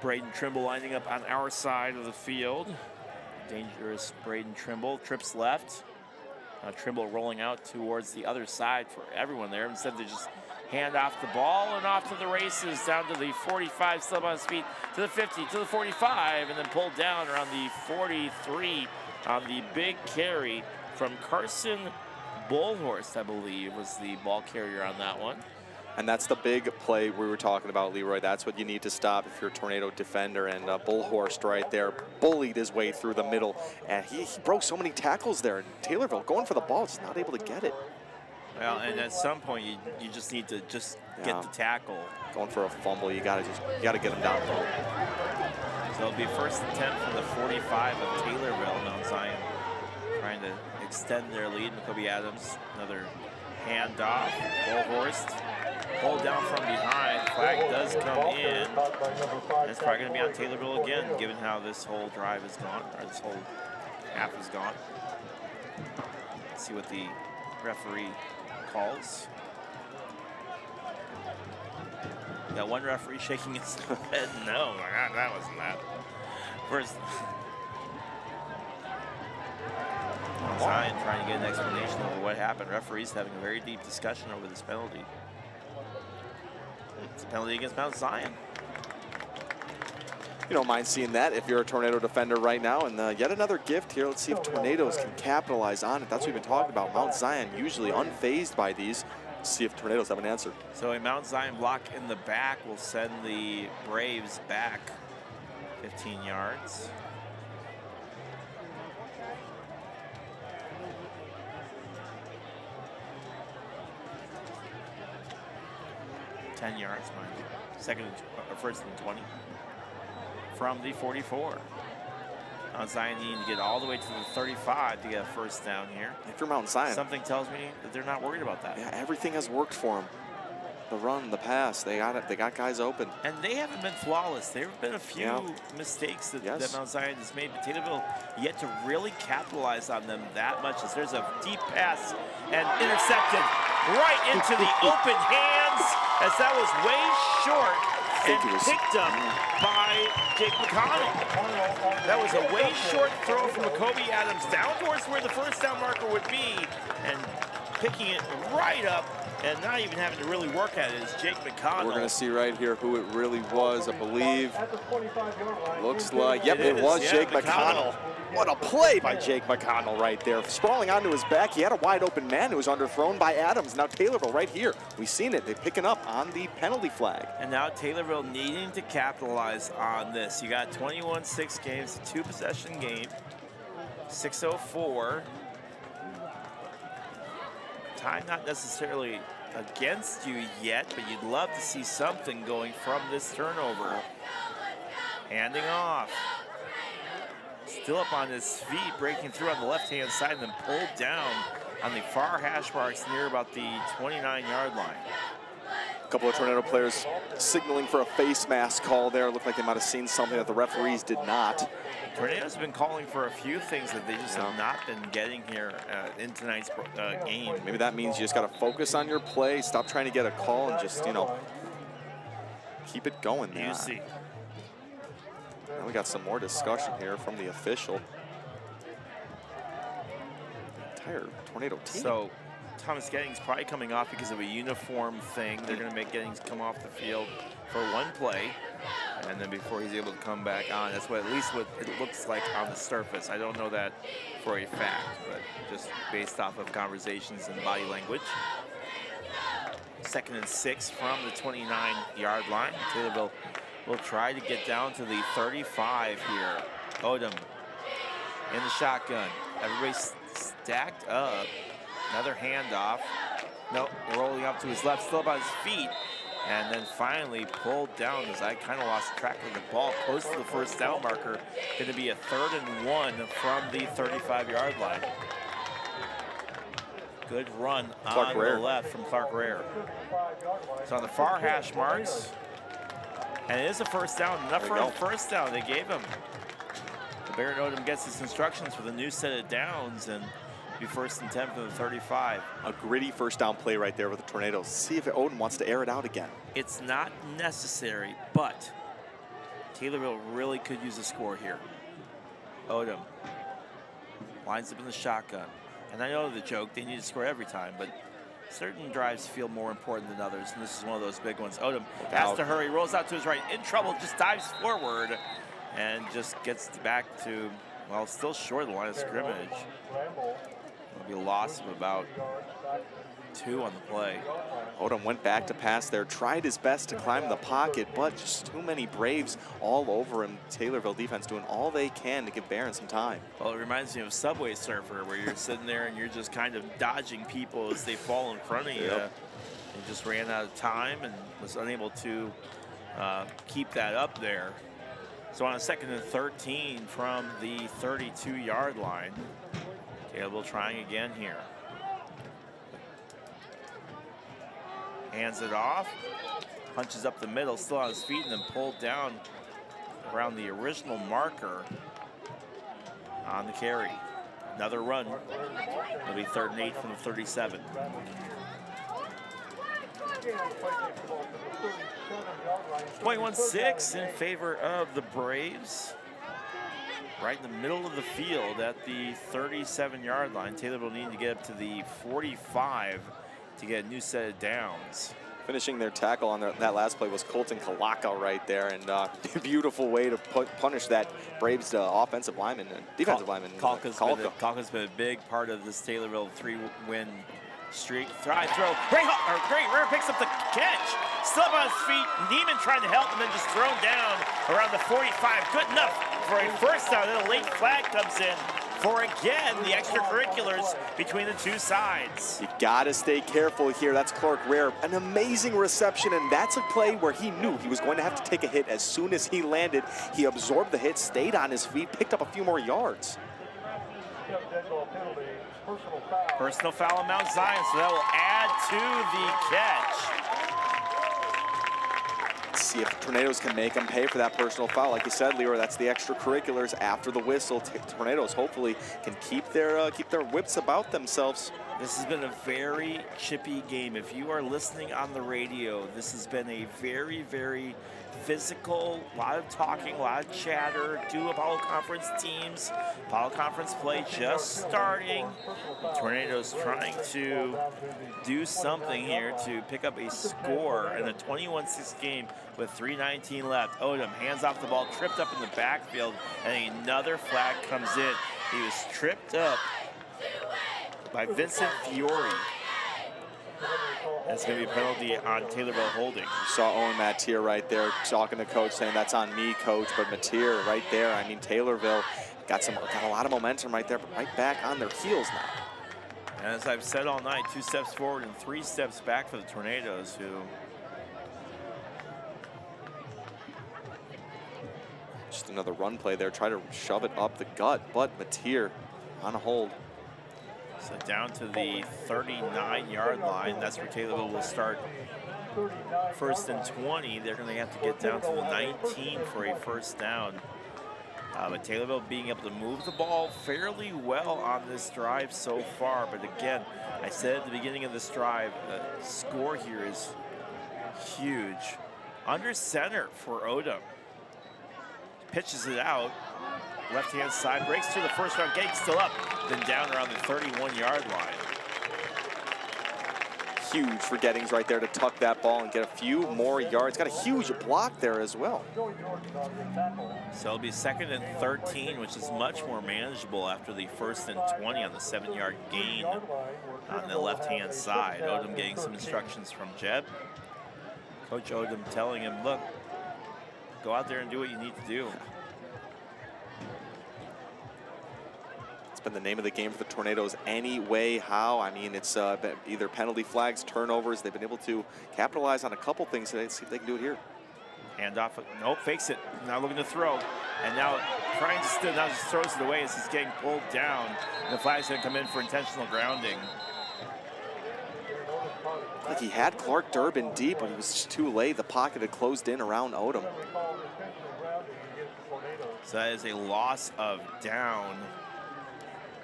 Braden Trimble lining up on our side of the field. Dangerous Braden Trimble, trips left. Trimble rolling out towards the other side for everyone there. Instead, they just hand off the ball and off to the races, down to the 45, still on his feet, to the 50, to the 45, and then pulled down around the 43 on the big carry from Carson Bullhorst, I believe, was the ball carrier on that one. And that's the big play we were talking about, Leroy. That's what you need to stop if you're a Tornado defender. And Bullhorst right there bullied his way through the middle. And he broke so many tackles there. And Taylorville going for the ball, just not able to get it. Well, and at some point, you just need to get the tackle. Going for a fumble, you gotta get him down. So it'll be first and 10 from the 45 of Taylorville. Mount Zion trying to extend their lead. McCoby Adams, another handoff. Bullhorst pulled down from behind. Flag does come in. And it's probably going to be on Taylorville again, given how this whole drive is gone, or this whole half is gone. Let's see what the referee calls. Got one referee shaking his head. No, that wasn't that. First, Zion trying to get an explanation over what happened. Referees having a very deep discussion over this penalty. It's a penalty against Mount Zion. You don't mind seeing that if you're a Tornado defender right now. And yet another gift here. Let's see if Tornadoes can capitalize on it. That's what we've been talking about. Mount Zion usually unfazed by these. Let's see if Tornadoes have an answer. So a Mount Zion block in the back will send the Braves back 15 yards. Yards, mind you. First and 20 from the 44. Zion needing to get all the way to the 35 to get a first down here. If you're Mount Zion, something tells me that they're not worried about that. Yeah, everything has worked for them. The run, the pass, they got guys open. And they haven't been flawless. There have been a few mistakes that Mount Zion has made, but Taylorville yet to really capitalize on them that much. As there's a deep pass and intercepted right into the open hands, as that was way short and picked up by Jake McConnell. That was a way short throw from McCoby Adams down towards where the first down marker would be, and picking it right up and not even having to really work at it is Jake McConnell. We're going to see right here who it really was, I believe. Looks like, yep, it was Jake McConnell. What a play by Jake McConnell right there. Sprawling onto his back, he had a wide open man who was underthrown by Adams. Now Taylorville right here. We've seen it. They're picking up on the penalty flag. And now Taylorville needing to capitalize on this. You got 21-6 games, 2-possession game, 6:04. Time not necessarily against you yet, but you'd love to see something going from this turnover. Handing off. Still up on his feet, breaking through on the left-hand side, and then pulled down on the far hash marks near about the 29-yard line. couple of Tornado players signaling for a face mask call there. Looked like they might have seen something that the referees did not. Tornado's been calling for a few things that they just have not been getting here in tonight's game. Maybe that means you just got to focus on your play, stop trying to get a call, and just, you know, keep it going there. Easy. Now we got some more discussion here from the official. Entire Tornado team. So Thomas Gettings probably coming off because of a uniform thing. They're going to make Gettings come off the field for one play, and then before he's able to come back on. That's what, at least what it looks like on the surface. I don't know that for a fact, but just based off of conversations and body language. 2nd and 6 from the 29-yard line. Taylorville will try to get down to the 35 here. Odom in the shotgun. Everybody's stacked up. Another handoff. Nope, rolling up to his left, still about his feet. And then finally pulled down as I kind of lost track of the ball. Close to the first down marker. Going to be a 3rd and 1 from the 35-yard line. Good run on the left from Clark Rare. So on the far hash marks. And it is a first down. Enough for a first down they gave him. So Barrett Odom gets his instructions for the new set of downs and be 1st and 10 from the 35. A gritty first down play right there with the Tornadoes. See if Odom wants to air it out again. It's not necessary, but Taylorville really could use a score here. Odom lines up in the shotgun. And I know the joke, they need to score every time, but certain drives feel more important than others, and this is one of those big ones. Odom has to hurry, rolls out to his right, in trouble, just dives forward, and just gets back to, well, still short of the line of scrimmage. It'll be a loss of about 2 on the play. Odom went back to pass there, tried his best to climb the pocket, but just too many Braves all over him. Taylorville defense doing all they can to give Barron some time. Well, it reminds me of Subway Surfer, where you're sitting there and you're just kind of dodging people as they fall in front of you. He just ran out of time and was unable to keep that up there. So on a 2nd and 13 from the 32-yard line, Taylorville trying again here. Hands it off, punches up the middle, still on his feet, and then pulled down around the original marker on the carry. Another run. It'll be 3rd and 8 from the 37. .16 in favor of the Braves. Right in the middle of the field at the 37-yard line. Taylorville needing to get up to the 45 to get a new set of downs. Finishing their tackle on that last play was Colton Kalaka right there, and a beautiful way to punish that Braves offensive lineman and defensive lineman. Kalka's been a big part of this Taylorville 3-win streak. Try throw. Great Rare picks up the catch. Still up on his feet. Neiman trying to help, and then just thrown down around the 45. Good enough for a first down. Then a late flag comes in for, again, the extracurriculars between the two sides. You gotta stay careful here. That's Clark Rare. An amazing reception, and that's a play where he knew he was going to have to take a hit as soon as he landed. He absorbed the hit, stayed on his feet, picked up a few more yards. Personal foul on Mount Zion, so that will add to the catch. Let's see if the Tornadoes can make them pay for that personal foul. Like you said, Leroy, that's the extracurriculars after the whistle. Tornadoes hopefully can keep their whips about themselves. This has been a very chippy game. If you are listening on the radio, this has been a very, very physical, a lot of talking, a lot of chatter. 2 Apollo Conference teams. Apollo Conference play just starting. The Tornadoes trying to do something here to pick up a score in a 21-6 game with 3:19 left. Odom hands off the ball, tripped up in the backfield, and another flag comes in. He was tripped up by Vincent Fiore. That's going to be a penalty on Taylorville holding. You saw Owen Mateer right there talking to coach, saying that's on me, coach. But Mateer right there, I mean, Taylorville got a lot of momentum right there, but right back on their heels now. And as I've said all night, 2 steps forward and 3 steps back for the Tornadoes, who just another run play there, try to shove it up the gut, but Mateer on a hold. So down to the 39-yard line. That's where Taylorville will start 1st and 20, they're going to have to get down to the 19 for a first down. But Taylorville being able to move the ball fairly well on this drive so far. But again, I said at the beginning of this drive, the score here is huge. Under center for Odom. Pitches it out. Left-hand side, breaks through the first round, getting still up, then down around the 31-yard line. Huge for Gettings right there to tuck that ball and get a few more yards. Got a huge block there as well. So it'll be 2nd and 13, which is much more manageable after the 1st and 20 on the 7-yard gain on the left-hand side. Odom getting some instructions from Jeb. Coach Odom telling him, look, go out there and do what you need to do. Been the name of the game for the Tornadoes any way, how. I mean, it's been either penalty flags, turnovers. They've been able to capitalize on a couple things today. Let's see if they can do it here. Handoff, nope, fakes it. Now looking to throw. And now trying to still, now just throws it away as he's getting pulled down. And the flag's gonna come in for intentional grounding. Like he had Clark Durbin deep, but he was just too late. The pocket had closed in around Odom. So that is a loss of down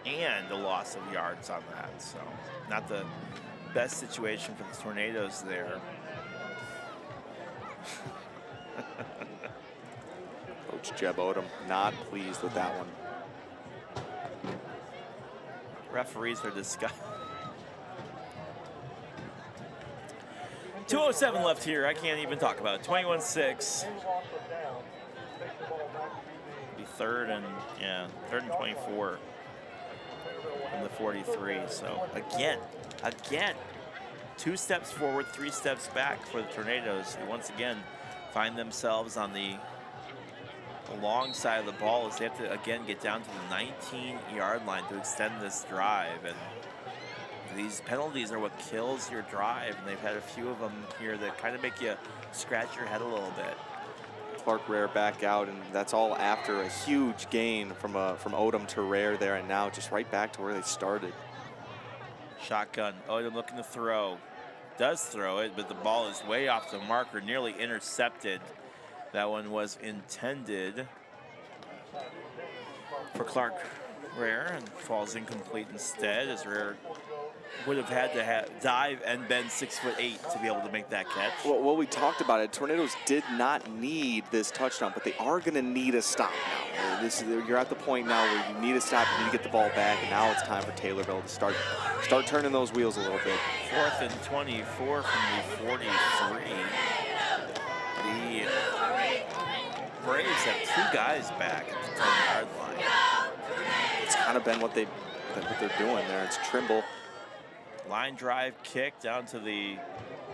and a loss of yards on that. So not the best situation for the Tornadoes there. Coach Jeb Odom not pleased with that one. Referees are disgusting. 2:07 left here. I can't even talk about it. 21-6. Be 3rd and 24. From the 43. So again, 2 steps forward, 3 steps back for the Tornadoes, who once again find themselves on the long side of the ball as they have to again get down to the 19-yard line to extend this drive. And these penalties are what kills your drive, and they've had a few of them here that kind of make you scratch your head a little bit. Clark Rare back out, and that's all after a huge gain from Odom to Rare there, and now just right back to where they started. Shotgun, Odom looking to throw. Does throw it, but the ball is way off the marker, nearly intercepted. That one was intended for Clark Rare and falls incomplete instead, as Rare would have had to dive and been 6'8" to be able to make that catch. Well, we talked about it. Tornadoes did not need this touchdown, but they are going to need a stop now. You're at the point now where you need a stop, you need to get the ball back, and now it's time for Taylorville to start turning those wheels a little bit. 4th and 24 from the 43. The Braves have 2 guys back at the 10-yard line. It's kind of been what they're doing there. It's Trimble. Line drive kick down to the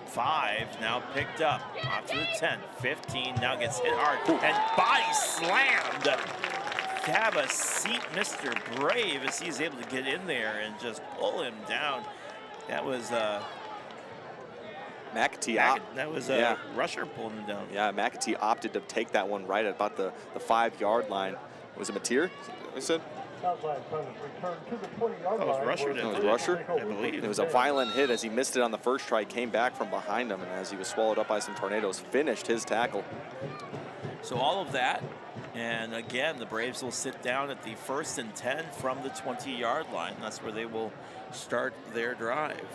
5, now picked up off to the 10, 15, now gets hit hard and body slammed. Have a seat, Mr. Brave, as he's able to get in there and just pull him down. That was McAtee. That was Rusher pulling him down. Yeah, McAtee opted to take that one right at about the 5-yard line. Was it Mateer? I said. Oh, it was Rusher. It was Rusher? I believe. It was a violent hit as he missed it on the first try, came back from behind him, and as he was swallowed up by some Tornadoes, finished his tackle. So all of that, and again, the Braves will sit down at the 1st and 10 from the 20-yard line. That's where they will start their drive.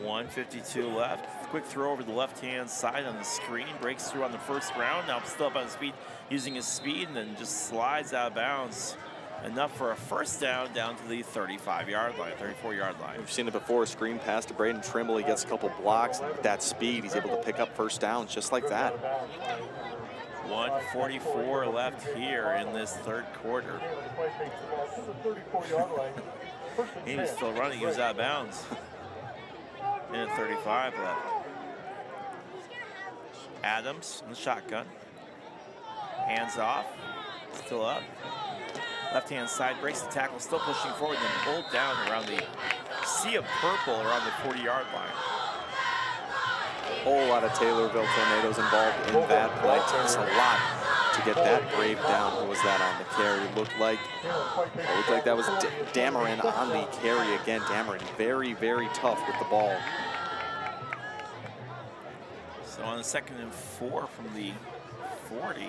.152 left. Quick throw over the left-hand side on the screen. Breaks through on the first round. Now still up on speed, using his speed, and then just slides out of bounds. Enough for a first down to the 35-yard line, 34-yard line. We've seen it before. A screen pass to Braden Trimble. He gets a couple blocks. And with that speed, he's able to pick up first downs just like that. 1:44 left here in this 3rd quarter. He was still running. He was out of bounds. And 35 left. Adams in the shotgun. Hands off. Still up. Left-hand side, breaks the tackle, still pushing forward, and then pulled down around the sea of purple around the 40-yard line. Whole lot of Taylorville Tornadoes involved in that play. It's a lot. to get that Brave down. Who was that on the carry? Looked like that was Dameron on the carry again. Dameron very, very tough with the ball. So on the 2nd and 4 from the 40,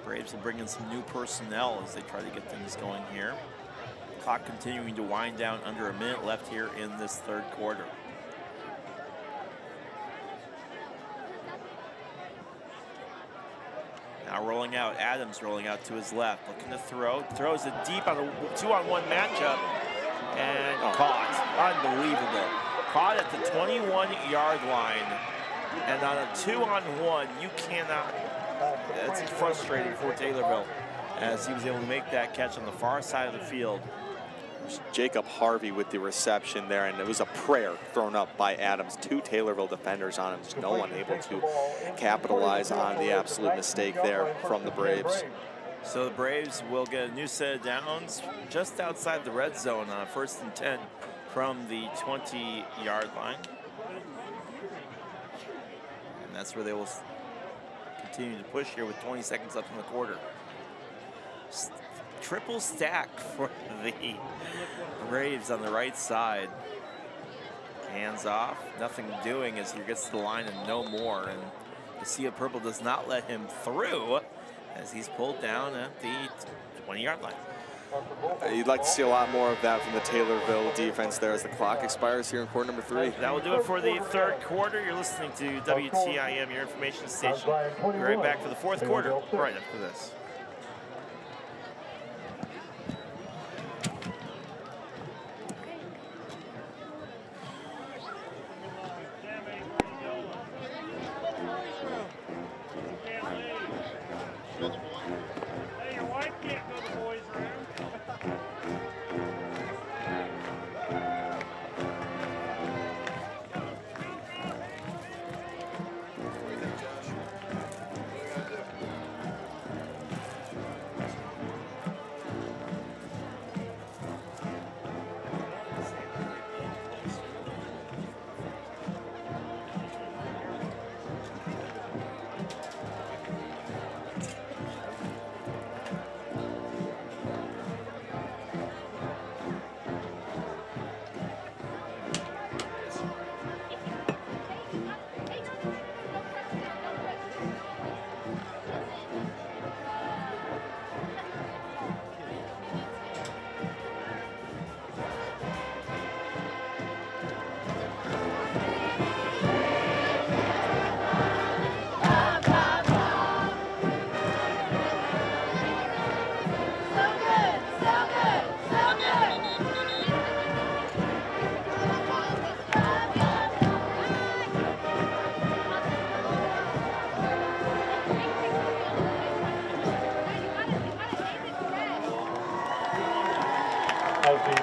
Braves will bring in some new personnel as they try to get things going here. Clock continuing to wind down, under a minute left here in this 3rd quarter. Now rolling out, Adams rolling out to his left, looking to throw, throws it deep on a 2-on-1 matchup, and caught. Unbelievable. Caught at the 21-yard line, and on a 2-on-1, you cannot, it's frustrating for Taylorville, as he was able to make that catch on the far side of the field. Jacob Harvey with the reception there, and it was a prayer thrown up by Adams. 2 Taylorville defenders on him. There's no one able to capitalize on the absolute mistake there from the Braves. So the Braves will get a new set of downs just outside the red zone on 1st and 10 from the 20-yard line. And that's where they will continue to push here with 20 seconds left in the quarter. Triple stack for the Braves on the right side. Hands off, nothing doing as he gets to the line and no more. And the Sea of Purple does not let him through as he's pulled down at the 20-yard line. You'd like to see a lot more of that from the Taylorville defense there as the clock expires here in quarter number 3. That will do it for the 3rd quarter. You're listening to WTIM, your information station. We'll be right back for the 4th quarter right after this.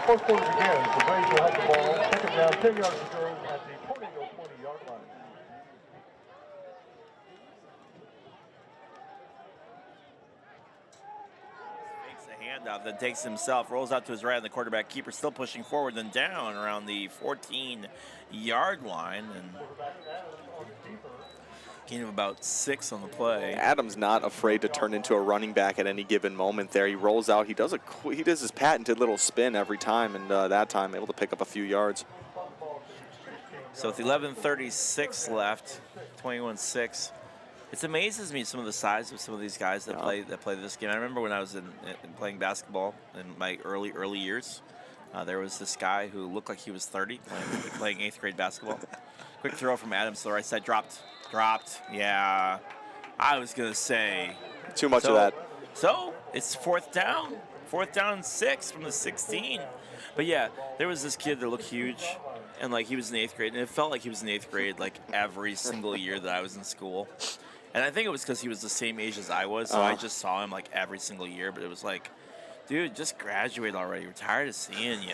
Fourth quarter begins. The Braves will have the ball. Second down, 10 yards to go at the Tornado 20-yard line. Takes a handoff, then takes himself, rolls out to his right, and the quarterback keeper still pushing forward, then down around the 14-yard line. And gain of about 6 on the play. Adams not afraid to turn into a running back at any given moment there. He rolls out, he does his patented little spin every time, and that time able to pick up a few yards. So with 11:36 left, 21-6, it amazes me some of the size of some of these guys that play this game. I remember when I was in playing basketball in my early years, there was this guy who looked like he was 30 playing 8th grade basketball. Quick throw from Adams to the right side, dropped. Yeah, I was gonna say too much of that. So it's 4th down and 6 from the 16. But yeah, there was this kid that looked huge, and like he was in 8th grade, and it felt like he was in 8th grade like every single year that I was in school. And I think it was because he was the same age as I was, so I just saw him like every single year. But it was like, dude, just graduate already. We're tired of seeing you.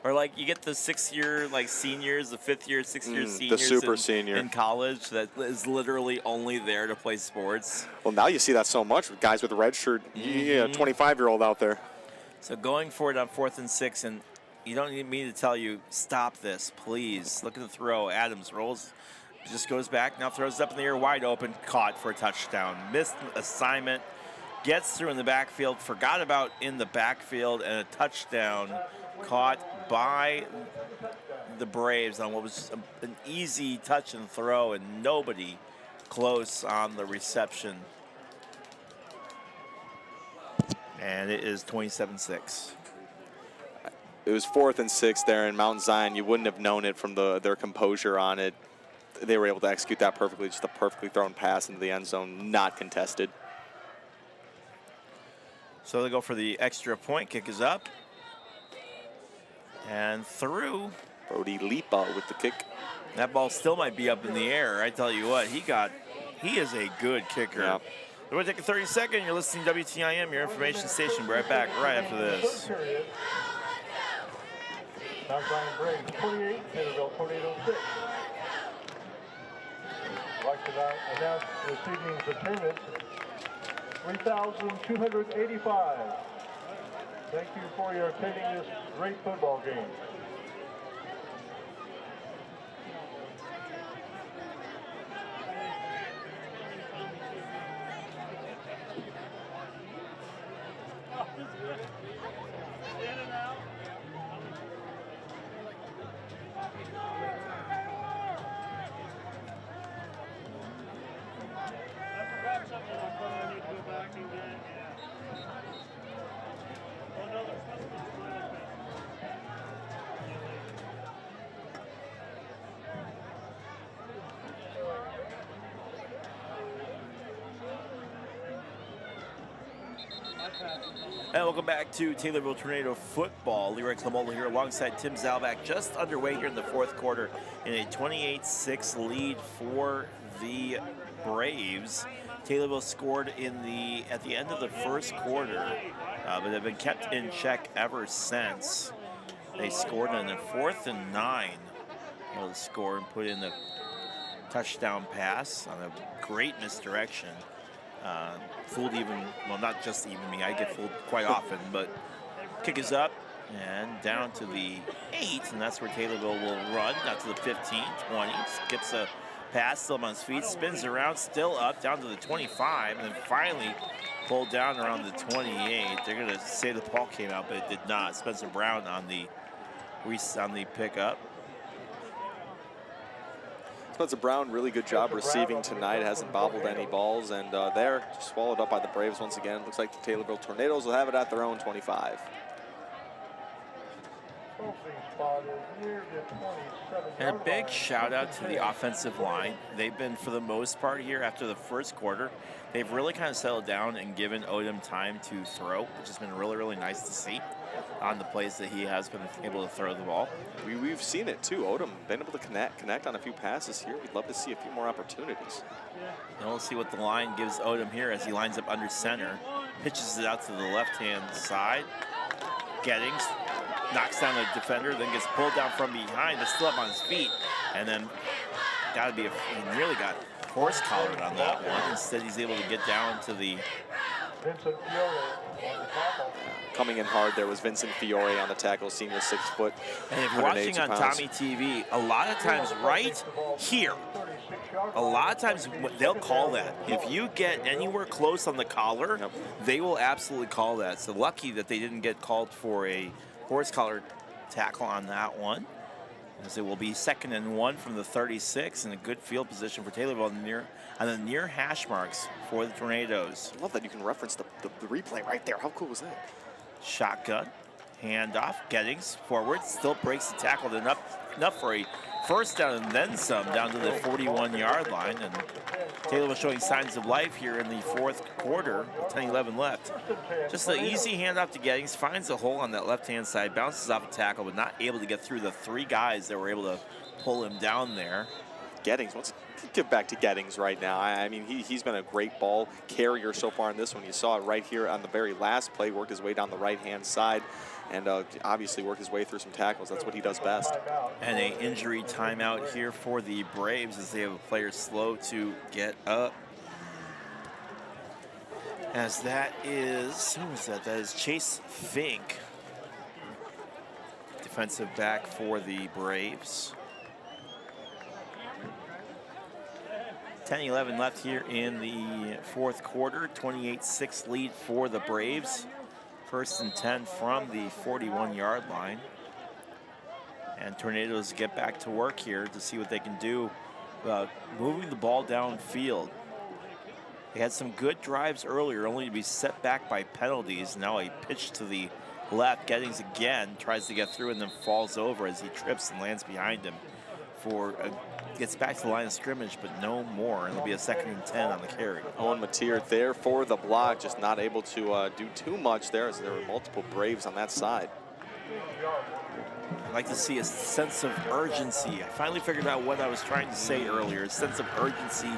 Or like you get the 6th-year like seniors, the 5th-year, 6th-year seniors, the super senior in college that is literally only there to play sports. Well, now you see that so much with guys with a red shirt. Yeah, 25-year-old out there. So going for it on 4th and 6, and you don't need me to tell you, stop this, please. Look at the throw. Adams rolls just goes back, now throws it up in the air wide open, caught for a touchdown. Missed assignment, gets through in the backfield, forgot about in the backfield, and a touchdown caught by the Braves on what was an easy touch and throw, and nobody close on the reception. And it is 27-6. It was 4th and 6 there in Mount Zion. You wouldn't have known it from their composure on it. They were able to execute that perfectly, just a perfectly thrown pass into the end zone, not contested. So they go for the extra point. Kick is up and through. Brody Lipa with the kick. That ball still might be up in the air. I tell you what, he is a good kicker. Yeah. We're going to take a 30-second. You're listening to WTIM, your information station. We'll be right back right after this. Mount Zion Braves 28, Taylorville Tornado 6. I'd like to now announce this evening's attendance, 3,285. Thank you for your attending this great football game. And welcome back to Taylorville Tornado football. Leroy Clamola here alongside Tim Zalback, just underway here in the 4th quarter in a 28-6 lead for the Braves. Taylorville scored at the end of the 1st quarter, but they've been kept in check ever since. They scored on the 4th and 9. Able to score and put in the touchdown pass on a great misdirection. Fooled even, well, not just even me, I get fooled quite often, but kick is up and down to the 8, and that's where Taylorville will run, not to the 15, 20, skips a pass, still on his feet, spins around, still up, down to the 25, and then finally pulled down around the 28. They're gonna say the ball came out, but it did not. Spencer Brown on the pickup. Spencer Brown, really good job receiving tonight. Hasn't bobbled any balls, and there, just swallowed up by the Braves once again. Looks like the Taylorville Tornadoes will have it at their own 25. And a big shout out to the offensive line. They've been, for the most part here after the 1st quarter, they've really kind of settled down and given Odom time to throw, which has been really, really nice to see on the plays that he has been able to throw the ball. We've seen it too. Odom been able to connect on a few passes here. We'd love to see a few more opportunities. And we'll see what the line gives Odom here as he lines up under center. Pitches it out to the left-hand side. Gettings knocks down the defender, then gets pulled down from behind, but still up on his feet. And then he really got horse collared on that one. Instead, he's able to get down to the... Coming in hard there was Vincent Fiore on the tackle, senior 6 foot. And if you're watching on Tommy TV, a lot of times right here, a lot of times they'll call that. If you get anywhere close on the collar, they will absolutely call that. So lucky that they didn't get called for a horse collar tackle on that one, as it will be 2nd and 1 from the 36 and a good field position for Taylorville on the near hash marks for the Tornadoes. I love that you can reference the replay right there. How cool was that? Shotgun, handoff, Gettings forward, still breaks the tackle enough for a first down and then some down to the 41-yard line. And Taylorville showing signs of life here in the 4th quarter, 10-11 left. Just an easy handoff to Gettings, finds a hole on that left-hand side, bounces off a tackle, but not able to get through the 3 guys that were able to pull him down there. Gettings, let's give back to Gettings right now. I mean, he's been a great ball carrier so far in this one. You saw it right here on the very last play, worked his way down the right-hand side, and obviously worked his way through some tackles. That's what he does best. And an injury timeout here for the Braves as they have a player slow to get up. As that is, who is that? That is Chase Fink, defensive back for the Braves. 10-11 left here in the fourth quarter. 28-6 lead for the Braves. 1st and 10 from the 41-yard line. And Tornadoes get back to work here to see what they can do moving the ball downfield. They had some good drives earlier, only to be set back by penalties. Now a pitch to the left. Gettings again tries to get through and then falls over as he trips and lands behind him. Gets back to the line of scrimmage, but no more. It'll be a 2nd and 10 on the carry. Owen Mateer there for the block, just not able to do too much there as there were multiple Braves on that side. I'd like to see a sense of urgency. I finally figured out what I was trying to say earlier, a sense of urgency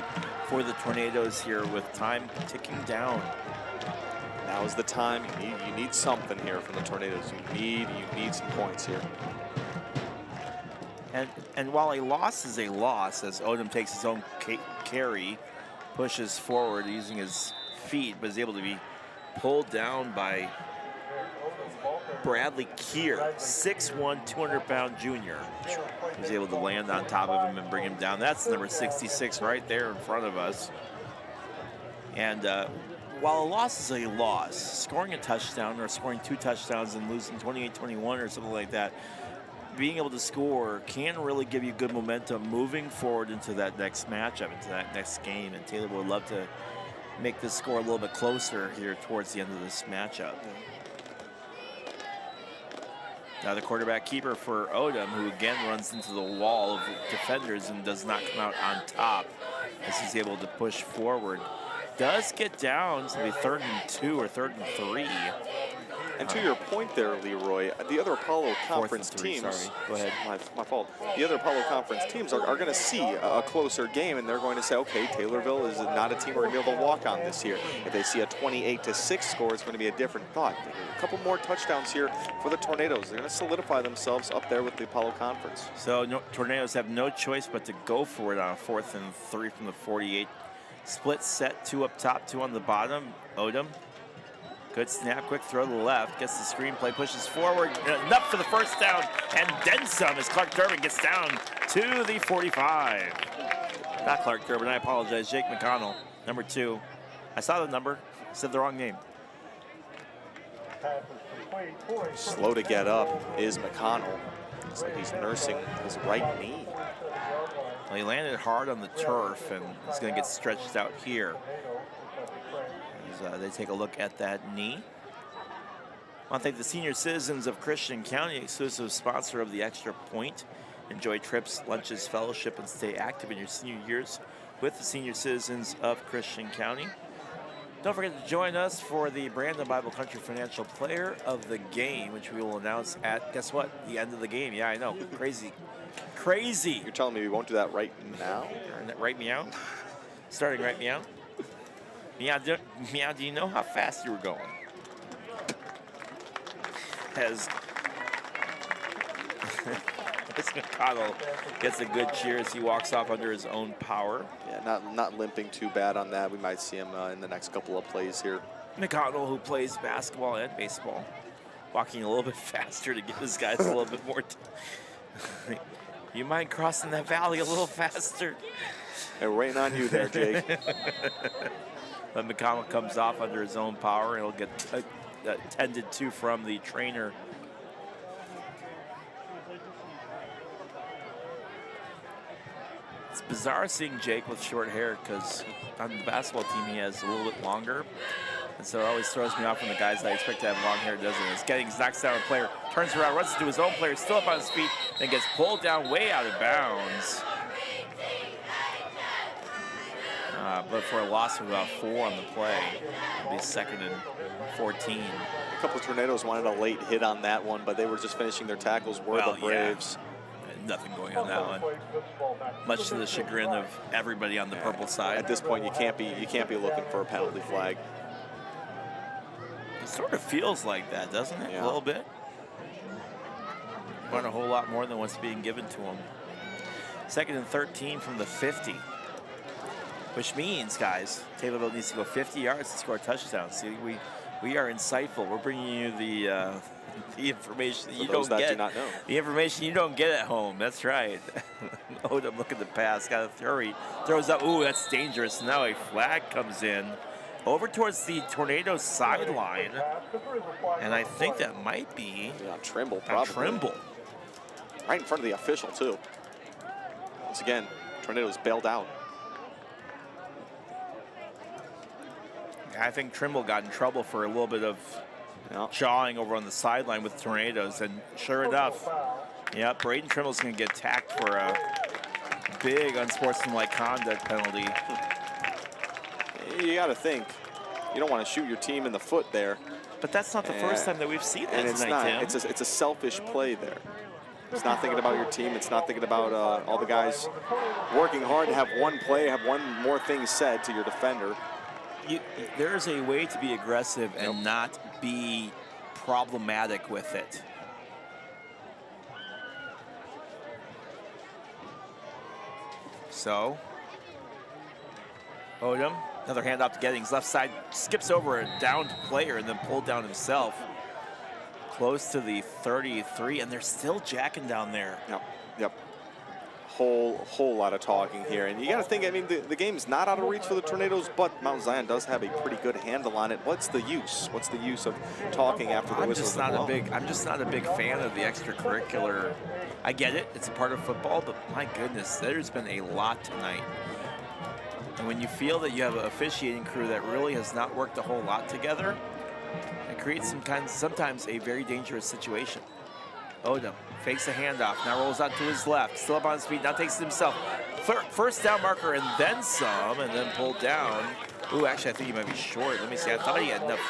for the Tornadoes here with time ticking down. Now is the time. You need something here from the Tornadoes. You need some points here. And while a loss is a loss, as Odom takes his own carry, pushes forward using his feet, but is able to be pulled down by Bradley Keir, 6'1", 200-pound junior. He's able to land on top of him and bring him down. That's number 66 right there in front of us. And while a loss is a loss, scoring a touchdown or scoring 2 touchdowns and losing 28-21 or something like that, being able to score can really give you good momentum moving forward into that next matchup, into that next game. And Taylor would love to make this score a little bit closer here towards the end of this matchup. Now the quarterback keeper for Odom, who again runs into the wall of defenders and does not come out on top as he's able to push forward. Does get down to the 3rd and 2 or 3rd and 3. And to your point there, Leroy, the other Apollo Conference teams, sorry. Go ahead. My fault. The other Apollo Conference teams are going to see a closer game, and they're going to say, okay, Taylorville is not a team we're going to be able to walk on this year. If they see a 28-6 score, it's going to be a different thought. A couple more touchdowns here for the Tornadoes. They're going to solidify themselves up there with the Apollo Conference. So Tornadoes have no choice but to go for it on a 4th and 3 from the 48. Split set, 2 up top, 2 on the bottom. Odom. Good snap, quick throw to the left, gets the screenplay, pushes forward, enough for the first down, and then some as Clark Durbin gets down to the 45. Not Clark Durbin, I apologize, Jake McConnell, number 2. I saw the number, said the wrong name. Slow to get up is McConnell. Looks like he's nursing his right knee. Well, he landed hard on the turf, and he's going to get stretched out here. They take a look at that knee. I want to thank the senior citizens of Christian County, exclusive sponsor of the Extra Point. Enjoy trips, lunches, fellowship, and stay active in your senior years with the senior citizens of Christian County. Don't forget to join us for the Brandon Bible Country Financial Player of the Game, which we will announce at, guess what, the end of the game. Yeah, I know, crazy. Crazy. You're telling me we won't do that right now? Right meow? Starting right meow? Meow, do you know how fast you were going? As McConnell gets a good cheer as he walks off under his own power. Yeah, not limping too bad on that. We might see him in the next couple of plays here. McConnell, who plays basketball and baseball, walking a little bit faster to give his guys a little bit more. You mind crossing that valley a little faster? Hey, we're waiting on you there, Jake. But McConnell comes off under his own power, and he'll get attended to from the trainer. It's bizarre seeing Jake with short hair because on the basketball team he has a little bit longer. And so it always throws me off when the guys I expect to have long hair doesn't. It's Gettings knocks down a player, turns around, runs into his own player, still up on his feet, and gets pulled down way out of bounds. But for a loss of about 4 on the play, it'll be 2nd and 14. A couple of Tornadoes wanted a late hit on that one, but they were just finishing their tackles. The Braves. Yeah. Nothing going on that one. Much to the chagrin of everybody on the purple side. At this point, you can't be looking for a penalty flag. It sort of feels like that, doesn't it? Yeah. A little bit. Want a whole lot more than what's being given to them. 2nd and 13 from the 50. Which means, guys, Taylorville needs to go 50 yards to score a touchdown. See, we are insightful. We're bringing you the information that you don't get. Do not know. The information you don't get at home. That's right. Odom looking to pass, got to hurry. Throws up, ooh, that's dangerous. Now a flag comes in over towards the Tornado sideline. And I think that might be Trimble, probably. Trimble. Right in front of the official, too. Once again, Tornadoes bailed out. I think Trimble got in trouble for a little bit of jawing over on the sideline with Tornadoes, and sure enough, Braden Trimble's going to get tacked for a big unsportsmanlike conduct penalty. You got to think, you don't want to shoot your team in the foot there. But that's not the first time that we've seen that tonight, Tim. It's a selfish play there. It's not thinking about your team. It's not thinking about all the guys working hard to have one play, have one more thing said to your defender. There's a way to be aggressive and not be problematic with it. So, Odom, another handoff to Gettings. Left side, skips over a downed player and then pulled down himself. Close to the 33, and they're still jacking down there. Yep. Whole lot of talking here, and you got to think. I mean, the game's not out of reach for the Tornadoes, but Mount Zion does have a pretty good handle on it. What's the use? What's the use of talking after the whistle? I'm just not a big fan of the extracurricular. I get it; it's a part of football, but my goodness, there's been a lot tonight. And when you feel that you have an officiating crew that really has not worked a whole lot together, it creates sometimes a very dangerous situation. Odom fakes a handoff, now rolls out to his left, still up on his feet, now takes it himself. First down marker and then some, and then pulled down. Ooh, actually, I think he might be short. Let me see, I thought he had enough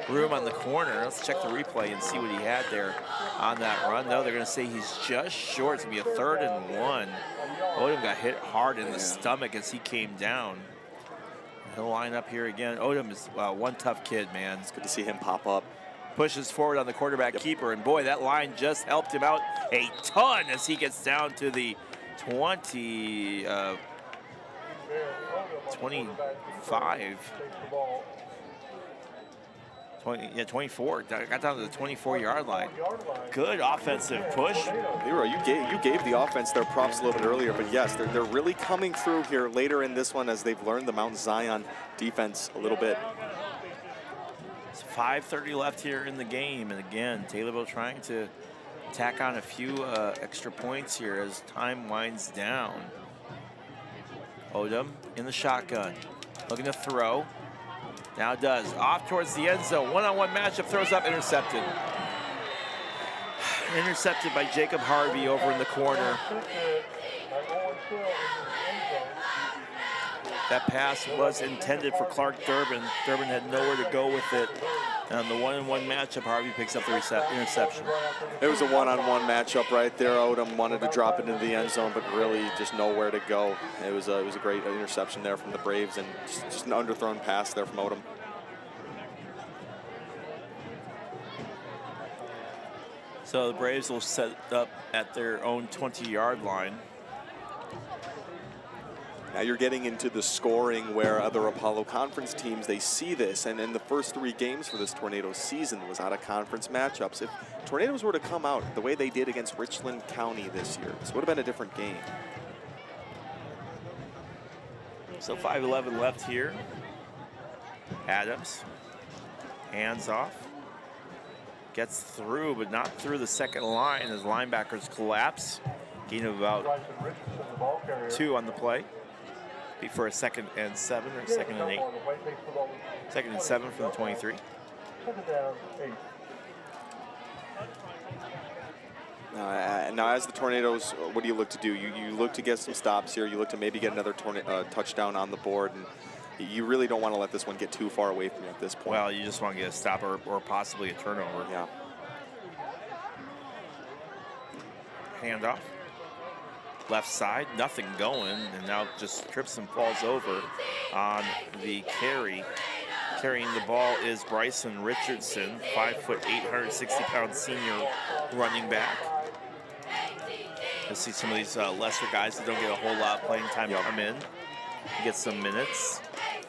room on the corner. Let's check the replay and see what he had there on that run. No, they're gonna say he's just short. It's gonna be a 3rd and 1. Odom got hit hard in the stomach as he came down. He'll line up here again. Odom is one tough kid, man. It's good to see him pop up. Pushes forward on the quarterback keeper, and boy, that line just helped him out a ton as he gets down to the 25. 24. Got down to the 24-yard line. Good offensive push. Leroy, you gave the offense their props a little bit earlier, but yes, they're really coming through here later in this one as they've learned the Mount Zion defense a little bit. It's 5:30 left here in the game, and again, Taylorville trying to tack on a few extra points here as time winds down. Odom in the shotgun, looking to throw. Now does. Off towards the end zone. One-on-one matchup, throws up, intercepted. Intercepted by Jacob Harvey over in the corner. That pass was intended for Clark Durbin. Durbin had nowhere to go with it. And on the one-on-one matchup, Harvey picks up the interception. It was a one-on-one matchup right there. Odom wanted to drop it into the end zone, but really just nowhere to go. It was a great interception there from the Braves, and just an underthrown pass there from Odom. So the Braves will set up at their own 20-yard line. Now you're getting into the scoring where other Apollo Conference teams, they see this, and in the first 3 games for this Tornadoes season was out of conference matchups. If Tornadoes were to come out the way they did against Richland County this year, this would have been a different game. So 5:11 left here. Adams, hands off. Gets through, but not through the second line as linebackers collapse. Gain of about 2 on the play. Be for a 2nd and 7 or 2nd and 8. 2nd and 7 from the 23. Now as the Tornadoes, what do you look to do? You look to get some stops here. You look to maybe get another touchdown on the board. And you really don't want to let this one get too far away from you at this point. Well, you just want to get a stop or possibly a turnover. Yeah. Handoff. Left side, nothing going, and now just trips and falls over on the carry. Carrying the ball is Bryson Richardson, 5'8", 160-pound senior running back. You'll see some of these lesser guys that don't get a whole lot of playing time come in, get some minutes.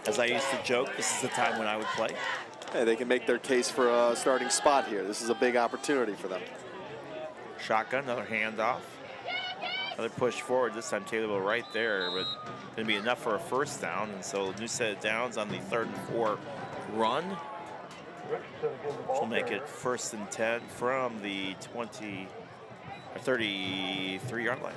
As I used to joke, this is the time when I would play. Hey, they can make their case for a starting spot here. This is a big opportunity for them. Shotgun, another handoff. Another push forward, this time Taylorville right there, but going to be enough for a first down. And so new set of downs on the 3rd and 4 run. Which will make it 1st and 10 from the 20 or 33-yard line.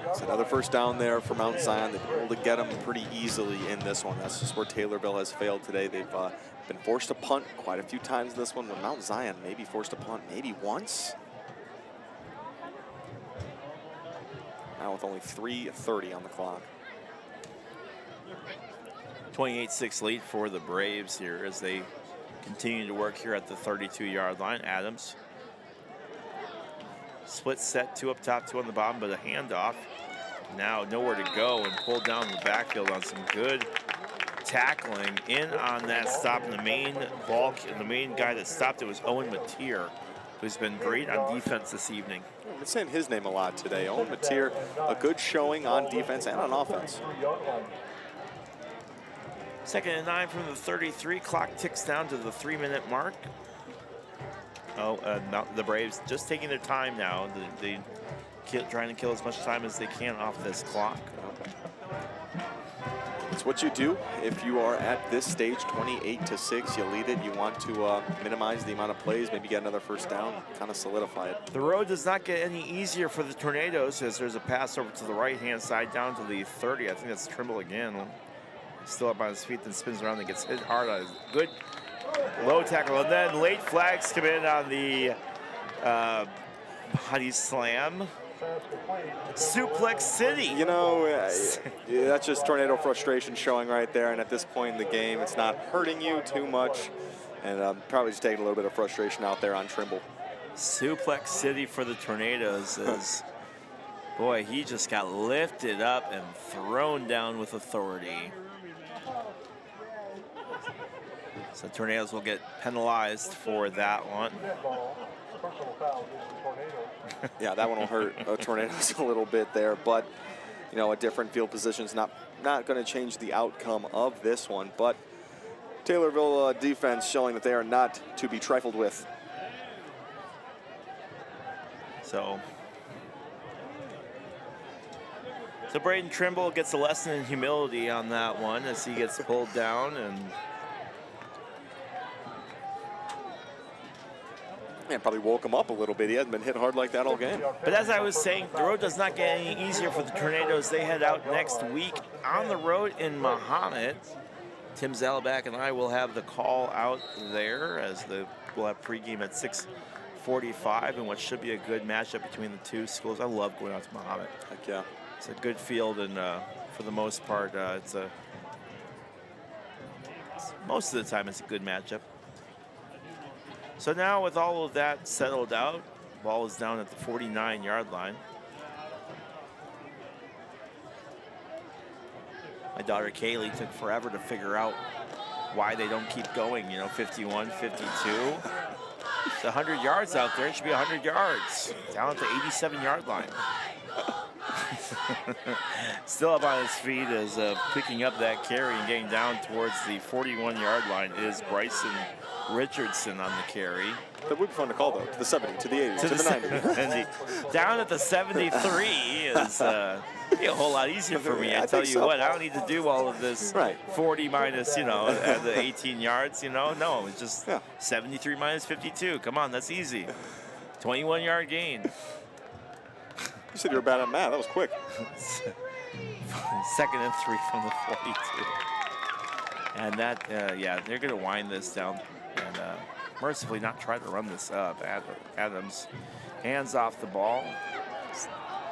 It's another first down there for Mount Zion. They've been able to get them pretty easily in this one. That's just where Taylorville has failed today. They've been forced to punt quite a few times in this one, when Mount Zion maybe forced to punt maybe once. Now with only 3:30 on the clock. 28-6 lead for the Braves here as they continue to work here at the 32-yard line. Adams. Split set, 2 up top, 2 on the bottom, but a handoff. Now nowhere to go and pulled down the backfield on some good tackling in on that stop. And the main bulk and the main guy that stopped it was Owen Mateer, who's been great on defense this evening. I've been saying his name a lot today. Owen Mateer, a good showing on defense and on offense. 2nd and 9 from the 33. Clock ticks down to the 3-minute mark. The Braves just taking their time now. They trying to kill as much time as they can off this clock. It's what you do if you are at this stage, 28-6. You lead it. You want to minimize the amount of plays, maybe get another first down, kind of solidify it. The road does not get any easier for the Tornadoes as there's a pass over to the right-hand side down to the 30. I think that's Trimble again. Still up on his feet, then spins around and gets hit hard on his good low tackle. And then late flags come in on the body slam. Suplex City. You know, that's just tornado frustration showing right there. And at this point in the game, it's not hurting you too much. And probably just taking a little bit of frustration out there on Trimble. Suplex City for the Tornadoes is, boy, he just got lifted up and thrown down with authority. So Tornadoes will get penalized for that one. Yeah, that one will hurt Tornadoes a little bit there, but you know, a different field position is not going to change the outcome of this one. But Taylorville defense showing that they are not to be trifled with. So Braden Trimble gets a lesson in humility on that one as he gets pulled down and probably woke him up a little bit. He hasn't been hit hard like that all game. But as I was saying, the road does not get any easier for the Tornadoes. They head out next week on the road in Mahomet. Tim Zalabak and I will have the call out there as we'll have pregame at 6:45 in what should be a good matchup between the two schools. I love going out to Mahomet. Heck yeah. It's a good field, and for the most part, most of the time it's a good matchup. So now with all of that settled out, ball is down at the 49-yard line. My daughter Kaylee took forever to figure out why they don't keep going, 51, 52. It's 100 yards out there. It should be 100 yards. Down at the 87-yard line. Still up on his feet as picking up that carry and getting down towards the 41-yard line is Bryson Richardson on the carry. That would be fun to call, though, to the 70, to the 80, to the 90. Down at the 73 is be a whole lot easier for me. I tell you what, I don't need to do all of this 40 minus, at the 18 yards, No, it's just 73 minus 52. Come on, that's easy. 21-yard gain. You said you were bad at math. That was quick. 2nd and 3 from the 42. And that, they're going to wind this down and mercifully not try to run this up. Adams hands off the ball.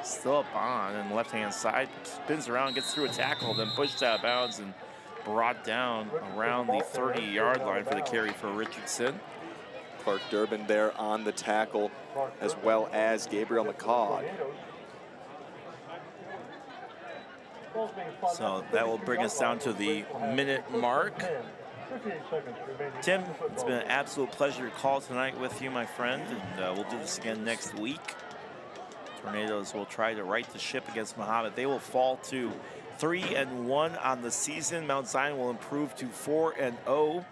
Still up on and left-hand side. Spins around, gets through a tackle, then pushed out of bounds and brought down around the 30-yard line for the carry for Richardson. Clark Durbin there on the tackle, as well as Gabriel McCaw. So that will bring us down to the minute mark. Tim, it's been an absolute pleasure to call tonight with you, my friend, and we'll do this again next week. Tornadoes will try to right the ship against Mahomet. They will fall to 3-1 on the season. Mount Zion will improve to 4-0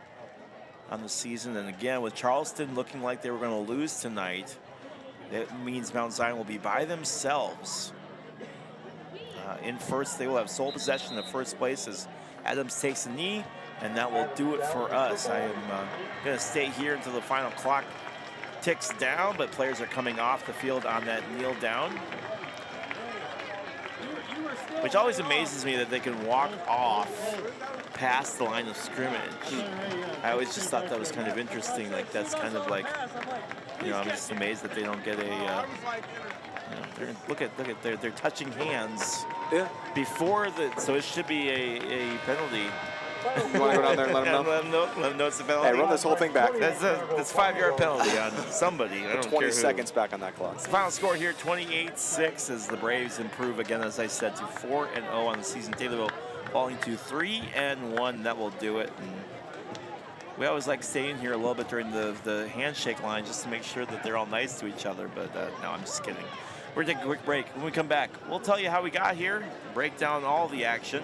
on the season. And again, with Charleston looking like they were going to lose tonight, That means Mount Zion will be by themselves. In first, they will have sole possession of first place as Adams takes a knee, and that will do it for us. I am going to stay here until the final clock ticks down, but players are coming off the field on that kneel down, which always amazes me that they can walk off past the line of scrimmage. I always just thought that was kind of interesting. Like, that's kind of like, you know, I'm just amazed that they don't get a, look at they're touching hands before the, so it should be a penalty. You want to go down there and let them know? Let them know it's a penalty. Hey, run this whole thing back. That's a 5-yard penalty on somebody. I don't 20 care who. seconds back on that clock. The final score here, 28-6, as the Braves improve again, as I said, to 4-0 on the season. Taylorville falling to 3-1. That will do it. And we always like staying here a little bit during the handshake line just to make sure that they're all nice to each other. But no, I'm just kidding. We're going to take a quick break. When we come back, we'll tell you how we got here, break down all the action.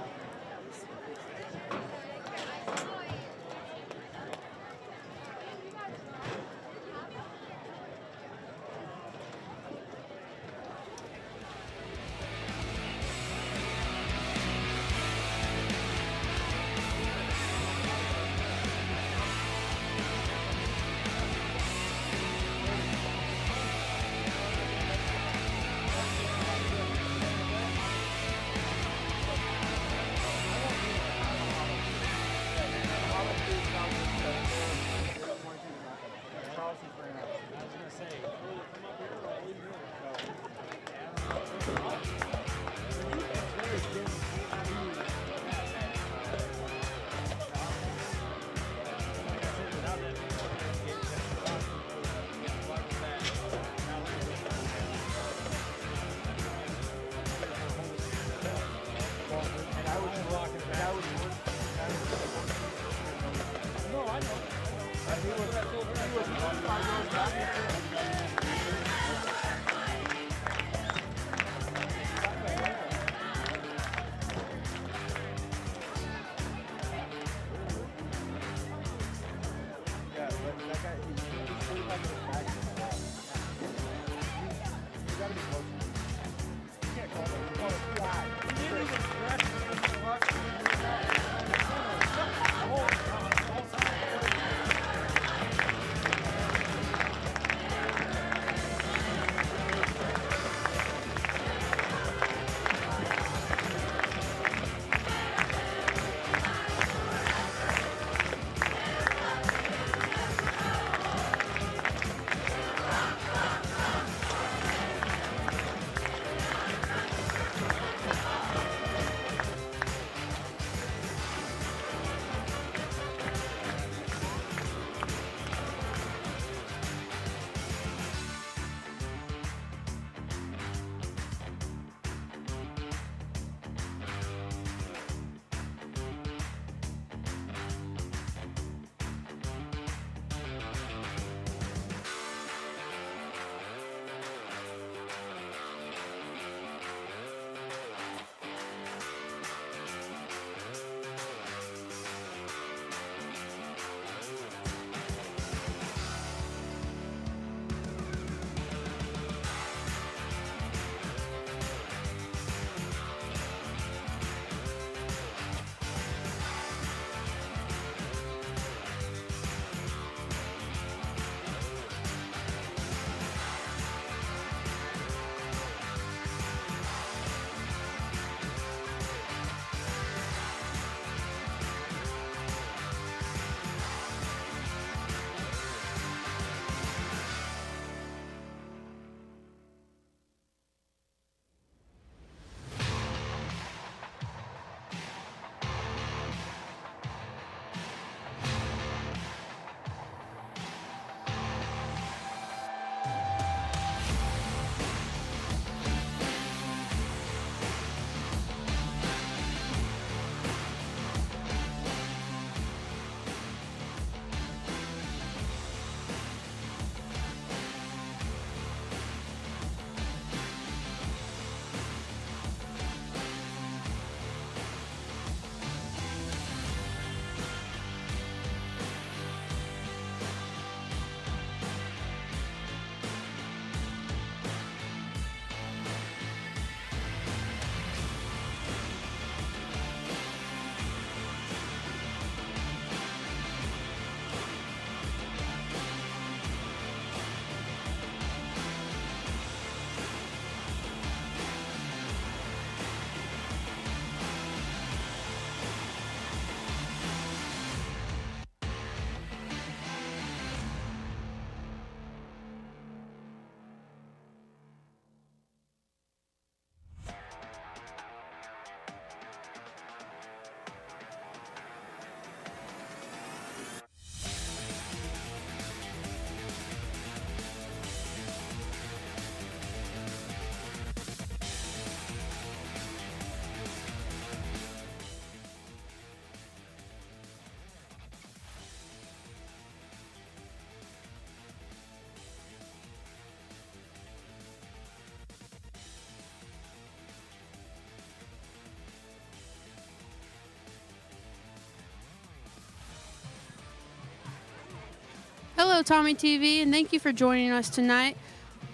Hello, Tommy TV, and thank you for joining us tonight.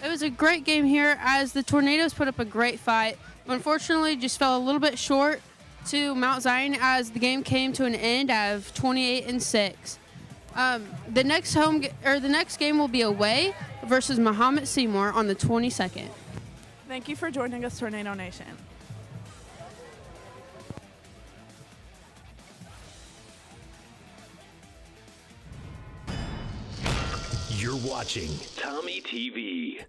It was a great game here as the Tornadoes put up a great fight. Unfortunately, just fell a little bit short to Mount Zion as the game came to an end of 28-6. The next game will be away versus Muhammad Seymour on the 22nd. Thank you for joining us, Tornado Nation. You're watching Tommy TV.